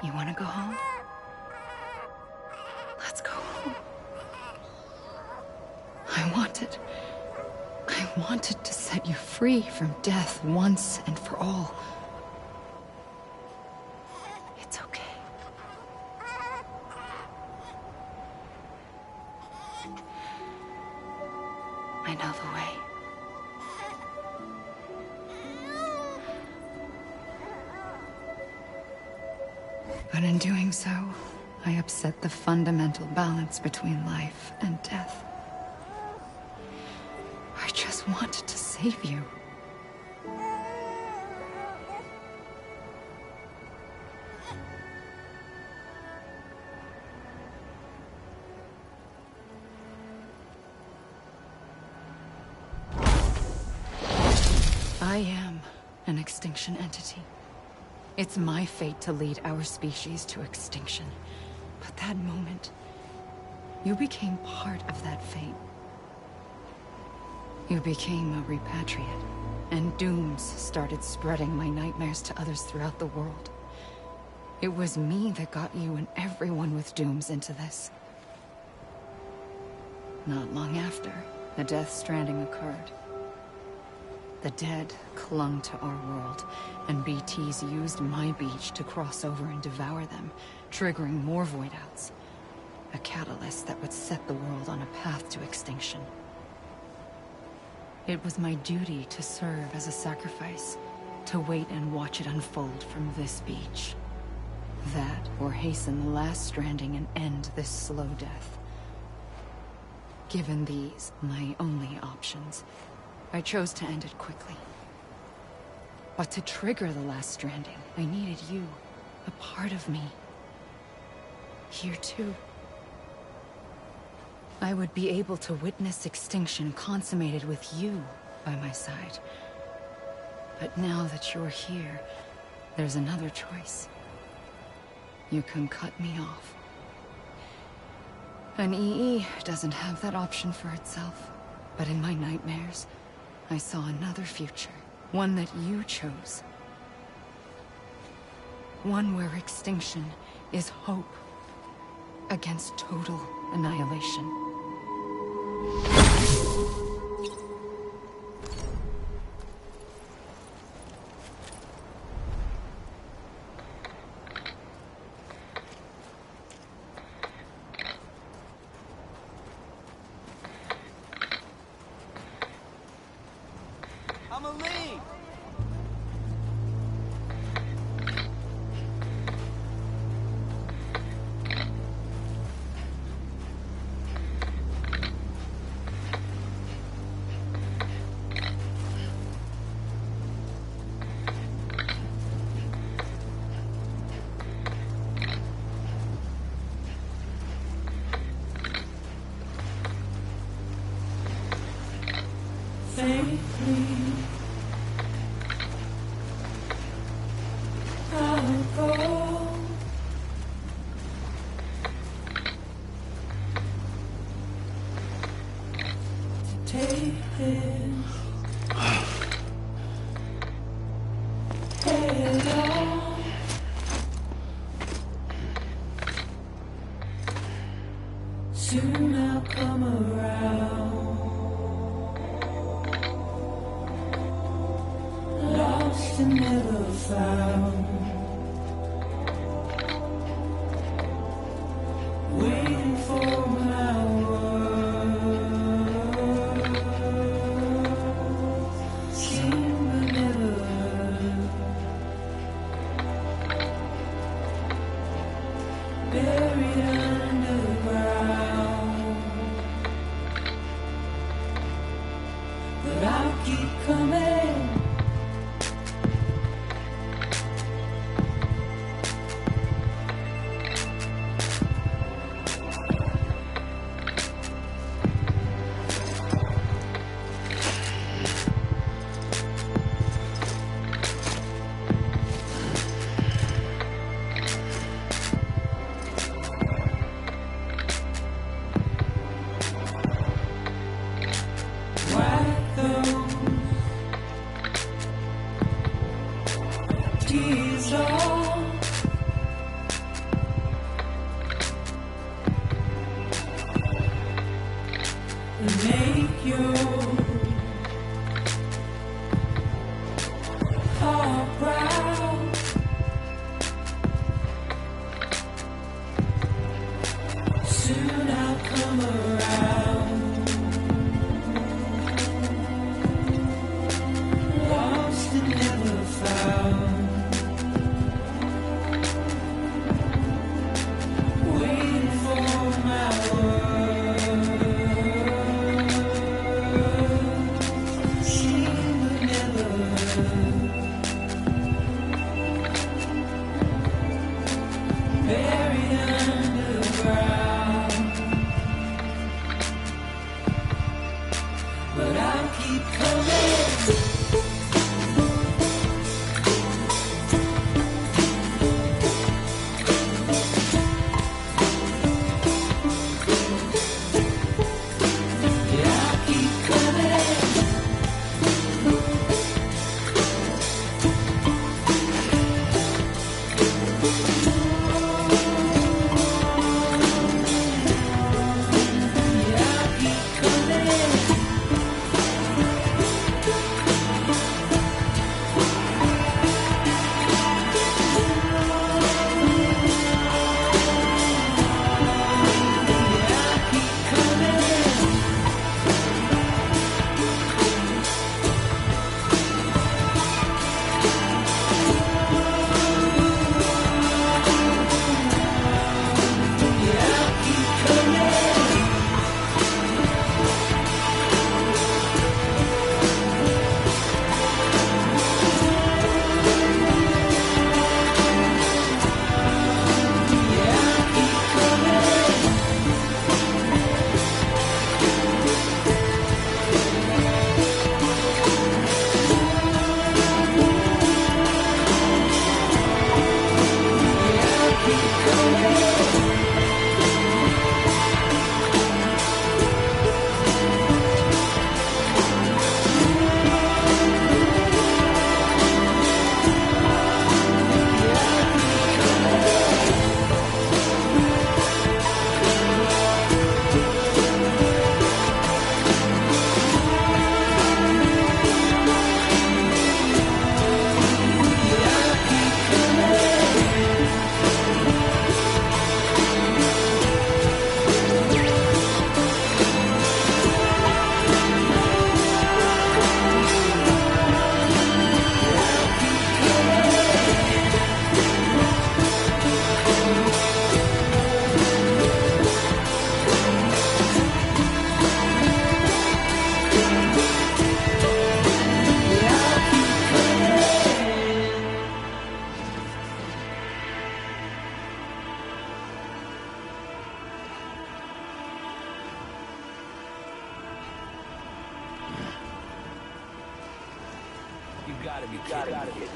You want to go home? Let's go home. I wanted to set you free from death once and for all. It's okay. I know the way. But in doing so, I upset the fundamental balance between life and death. I just wanted to save you. I am an extinction entity. It's my fate to lead our species to extinction. But that moment, you became part of that fate. You became a repatriate, and dooms started spreading my nightmares to others throughout the world. It was me that got you and everyone with dooms into this. Not long after, the death stranding occurred. The dead clung to our world, and BTs used my beach to cross over and devour them, triggering more void outs. A catalyst process that would set the world on a path to extinction. It was my duty to serve as a sacrifice, to wait and watch it unfold from this beach. That, or hasten the last stranding and end this slow death. Given these, my only options, I chose to end it quickly. But to trigger the last stranding, I needed you, a part of me. Here too. I would be able to witness extinction consummated with you by my side. But now that you're here, there's another choice. You can cut me off. An EE doesn't have that option for itself. But in my nightmares, I saw another future. One that you chose. One where extinction is hope against total annihilation. Soon I'll come around. Lost and never found. Waiting for my words. Seen but never heard. Buried underground. But I'll keep coming. gotta be kidding me.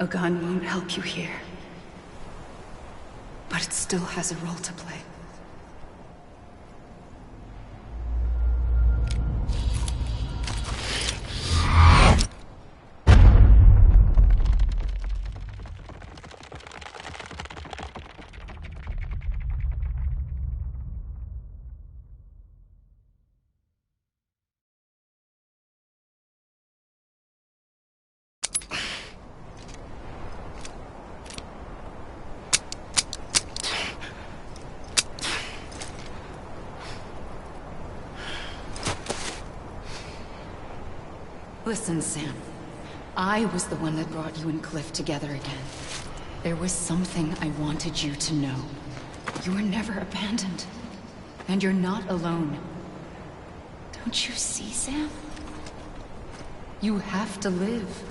A gun won't help you here. But it still has a role to play. Listen, Sam. I was the one that brought you and Cliff together again. There was something I wanted you to know. You were never abandoned. And you're not alone. Don't you see, Sam? You have to live.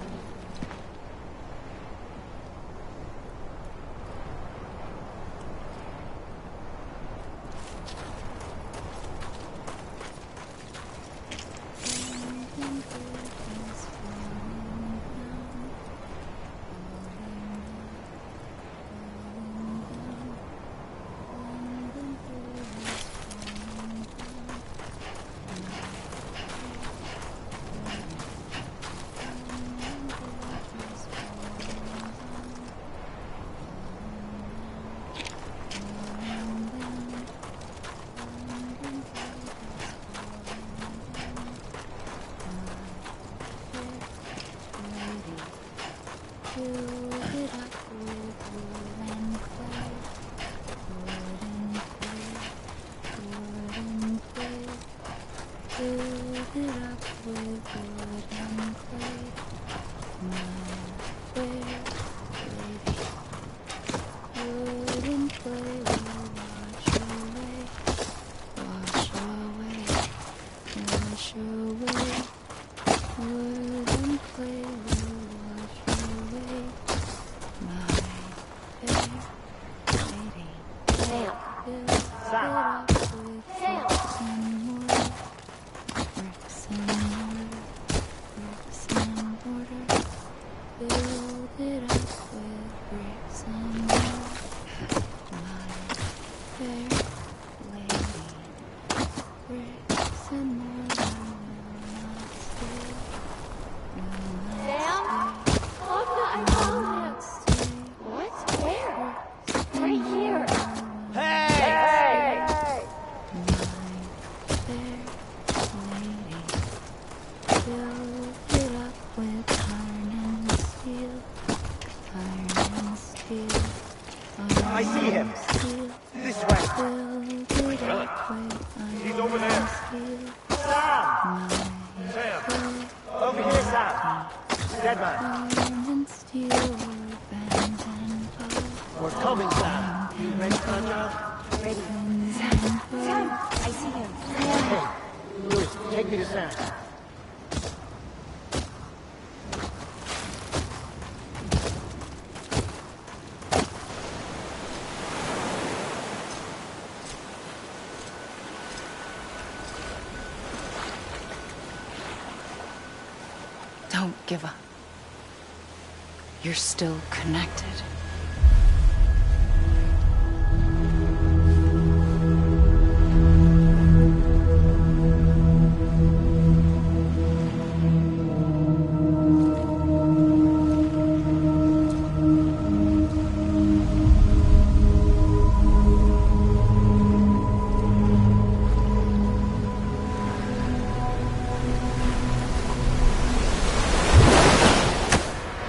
I see him. This way. Really? He's over there. Sam! Sam! Over here, Sam. Dead man. We're coming, Sam. You ready for a job? Ready. Sam! Sam! I see him. Hey, Louis, take me to Sam. Don't give up. You're still connected.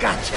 Gotcha!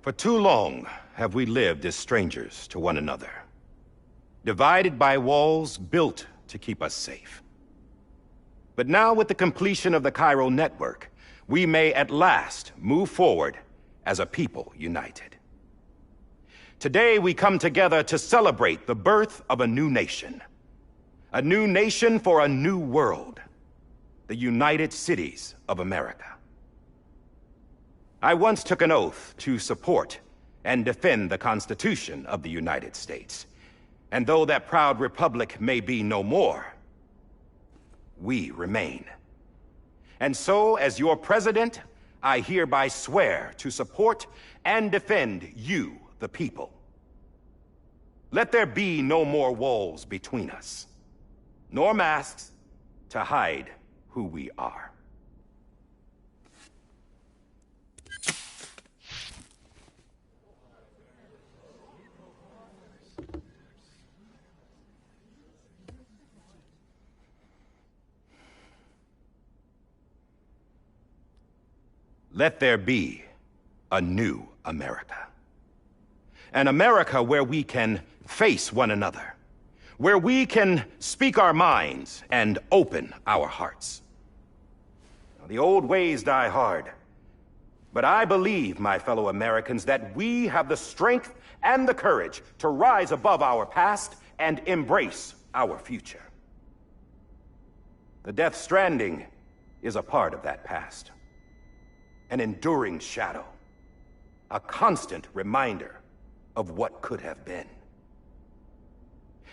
For too long have we lived as strangers to one another, divided by walls built to keep us safe. But now, with the completion of the Chiral network, we may at last move forward as a people united. Today we come together to celebrate the birth of a new nation. A new nation for a new world. The United Cities of America. I once took an oath to support and defend the Constitution of the United States. And though that proud republic may be no more, we remain. And so, as your president, I hereby swear to support and defend you, the people. Let there be no more walls between us, nor masks to hide who we are. Let there be a new America. An America where we can face one another, where we can speak our minds and open our hearts. Now, the old ways die hard, but I believe, my fellow Americans, that we have the strength and the courage to rise above our past and embrace our future. The Death Stranding is a part of that past. An enduring shadow, a constant reminder of what could have been.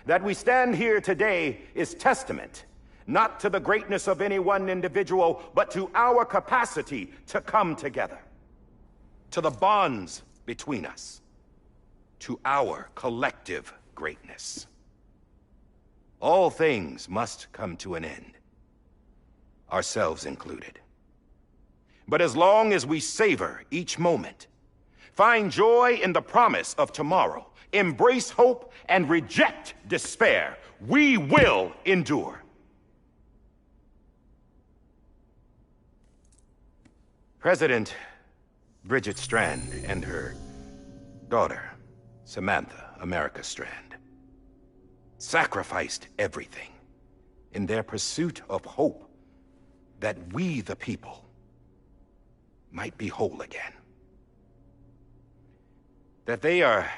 That we stand here today is testament, not to the greatness of any one individual, but to our capacity to come together, to the bonds between us, to our collective greatness. All things must come to an end, ourselves included. But as long as we savor each moment, find joy in the promise of tomorrow, embrace hope, and reject despair, we will endure. President Bridget Strand and her daughter, Samantha America Strand, sacrificed everything in their pursuit of hope that we, the people, might be whole again. That they are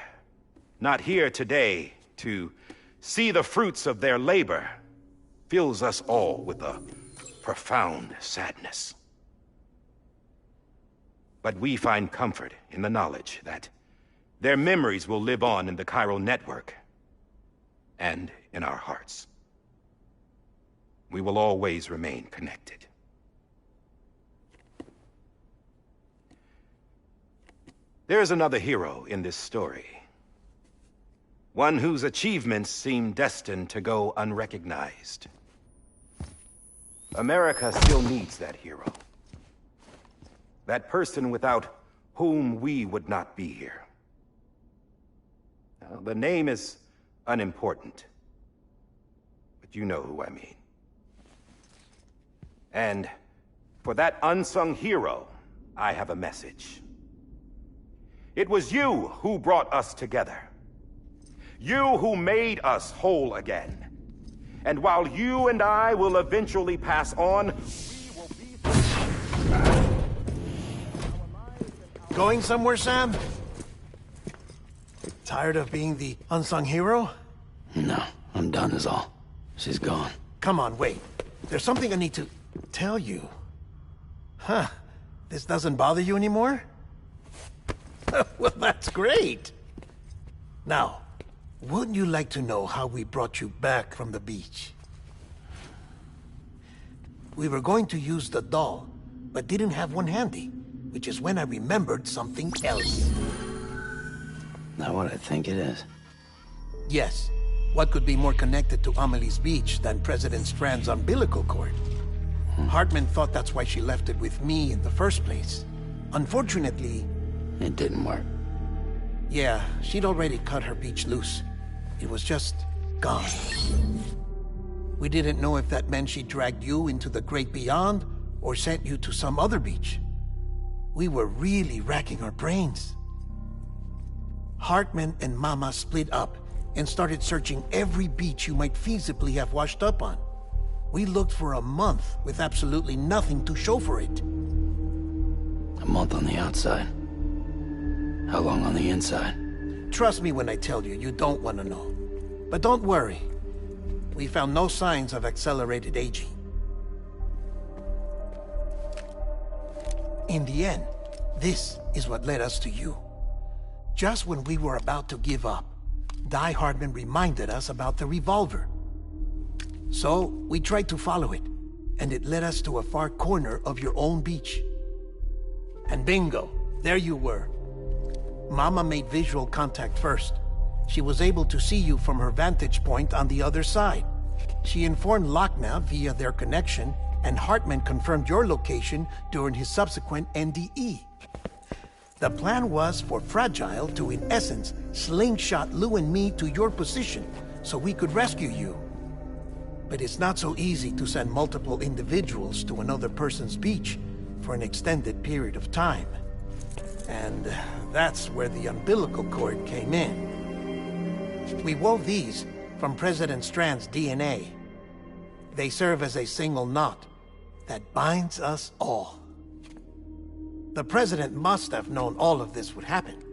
not here today to see the fruits of their labor fills us all with a profound sadness. But we find comfort in the knowledge that their memories will live on in the Chiral network and in our hearts. We will always remain connected. There is another hero in this story. One whose achievements seem destined to go unrecognized. America still needs that hero. That person without whom we would not be here. Now, the name is unimportant, but you know who I mean. And for that unsung hero, I have a message. It was you who brought us together. You who made us whole again. And while you and I will eventually pass on, we will be... Going somewhere, Sam? Tired of being the unsung hero? No, I'm done is all. She's gone. Come on, wait. There's something I need to tell you. Huh. This doesn't bother you anymore? Well, that's great. Now, wouldn't you like to know how we brought you back from the beach? We were going to use the doll, but didn't have one handy, which is when I remembered something else. Not what I think it is. Yes. What could be more connected to Amelie's beach than President Strand's umbilical cord? Hartman thought that's why she left it with me in the first place. Unfortunately... It didn't work. Yeah, she'd already cut her beach loose. It was just gone. We didn't know if that meant she dragged you into the great beyond, or sent you to some other beach. We were really racking our brains. Hartman and Mama split up and started searching every beach you might feasibly have washed up on. We looked for a month with absolutely nothing to show for it. A month on the outside. How long on the inside? Trust me when I tell you, you don't want to know. But don't worry. We found no signs of accelerated aging. In the end, this is what led us to you. Just when we were about to give up, Die Hardman reminded us about the revolver. So, we tried to follow it, and it led us to a far corner of your own beach. And bingo, there you were. Mama made visual contact first. She was able to see you from her vantage point on the other side. She informed Lochna via their connection, and Hartman confirmed your location during his subsequent NDE. The plan was for Fragile to, in essence, slingshot Lou and me to your position so we could rescue you. But it's not so easy to send multiple individuals to another person's beach for an extended period of time. And that's where the umbilical cord came in. We wove these from President Strand's DNA. They serve as a single knot that binds us all. The President must have known all of this would happen.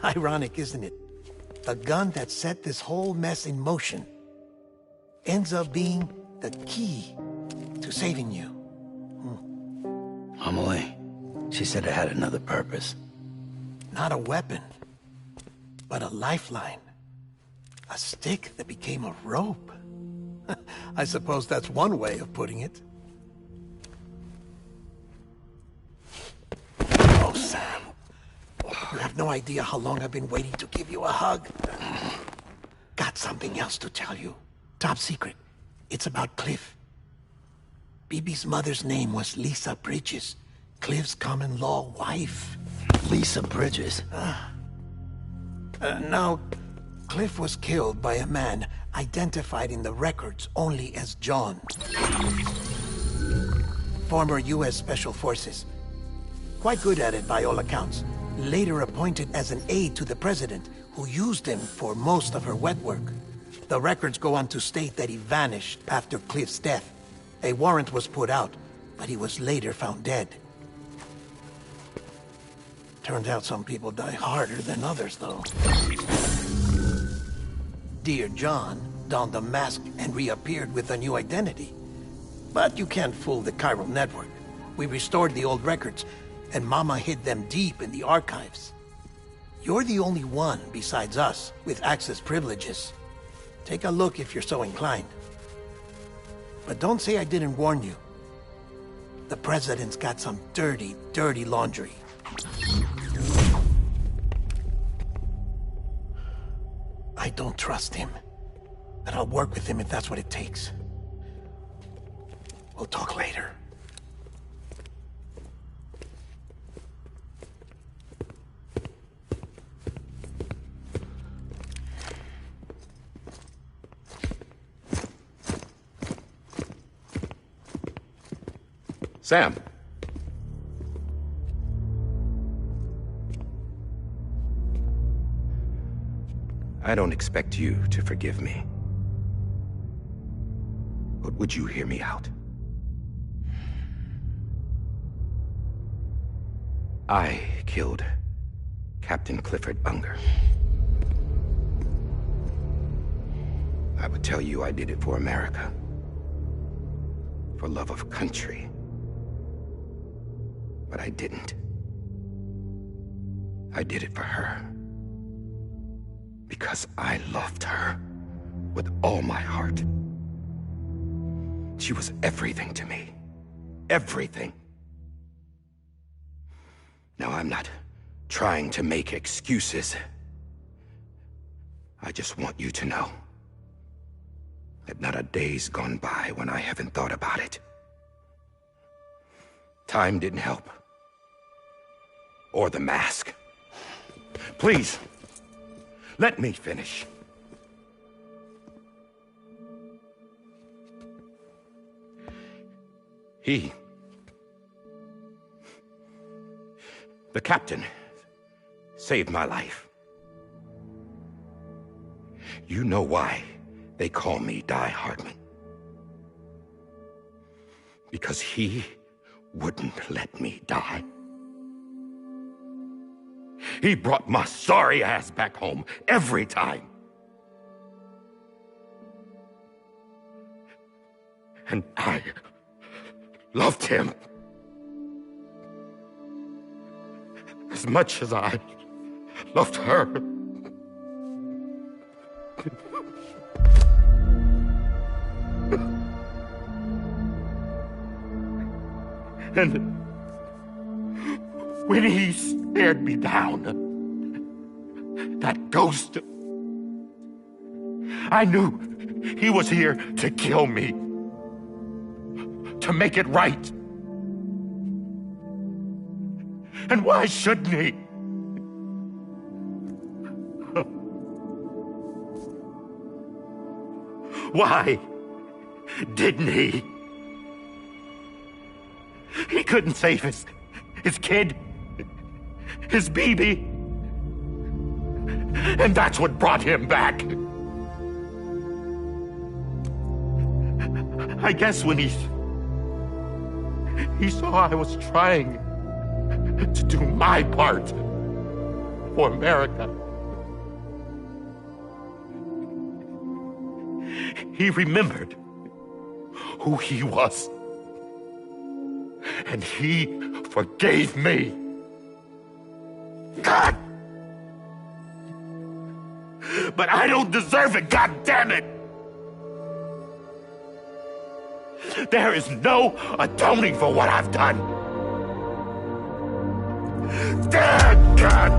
Ironic, isn't it? The gun that set this whole mess in motion ends up being the key to saving you. Amelie, she said it had another purpose. Not a weapon, but a lifeline. A stick that became a rope. I suppose that's one way of putting it. Oh, Sam. You have no idea how long I've been waiting to give you a hug. Got something else to tell you. Top secret. It's about Cliff. BB's mother's name was Lisa Bridges, Cliff's common-law wife. Lisa Bridges? Now, Cliff was killed by a man identified in the records only as John. Former U.S. Special Forces. Quite good at it by all accounts. Later appointed as an aide to the president, who used him for most of her wet work. The records go on to state that he vanished after Cliff's death. A warrant was put out, but he was later found dead. Turns out some people die harder than others, though. Dear John donned a mask and reappeared with a new identity. But you can't fool the chiral network. We restored the old records, and Mama hid them deep in the archives. You're the only one, besides us, with access privileges. Take a look if you're so inclined. But don't say I didn't warn you. The President's got some dirty, dirty laundry. I don't trust him, but I'll work with him if that's what it takes. We'll talk later. Sam. I don't expect you to forgive me. But would you hear me out? I killed Captain Clifford Unger. I would tell you I did it for America. For love of country. But I didn't. I did it for her. Because I loved her with all my heart. She was everything to me. Everything. Now, I'm not trying to make excuses. I just want you to know that not a day's gone by when I haven't thought about it. Time didn't help. Or the mask. Please, let me finish. The captain saved my life. You know why they call me Die Hardman. Because he wouldn't let me die. He brought my sorry ass back home every time. And I loved him as much as I loved her. And when he stared me down, that ghost, I knew he was here to kill me, to make it right. And why shouldn't he? Why didn't he? He couldn't save his kid, his baby. And that's what brought him back. I guess when he saw I was trying to do my part for America, he remembered who he was. And he forgave me. God! But I don't deserve it, God damn it! There is no atoning for what I've done. Damn, God!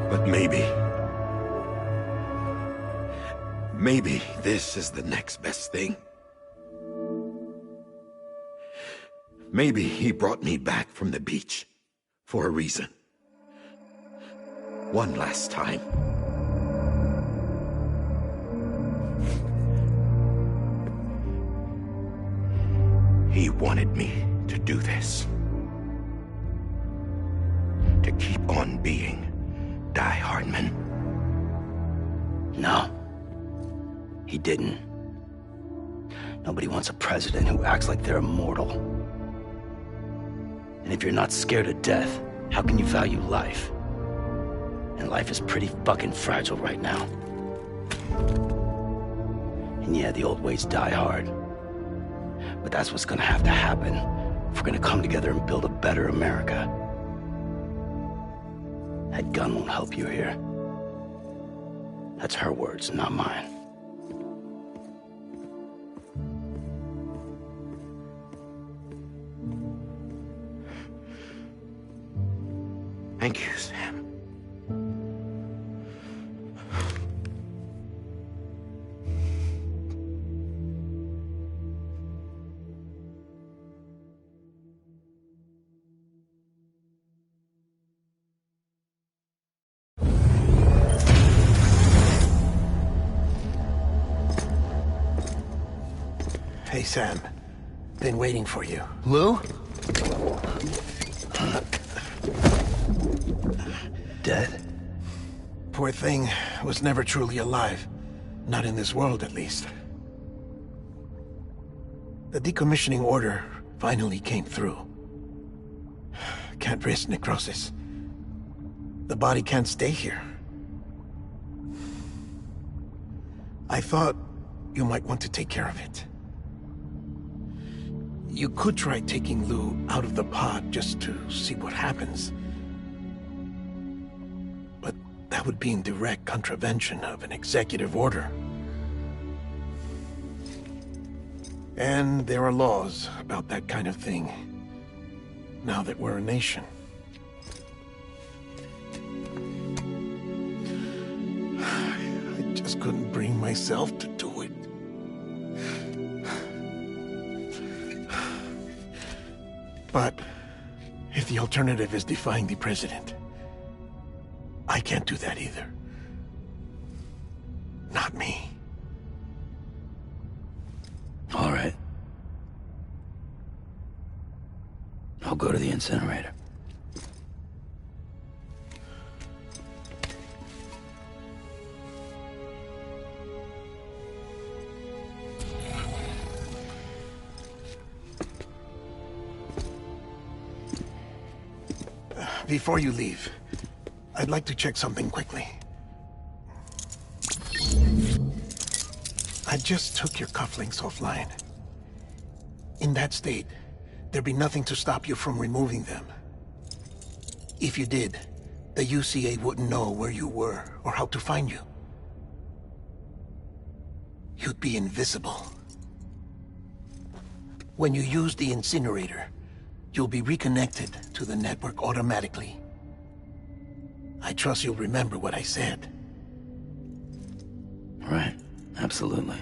But maybe this is the next best thing. Maybe he brought me back from the beach for a reason. One last time. He wanted me to do this. To keep on being Die Hardman. No. He didn't. Nobody wants a president who acts like they're immortal. And if you're not scared of death, how can you value life? And life is pretty fucking fragile right now. And yeah, the old ways die hard. But that's what's gonna have to happen if we're gonna come together and build a better America. That gun won't help you here. That's her words, not mine. Thank you, Sam. Hey, Sam. Been waiting for you. Lou? Dead? Poor thing was never truly alive. Not in this world, at least. The decommissioning order finally came through. Can't risk necrosis. The body can't stay here. I thought you might want to take care of it. You could try taking Lou out of the pod just to see what happens. But that would be in direct contravention of an executive order. And there are laws about that kind of thing, now that we're a nation. forcing myself to do it. But if the alternative is defying the president, I can't do that either. Not me. All right. I'll go to the incinerator. Before you leave, I'd like to check something quickly. I just took your cufflinks offline. In that state, there'd be nothing to stop you from removing them. If you did, the UCA wouldn't know where you were or how to find you. You'd be invisible. When you use the incinerator, you'll be reconnected to the network automatically. I trust you'll remember what I said. Right. Absolutely.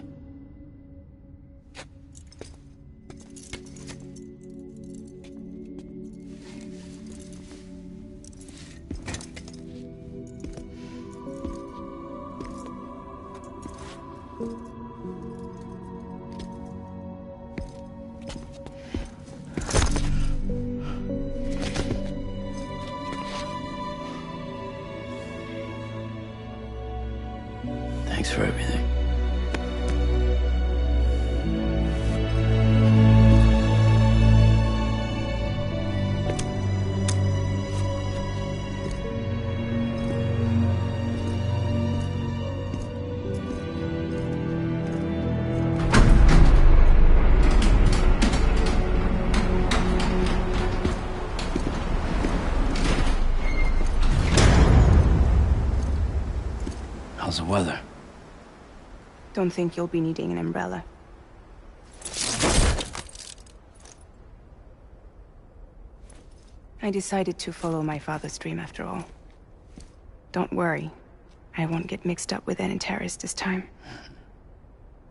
Thanks for everything. How's the weather? Don't think you'll be needing an umbrella. I decided to follow my father's dream after all. Don't worry. I won't get mixed up with any terrorists this time.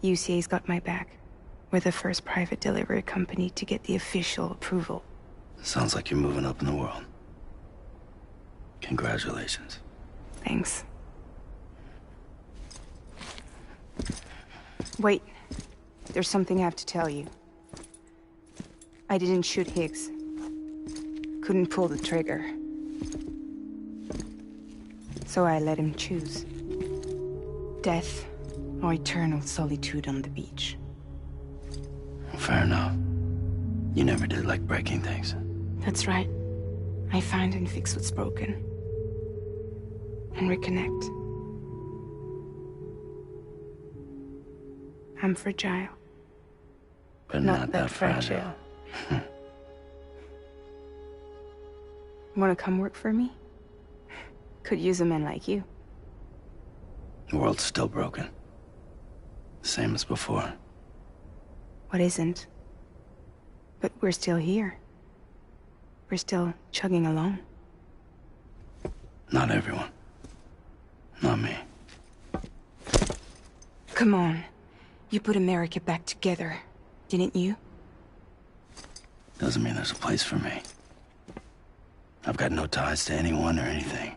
UCA's got my back. We're the first private delivery company to get the official approval. Sounds like you're moving up in the world. Congratulations. Thanks. Wait. There's something I have to tell you. I didn't shoot Higgs. Couldn't pull the trigger. So I let him choose. Death or eternal solitude on the beach. Fair enough. You never did like breaking things. That's right. I find and fix what's broken. And reconnect. I'm fragile. But not that fragile. Wanna come work for me? Could use a man like you. The world's still broken. Same as before. What isn't? But we're still here. We're still chugging along. Not everyone. Not me. Come on. You put America back together, didn't you? Doesn't mean there's a place for me. I've got no ties to anyone or anything.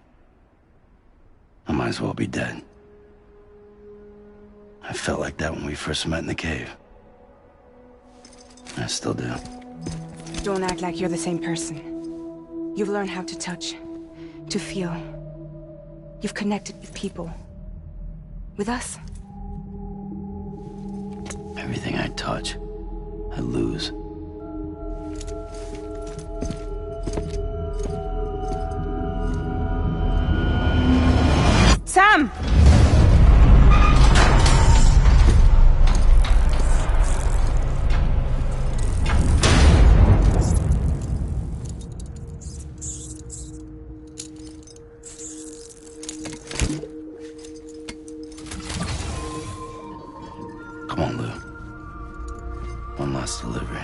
I might as well be dead. I felt like that when we first met in the cave. I still do. Don't act like you're the same person. You've learned how to touch, to feel. You've connected with people. With us. Everything I touch, I lose. Sam! Come on, Lou. One last delivery.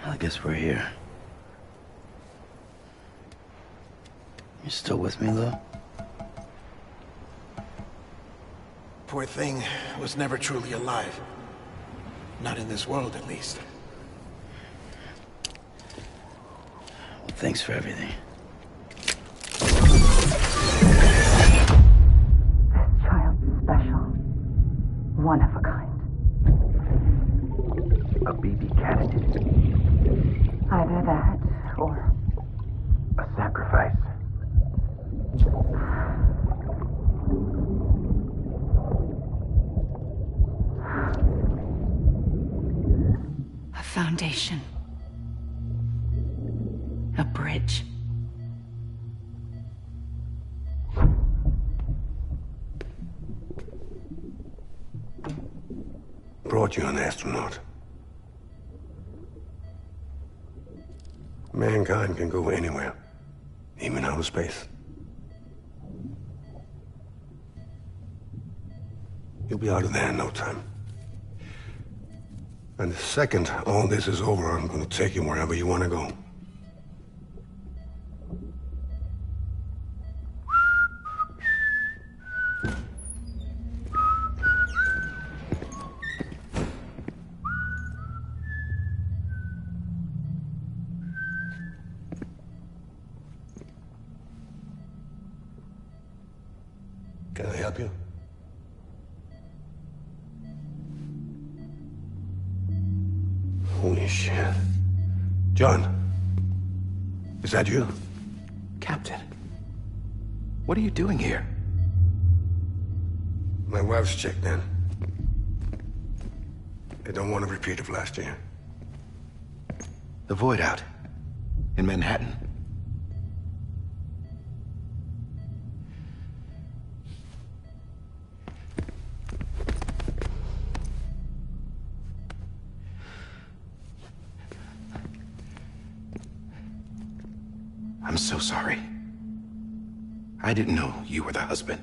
I guess we're here. You still with me, though? Poor thing was never truly alive. Not in this world, at least. Well, thanks for everything. This child's special. One of a kind. A BB candidate. Either that, or a sacrifice. A foundation. A bridge. Brought you an astronaut. Mankind can go anywhere, even outer space. You'll be out of there in no time. And the second all this is over, I'm gonna take you wherever you want to go. Can I help you? Holy shit. John, is that you? Captain, what are you doing here? My wife's checked in. They don't want a repeat of last year. The void out in Manhattan. I'm so sorry. I didn't know you were the husband.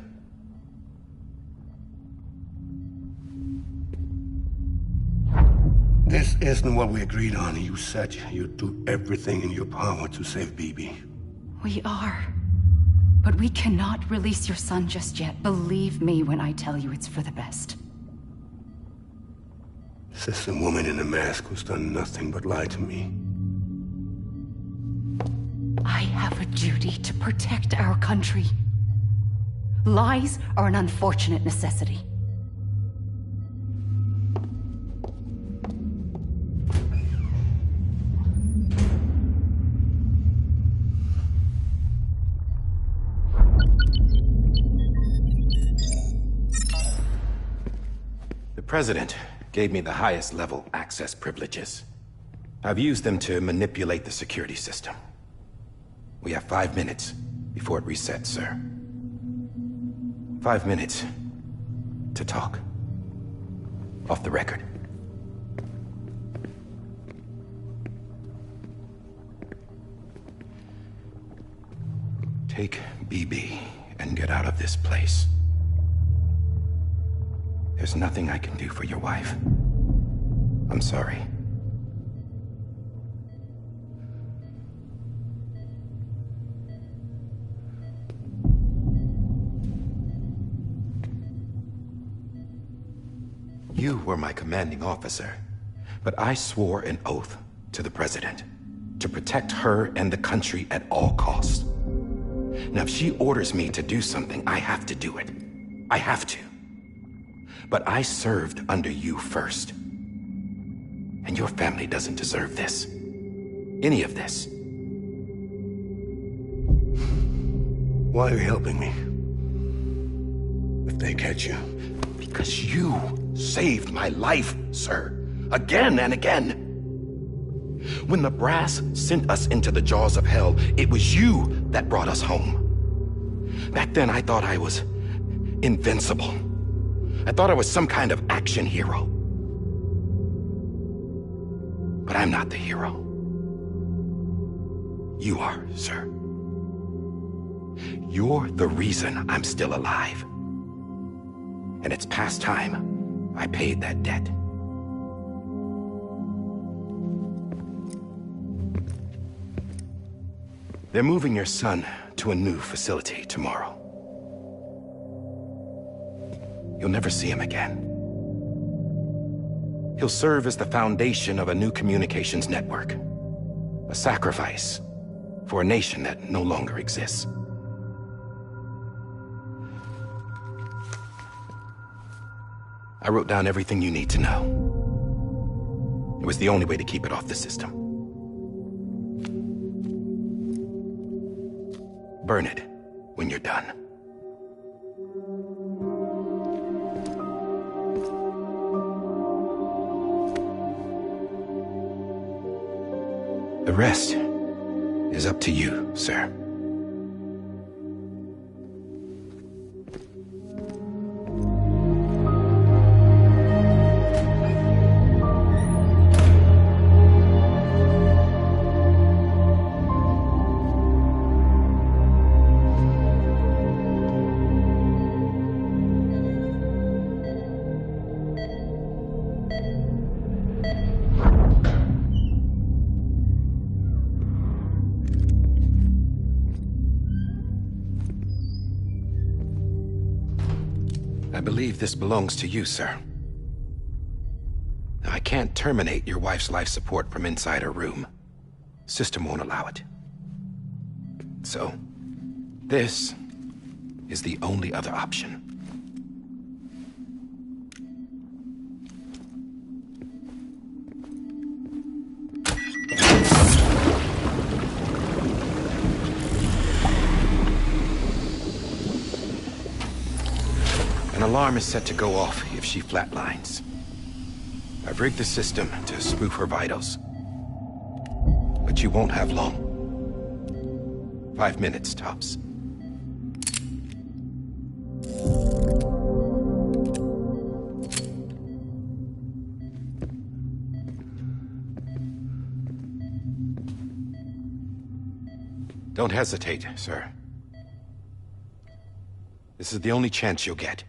This isn't what we agreed on. You said you'd do everything in your power to save BB. We are. But we cannot release your son just yet. Believe me when I tell you it's for the best. This is a woman in a mask who's done nothing but lie to me. I have a duty to protect our country. Lies are an unfortunate necessity. The President gave me the highest level access privileges. I've used them to manipulate the security system. We have 5 minutes before it resets, sir. 5 minutes to talk. Off the record. Take BB and get out of this place. There's nothing I can do for your wife. I'm sorry. You were my commanding officer, but I swore an oath to the President to protect her and the country at all costs. Now, if she orders me to do something, I have to do it. I have to. But I served under you first. And your family doesn't deserve this. Any of this. Why are you helping me? If they catch you. Because you saved my life, sir. Again and again. When the brass sent us into the jaws of hell, it was you that brought us home. Back then, I thought I was invincible. I thought I was some kind of action hero. But I'm not the hero. You are, sir. You're the reason I'm still alive. And it's past time I paid that debt. They're moving your son to a new facility tomorrow. You'll never see him again. He'll serve as the foundation of a new communications network. A sacrifice for a nation that no longer exists. I wrote down everything you need to know. It was the only way to keep it off the system. Burn it when you're done. The rest is up to you, sir. I believe this belongs to you, sir. Now, I can't terminate your wife's life support from inside her room. System won't allow it. So, this is the only other option. An alarm is set to go off if she flatlines. I've rigged the system to spoof her vitals. But you won't have long. 5 minutes, tops. Don't hesitate, sir. This is the only chance you'll get.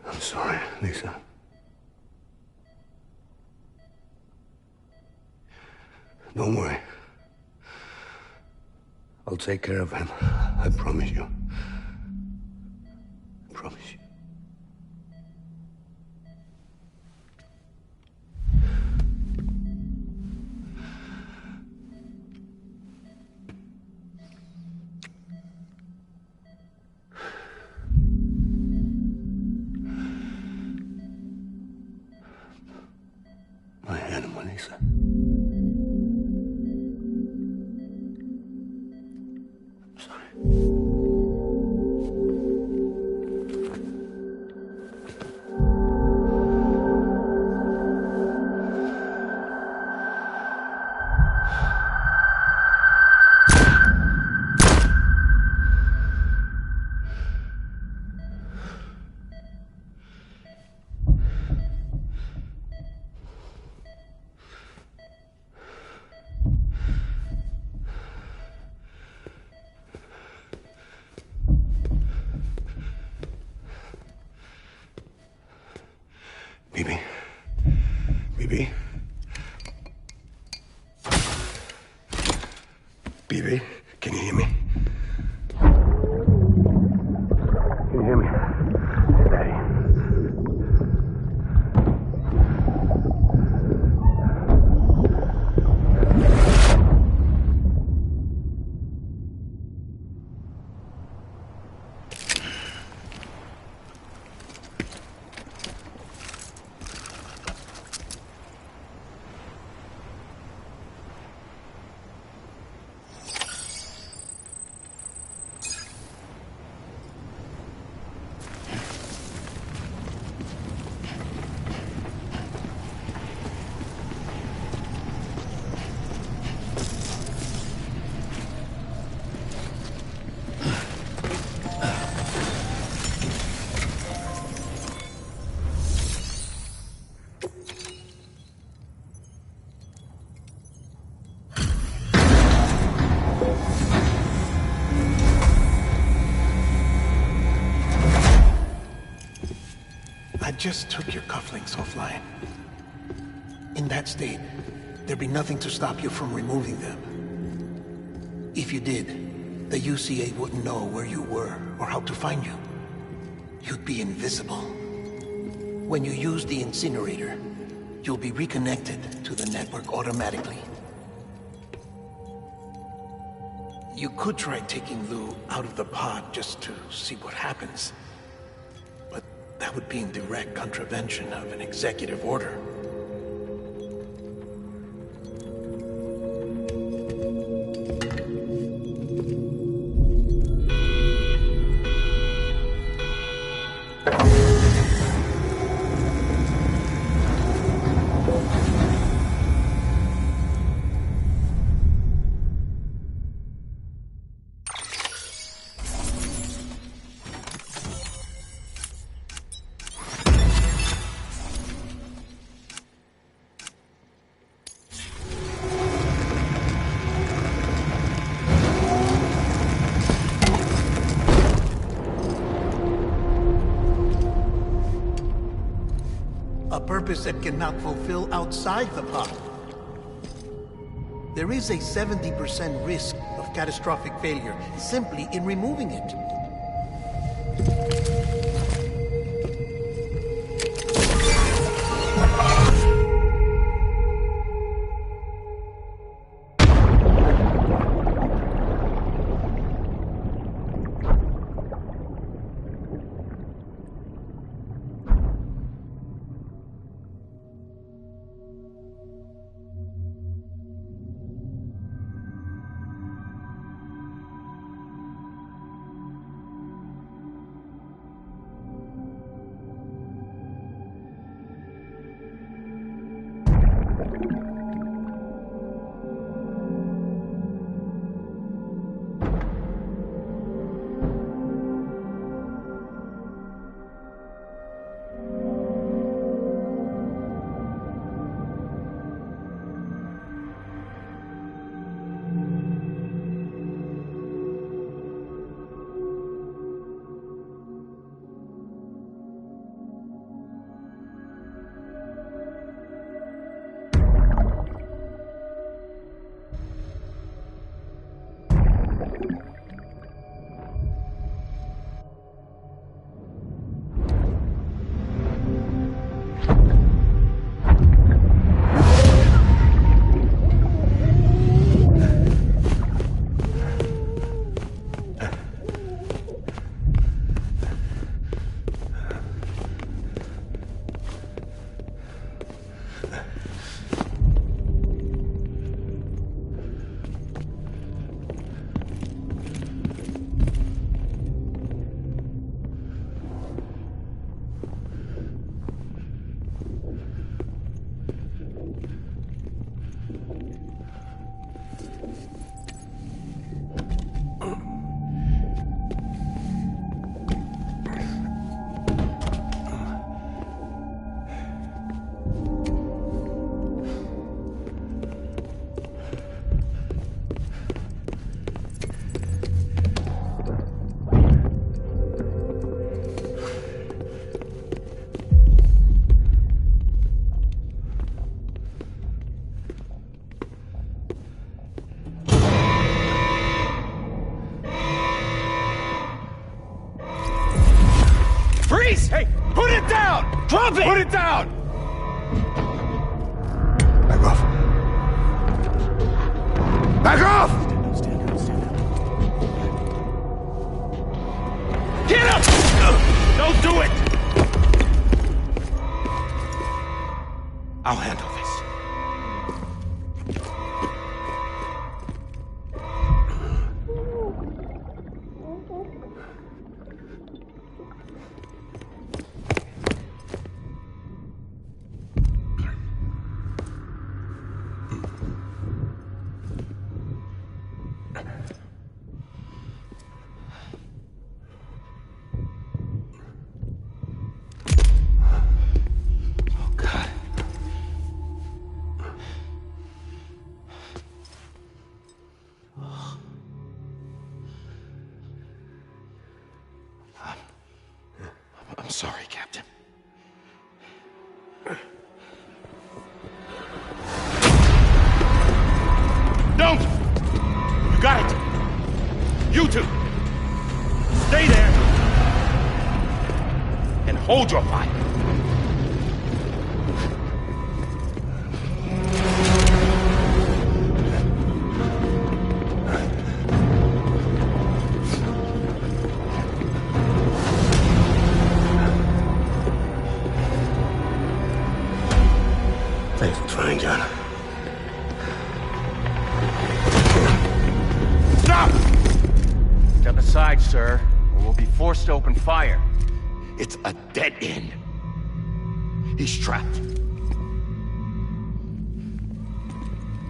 I'm sorry, Lisa. Don't worry. I'll take care of him. I promise you. I promise you. Lisa. Bibi, can you hear me? Can you hear me? Steady. I just took your cufflinks offline. In that state, there'd be nothing to stop you from removing them. If you did, the UCA wouldn't know where you were or how to find you. You'd be invisible. When you use the incinerator, you'll be reconnected to the network automatically. You could try taking Lou out of the pod just to see what happens. But that would be in direct contravention of an executive order. That cannot fulfill outside the pod. There is a 70% risk of catastrophic failure simply in removing it. Freeze! Hey, put it down! Drop it! Put it down! Back off. Back off! Stand up. Get up! Don't do it! I'll handle this. I'm sorry, Captain. Don't! You got it! You two! Stay there! And hold your fire! Thanks for trying, John. Stop! Step aside, sir, or we'll be forced to open fire. It's a dead end. He's trapped.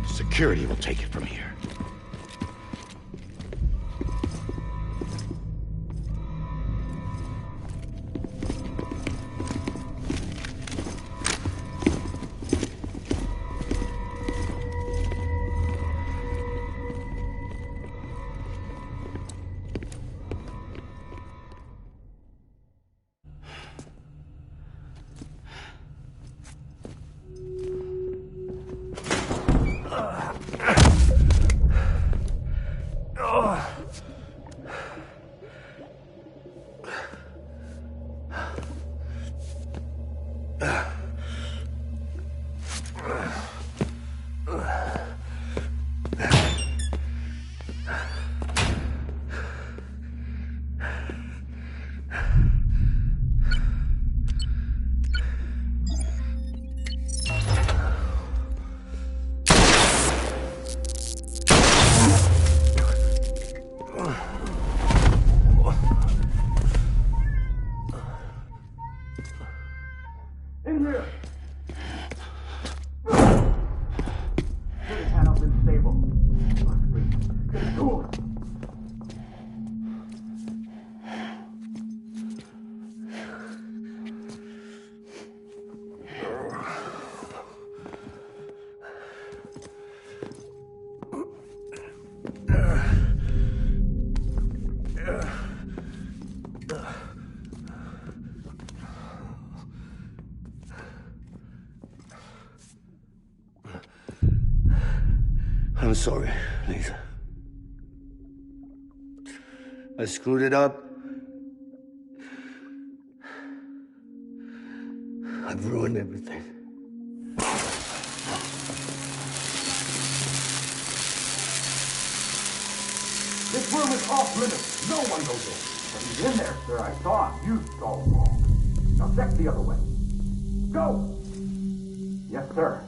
Security will take it from here. I'm sorry, Lisa. I screwed it up. I've ruined everything. This room is off limits. No one goes in. But he's in there, sir. I saw him. You saw him wrong. Now check the other way. Go! Yes, sir.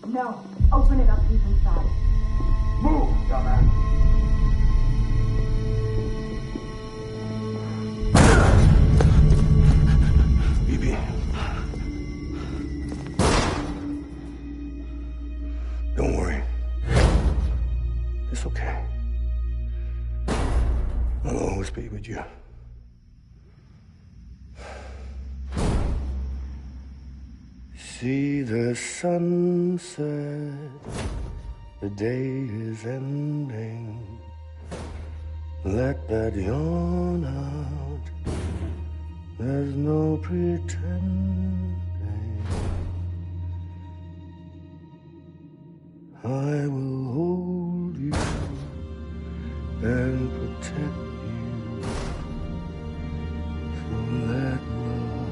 No. Open it up. He's inside. Move, dumbass. BB. Don't worry. It's okay. I'll always be with you. See the sunset. The day is ending. Let that yawn out. There's no pretending. I will hold you and protect you from that love.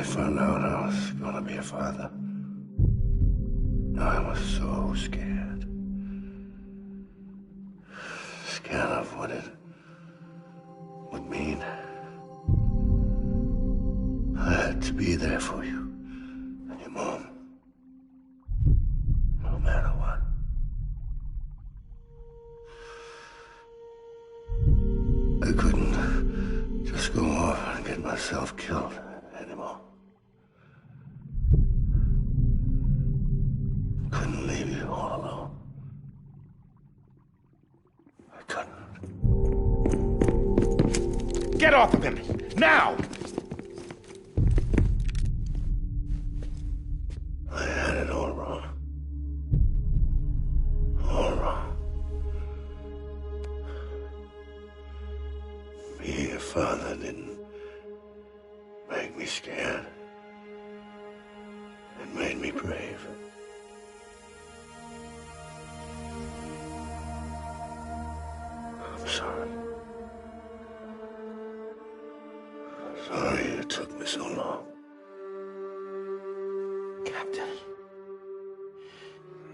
found out I was gonna be a father, I was so scared. Scared of what it would mean. I had to be there for you and your mom, no matter what. I couldn't just go off and get myself killed anymore. Couldn't leave you all alone. I couldn't. Get off of him! Now! I had it all wrong. All wrong. Being a father didn't make me scared. It made me brave. I'm sorry. Sorry it took me so long. Captain,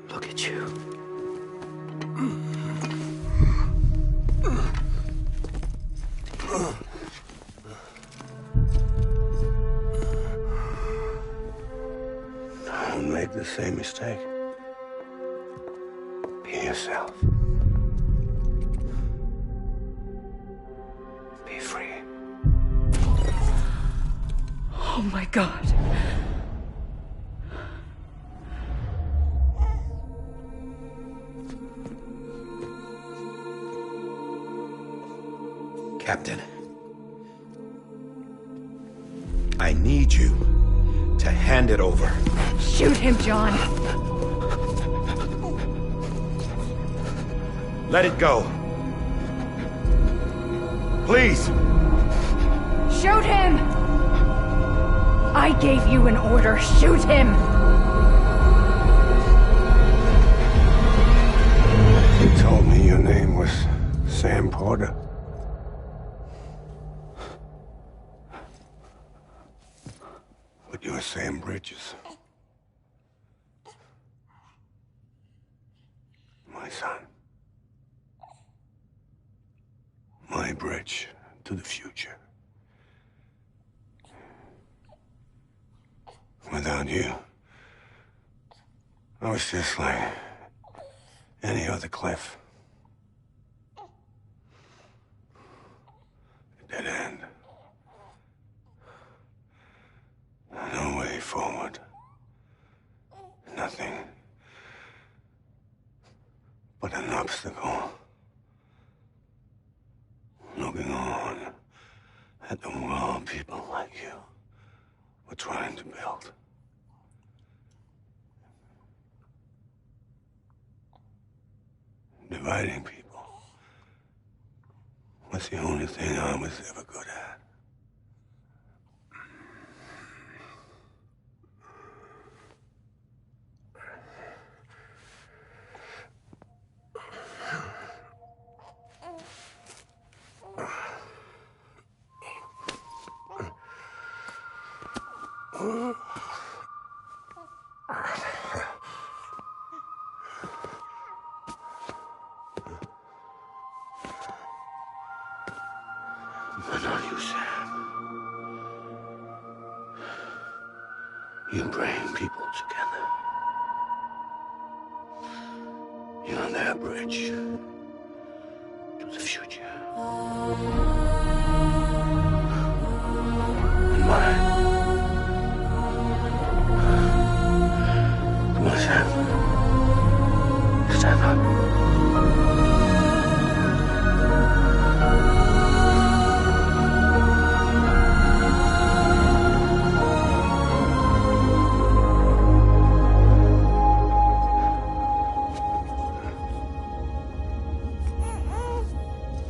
look at you. Don't make the same mistake. Be yourself. Be free. Oh my God. Captain, I need you to hand it over. Shoot him, John. Let it go. Please. Shoot him! I gave you an order. Shoot him! You told me your name was Sam Porter. But you're Sam Bridges. My son. My bridge to the future. Without you, I was just like any other Cliff. A dead end. No way forward. Nothing but an obstacle. Looking on at the world people like you were trying to build. Dividing people was the only thing I was ever good at. But not you, Sam. You bring people together. You're their bridge to the future. And mine. Come on, Sam. Stand up.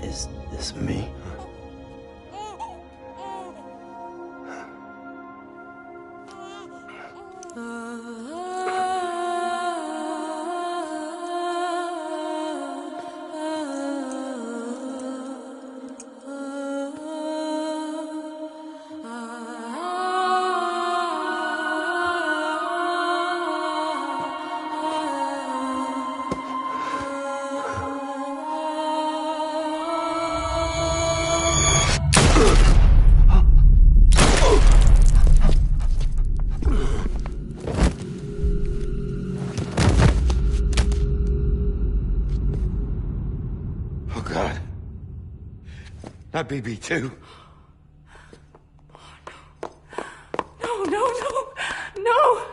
Is this me? My BB too. No, no, no, no!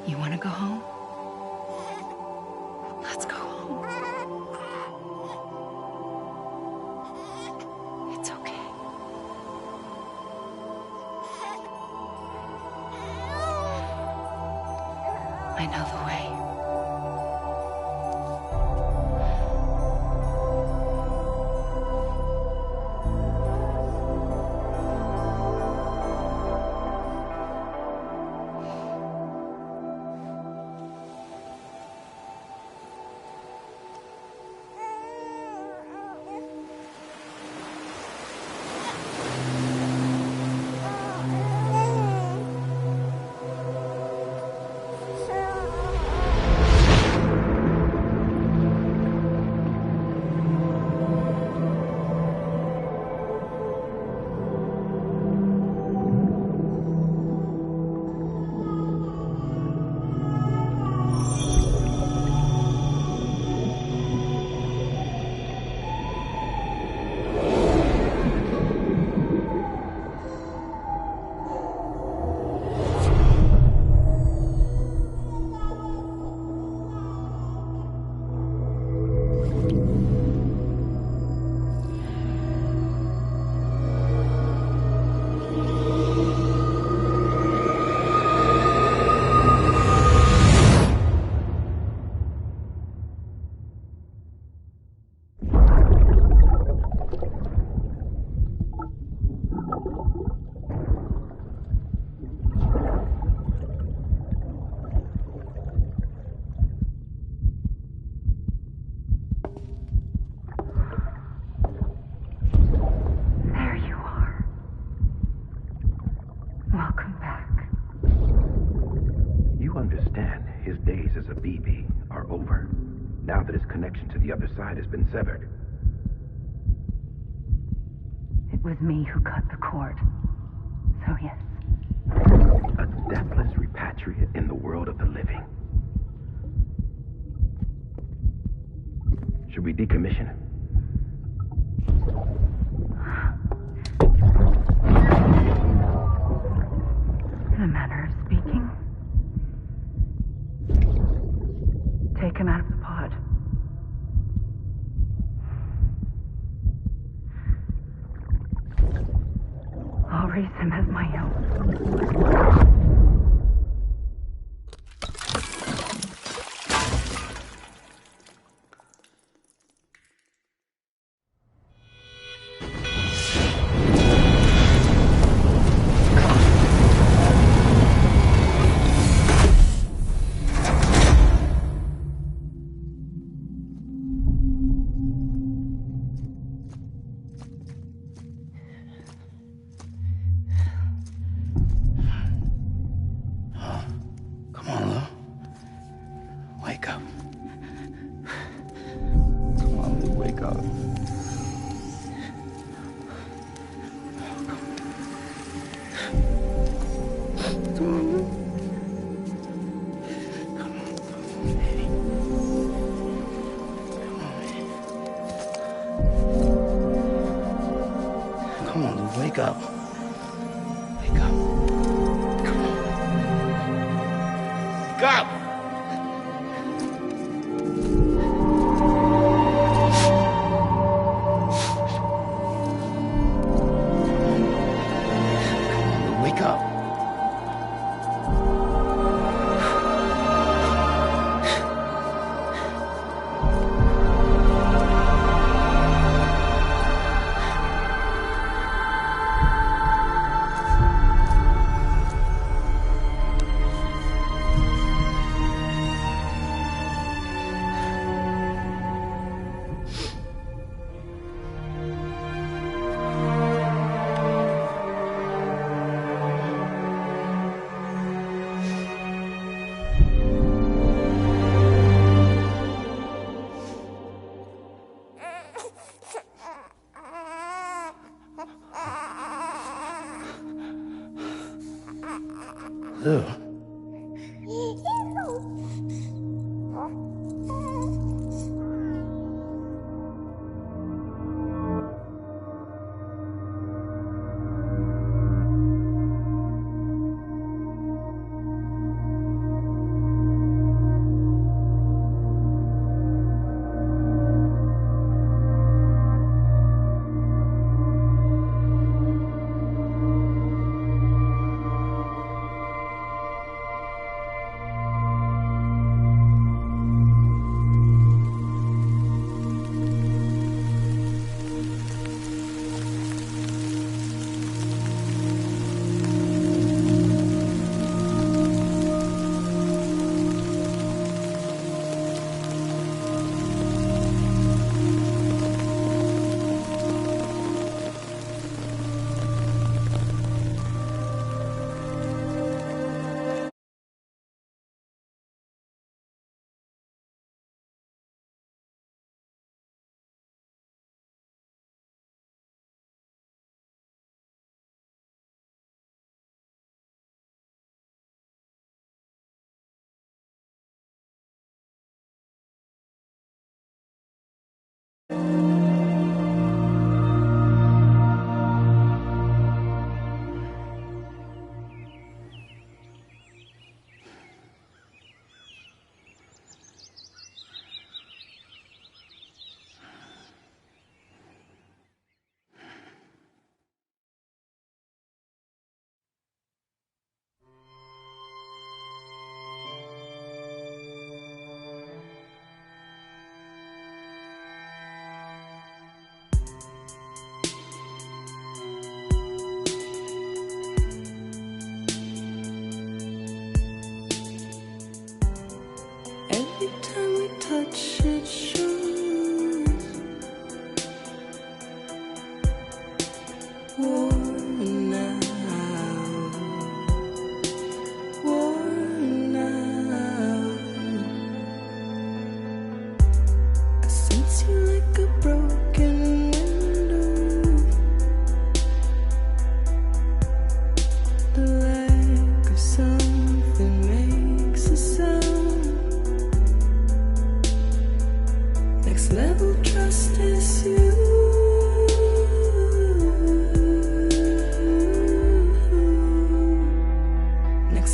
You want to go home? Let's go home. It's okay. I know the way. Now that his connection to the other side has been severed. It was me who cut the cord. So yes. A deathless repatriate in the world of the living. Should we decommission him? manner of speaking. Take him out of the pod. I'll raise him as my own. Wake up. Wake up. Come on. Wake up! Come on, wake up. Ugh.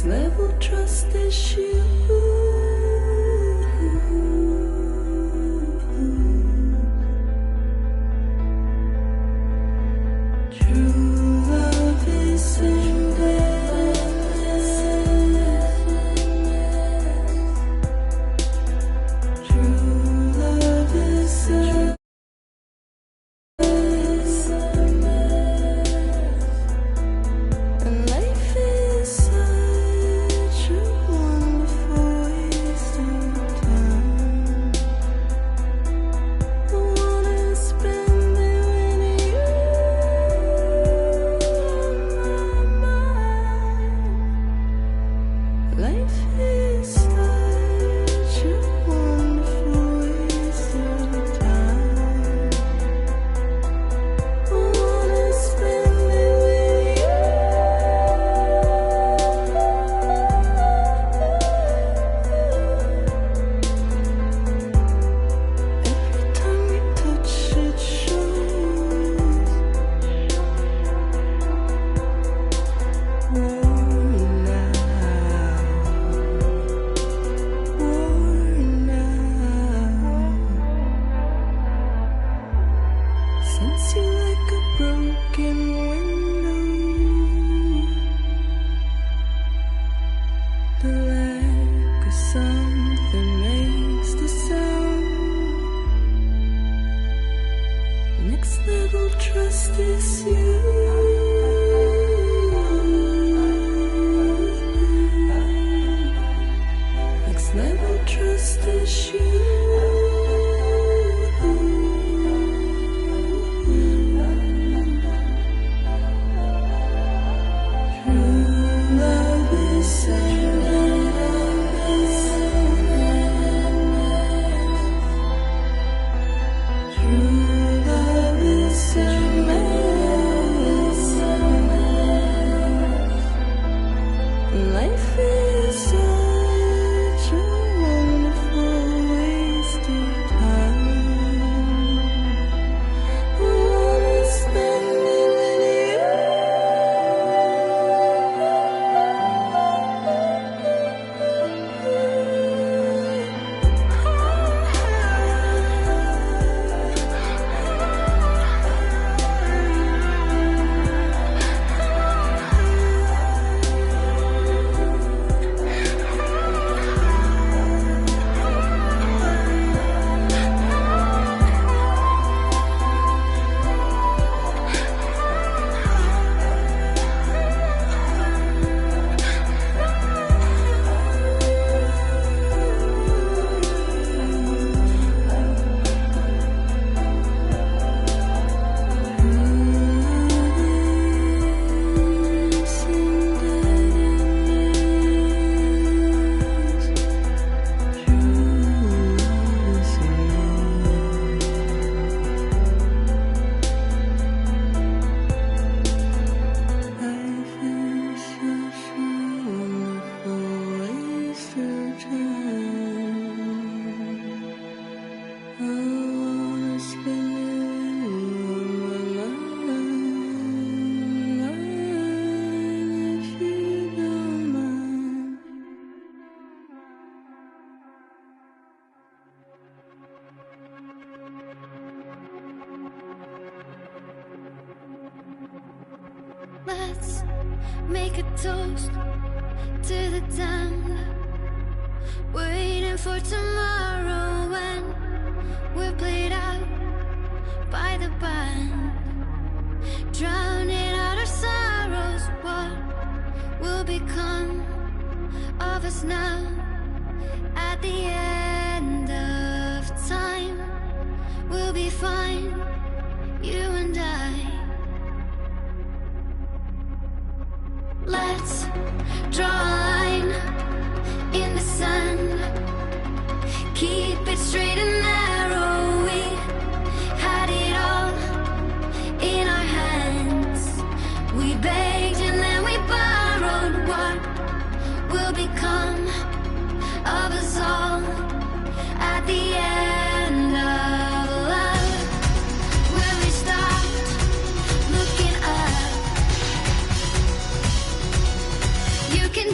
Next level trust issue. Let's make a toast to the damned, waiting for tomorrow when we're played out by the band, drowning out our sorrows. What will become of us now at the end of time? We'll be fine, you and I. Let's draw a line in the sand, keep it straight and narrow. We had it all in our hands. We begged and then we borrowed. What will become of us all at the end of love? Will we stop looking up? You can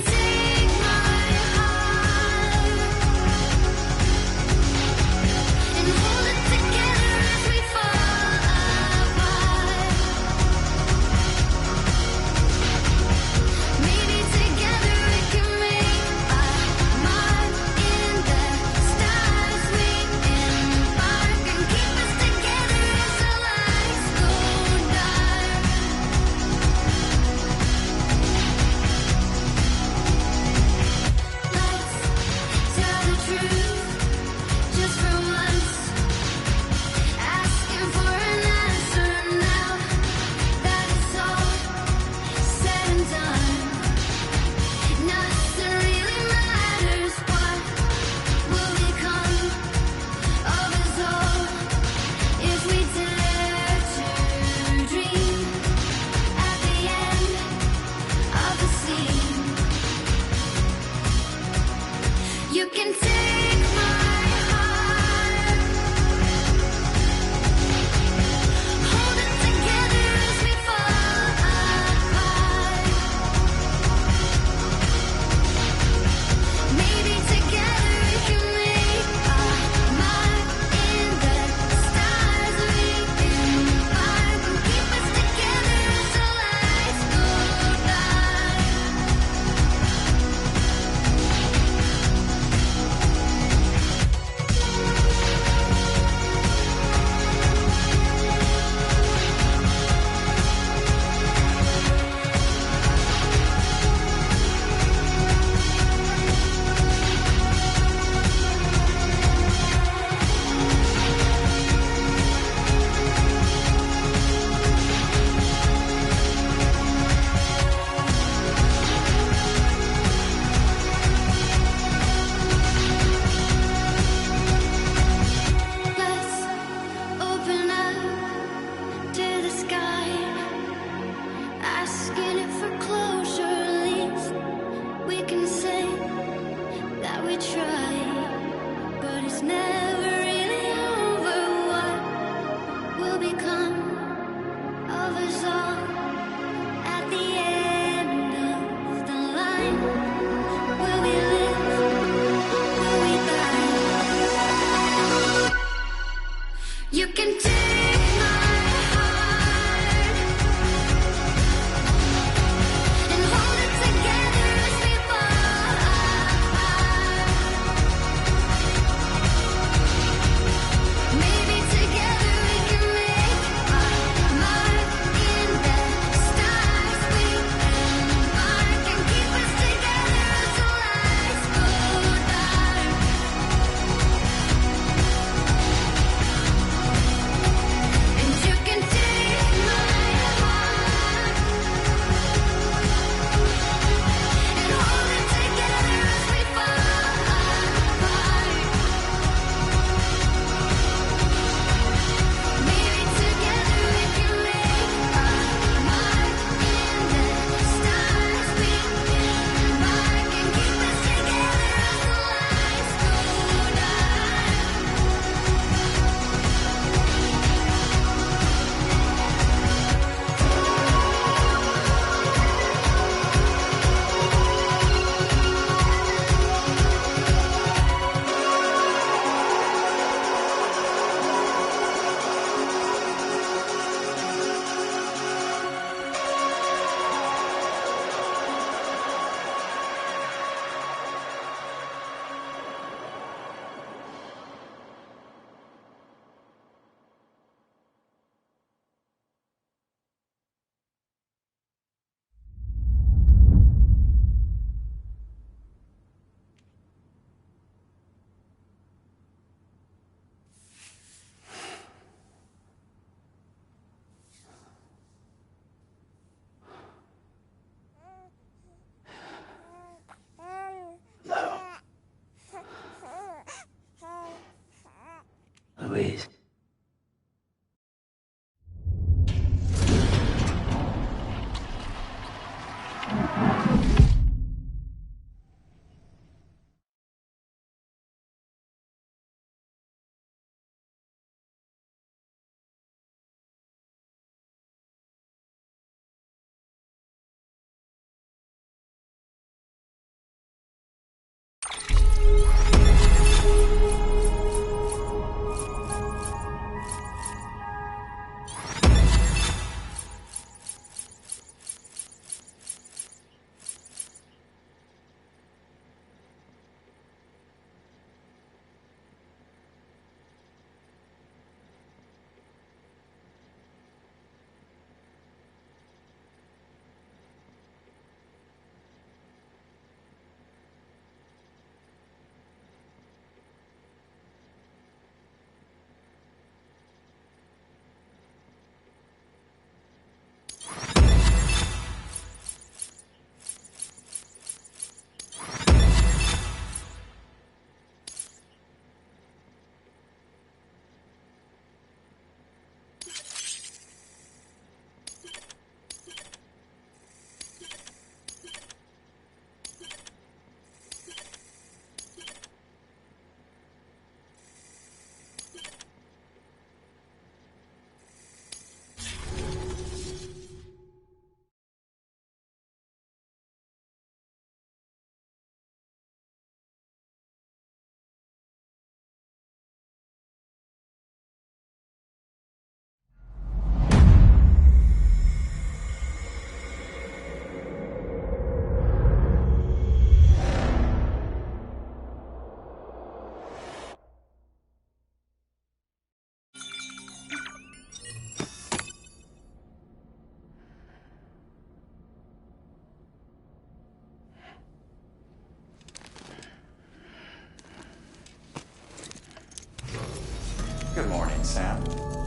Good morning, Sam.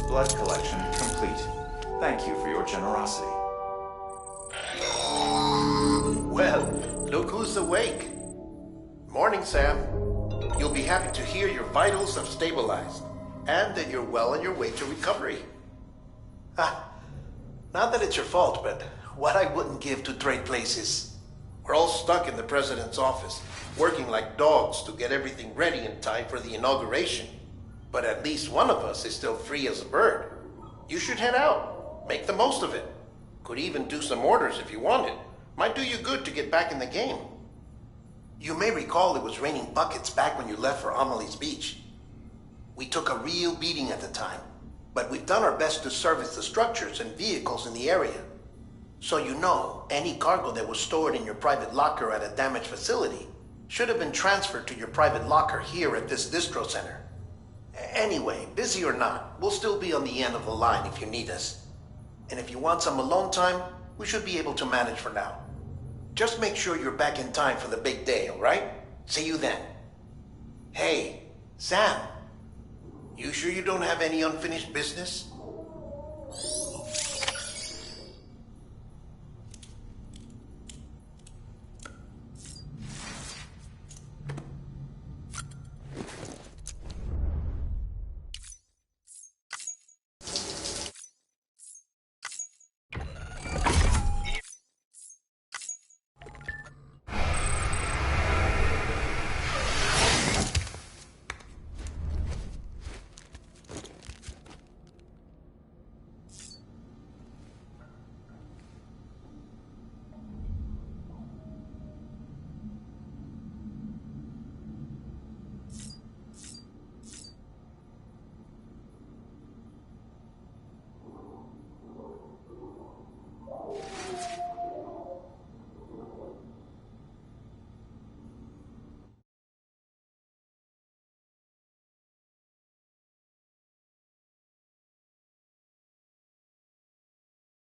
Blood collection complete. Thank you for your generosity. Well, look who's awake. Morning, Sam. You'll be happy to hear your vitals have stabilized, and that you're well on your way to recovery. Not that it's your fault, but what I wouldn't give to trade places. We're all stuck in the president's office, working like dogs to get everything ready in time for the inauguration. But at least one of us is still free as a bird. You should head out. Make the most of it. Could even do some orders if you wanted. Might do you good to get back in the game. You may recall it was raining buckets back when you left for Amelie's Beach. We took a real beating at the time, but we've done our best to service the structures and vehicles in the area. So you know, any cargo that was stored in your private locker at a damaged facility should have been transferred to your private locker here at this distro center. Anyway, busy or not, we'll still be on the end of the line if you need us. And if you want some alone time, we should be able to manage for now. Just make sure you're back in time for the big day, all right? See you then. Hey, Sam. You sure you don't have any unfinished business?